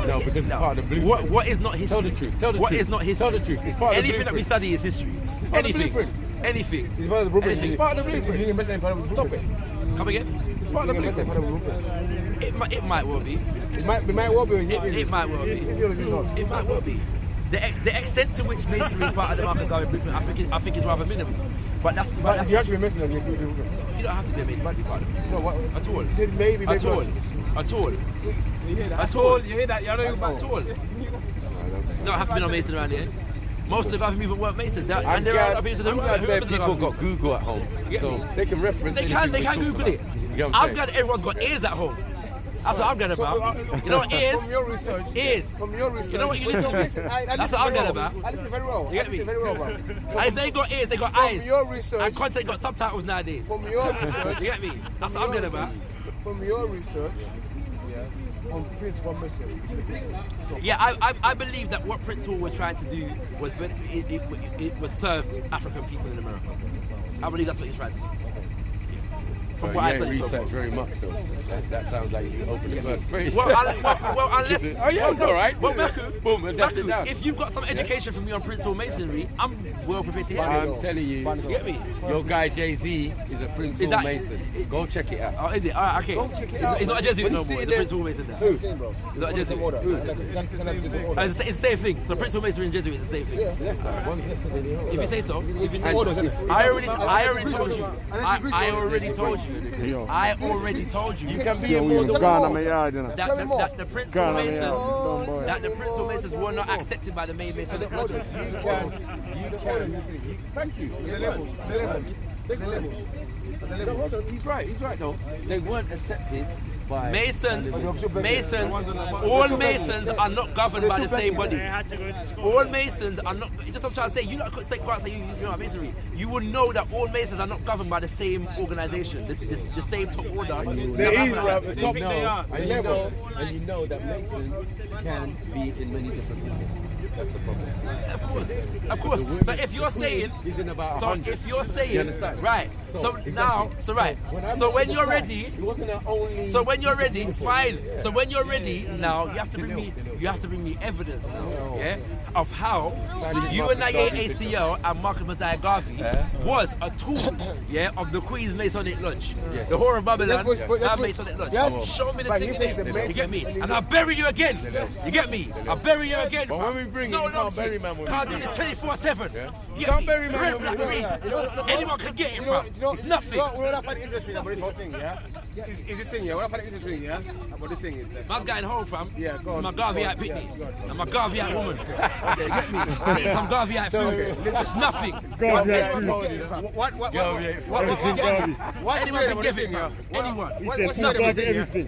No, because it's part of the blueprint. What is not history? Tell the truth. Tell the What truth. is not history? Tell the truth. It's part of the Anything that we blueprint. study is history. part of the Anything. blueprint. Anything. It's part of the blueprint. Anything. It's part of the blueprint. Being a Muslim part of the blueprint. Stop it. Come again? It's part of the Being a Muslim blueprint. part of the blueprint. It might well be. It might well be. It might well be. It might well be. The extent to which masonry is part of the Mark and Garvey blueprint, I think is rather minimal. But that's You have to be a Muslim. you don't have to be a mason to be part of it. No, what? At all. Maybe. At all. At all. At all. You hear that? You know At all. You don't have to be no mason around here. Most of the Garvey movement weren't masons. And there are people I'm glad that people got Google at home, so they can reference. They can Google it. I'm glad everyone's got ears at home. That's what I'm glad about. You know what ears? From your research. Ears. From your research. You know what you listen to? That's what I'm glad about. I listen very well. You get me? Very well, bro. And if they ain't got ears, they got eyes. From your research. And content got subtitles nowadays. From your research. You get me? That's what I'm glad about. From your research. On Prince one Muslim. Yeah, I believe that what Prince Hall was trying to do was it was serve African people in America. I believe that's what he's trying to do. From what I ain't said so researched far. very much though. That sounds like you opened the first page. Well, unless... Oh yeah, it's all right. Well, Maku, Boom, and dashed it down. if you've got some education from me on Prince Hall Masonry, I'm well prepared to hear it. I'm telling you, You get me? your guy Jay-Z is a Prince Hall that- Mason. Go check it out. Oh, is it? All right, okay. Go check it out. He's not a Jesuit When no you more. sit He's a there- Prince Hall Mason now. Who? Bro. He's not a Jesuit. It's the same thing. So Prince Hall Masonry and Jesuit is the same thing. If you say so. If you say so. I already told you. I already told you. I already told you. You can be Yo, in more than gone on one. my yard, you know. That the Prince Gone Hall on my Masons, yard. that the Prince Hall Masons were not accepted by the main Masonic lodges. Thank you. The levels. He's right though. They weren't accepted by Masons, all Masons are not governed by the same body. All Masons are not, just what I'm trying to say, you don't say, go out and say you know Masonry. You will know that all Masons are not governed by the same organization, the same top order. There is, bro. The top And you know that Masons can be in many different people. That's the problem. Of course. So if you're saying, right. So when you're ready, fine. So when you're ready, now you have to bring me evidence now, yeah, of how the UNIA ACL and Marcus Messiah Garvey was a tool, yeah, of the Queen's Masonic Lodge, the whore of Babylon, and Masonic Lodge. Show me the thing there. You get me? And I'll bury you again. You get me? I'll bury you again. But when we bring it, you can't bury man with Can't do this 24/7. You can't bury man Red, with black, green. Anyone can get it, fam. It's nothing. What I find interesting about this whole thing, yeah? Is this thing, yeah? What I find interesting, yeah? About this thing is that. Man's getting home, fam. Yeah, go on. My Garveyite pitney. And my Garveyite woman. Okay, you get me? Eating some Garveyite food. It's nothing. Garveyite food. Anyone can give it, fam. Anyone. He said food, Garvey, everything.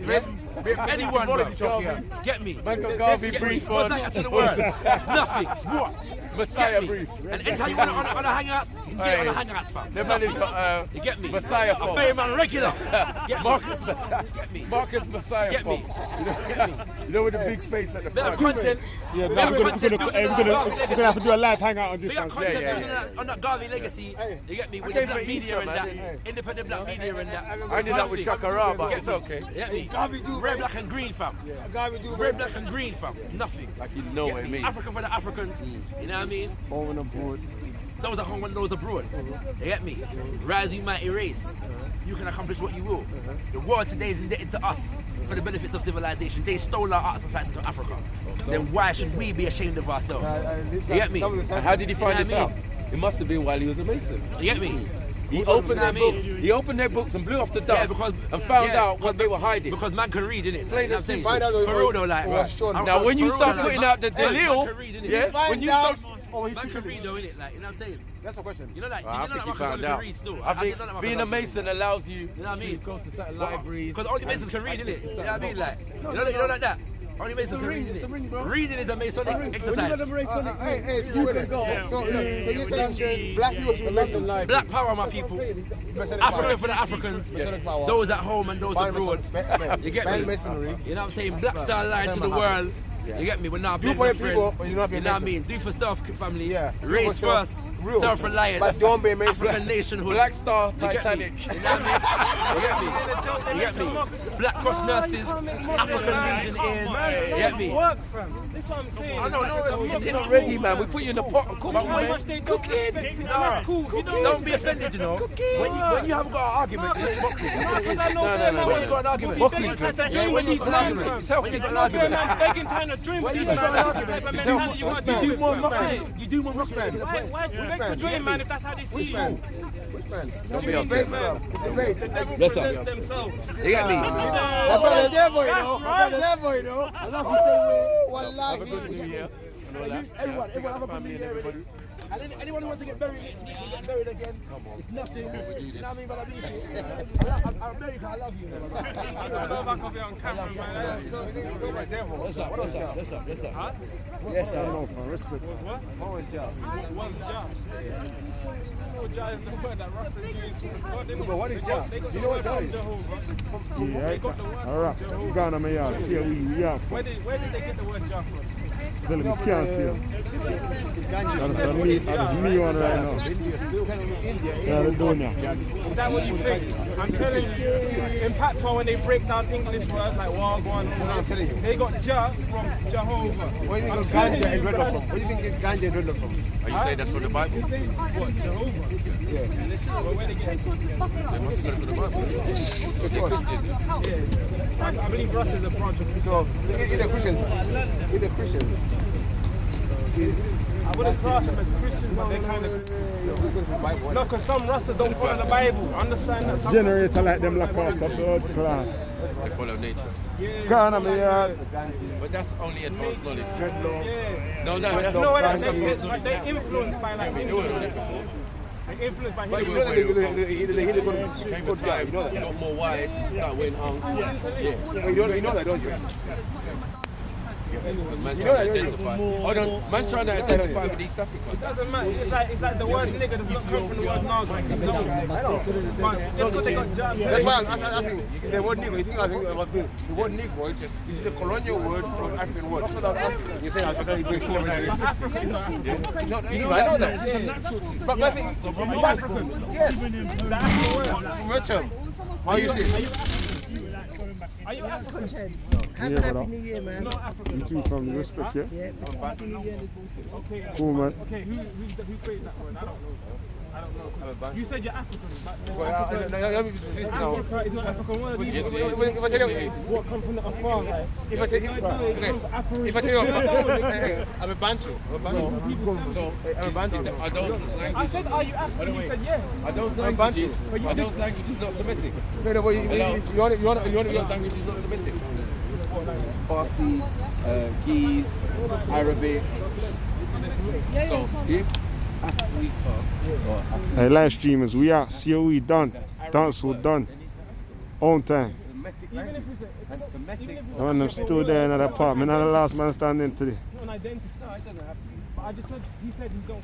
Anyone, bro. Get me. Garvey brief What's that to the world? It's nothing. What? Messiah brief. And anytime you want on the hangouts, you can get on the hangouts, fam. The man has got You get me? Messiah I bury man regular. Get Marcus Messiah Get me. You know with the big face at the Bit of front. content. Yeah, now we're gonna have to do a live hangout on this We got one. content on that Garvey legacy. You get me? With the black media and that. Independent black media and that. I did that with Shakara, but it's okay. Get me? Red, black and green, fam. Red, black and green, fam. It's nothing. Like you know what it means. Africa for the Africans. You know what I mean? Home and abroad. Those at home and those abroad. You get me? Rise, you mighty race. You can accomplish what you will. The world today is indebted to us for the benefits of civilization. They stole our arts and sciences from Africa. Then why should we be ashamed of ourselves? You get me? And how did he find this out? It must have been while he was a Mason. You get me? He opened their books and blew off the dust and found out what they were hiding. Because man can read, innit? Plain You know and what I'm simple. saying? For real though, like. Now when you start putting out the Delil, when you start... Man can read though, innit? Like, you know what I'm saying? That's the question. You know, like, I you know think that he man found can out. read still. I think being a Mason allows you know what I mean? to go to certain libraries. Because only Masons can read, innit? You know what I mean? Like, you know like that? Only Masons can read, innit? Reading is a Masonic exercise. Hey, so you saying black people should Masonic life? Black power, my people. Africa for the Africans. Those at home and those abroad. You get me? You know what I'm saying? Black Star Line to the world. You get me? We're not Do for your people, but you're not you being know what I mean? Do for self, family. Race first. real. self-reliance, But don't be amazed. African nationhood. Black Star, You get me? Titanic. You know what I mean? You get me? Black Cross nurses, African Legionnaires. You get me? Work, fam. That's what I'm saying. I know, it's ready, man. We put you in the pot and cook But you, how man. much they do? Cooking. That's cool. Don't be offended, you know. When you haven't got an argument, it's mockery. No. When you got an argument, mockery. When you got an argument, it's healthy. When you got an argument. Begging time to dream. When you got an argument, it's healthy. You do more mockery. You do more mockery. Why beg to dream, man, if that's how they see you? Don't be offended. Yes, sir. Themselves. You get me? I love you, Everyone have a good New Year, everybody. And anyone who wants to get buried next week will get buried again. It's nothing. You know what I mean? But I'm America, I love you. What's up? Yes, sir. What was job? What is job? You know what job is? Yeah, all right. Ghana, my yard. C.O.E. Yeah. Where did they get the word job from? Tell him you can't see him. That's me one right now. Caledonia. Is that what you think? I'm telling you, in Patois when they break down English words like Wagwan, they got Jah from Jehovah. Where do you think ganja and dreadlock from? Where do you think ganja and dreadlock from? Are you saying that's from the Bible? What, Jehovah? Yeah. Well, where they get it? They must have got it from the Bible. I believe Russ is a branch of Christians. So, the Christians. I wouldn't class them as Christians, but they kind of... No, because some Rasta don't follow the Bible. Understand that? Some Generator like them lock off the blood class. They follow nature. Ghana, my yard. But that's only advanced knowledge. Yeah. No, They're influenced by like... Influenced by But you know that they got more wise, start wearing arms. Yeah. You know that, don't you? Man's trying to identify. Hold on, man's trying to identify with East Africa. It doesn't matter. It's like the word nigga does not come from the word Nazi. I know. Just because they got jobs. That's why I'm asking the word Negro. You think I think about the word Negro is just is a colonial word or an African word? That's what I'm asking. You're saying I'm very grateful. I know that. It's a natural thing. But I think I'm African. Yes. The African word. From your term. How you say? Are you African? Happy New Year, man. Not African. You two from the respect, yeah? Happy New Year. Okay. Cool, man. Okay, who created that word? I don't know. You said you're African. Africa is not African word. Yes, it is. What comes from the afar? If I tell you, I'm a Bantu. I'm a Bantu. Are those I said, are you African? You said yes. Are those languages not Semitic? No, but you want Those languages not Semitic? Farsi, Keys, Arabic. So if Africa Hey, live streamers, we are C.O.E. done. Dance was done. On time. And them still there in that apartment. I'm the last man standing today. But I just said, he said he's going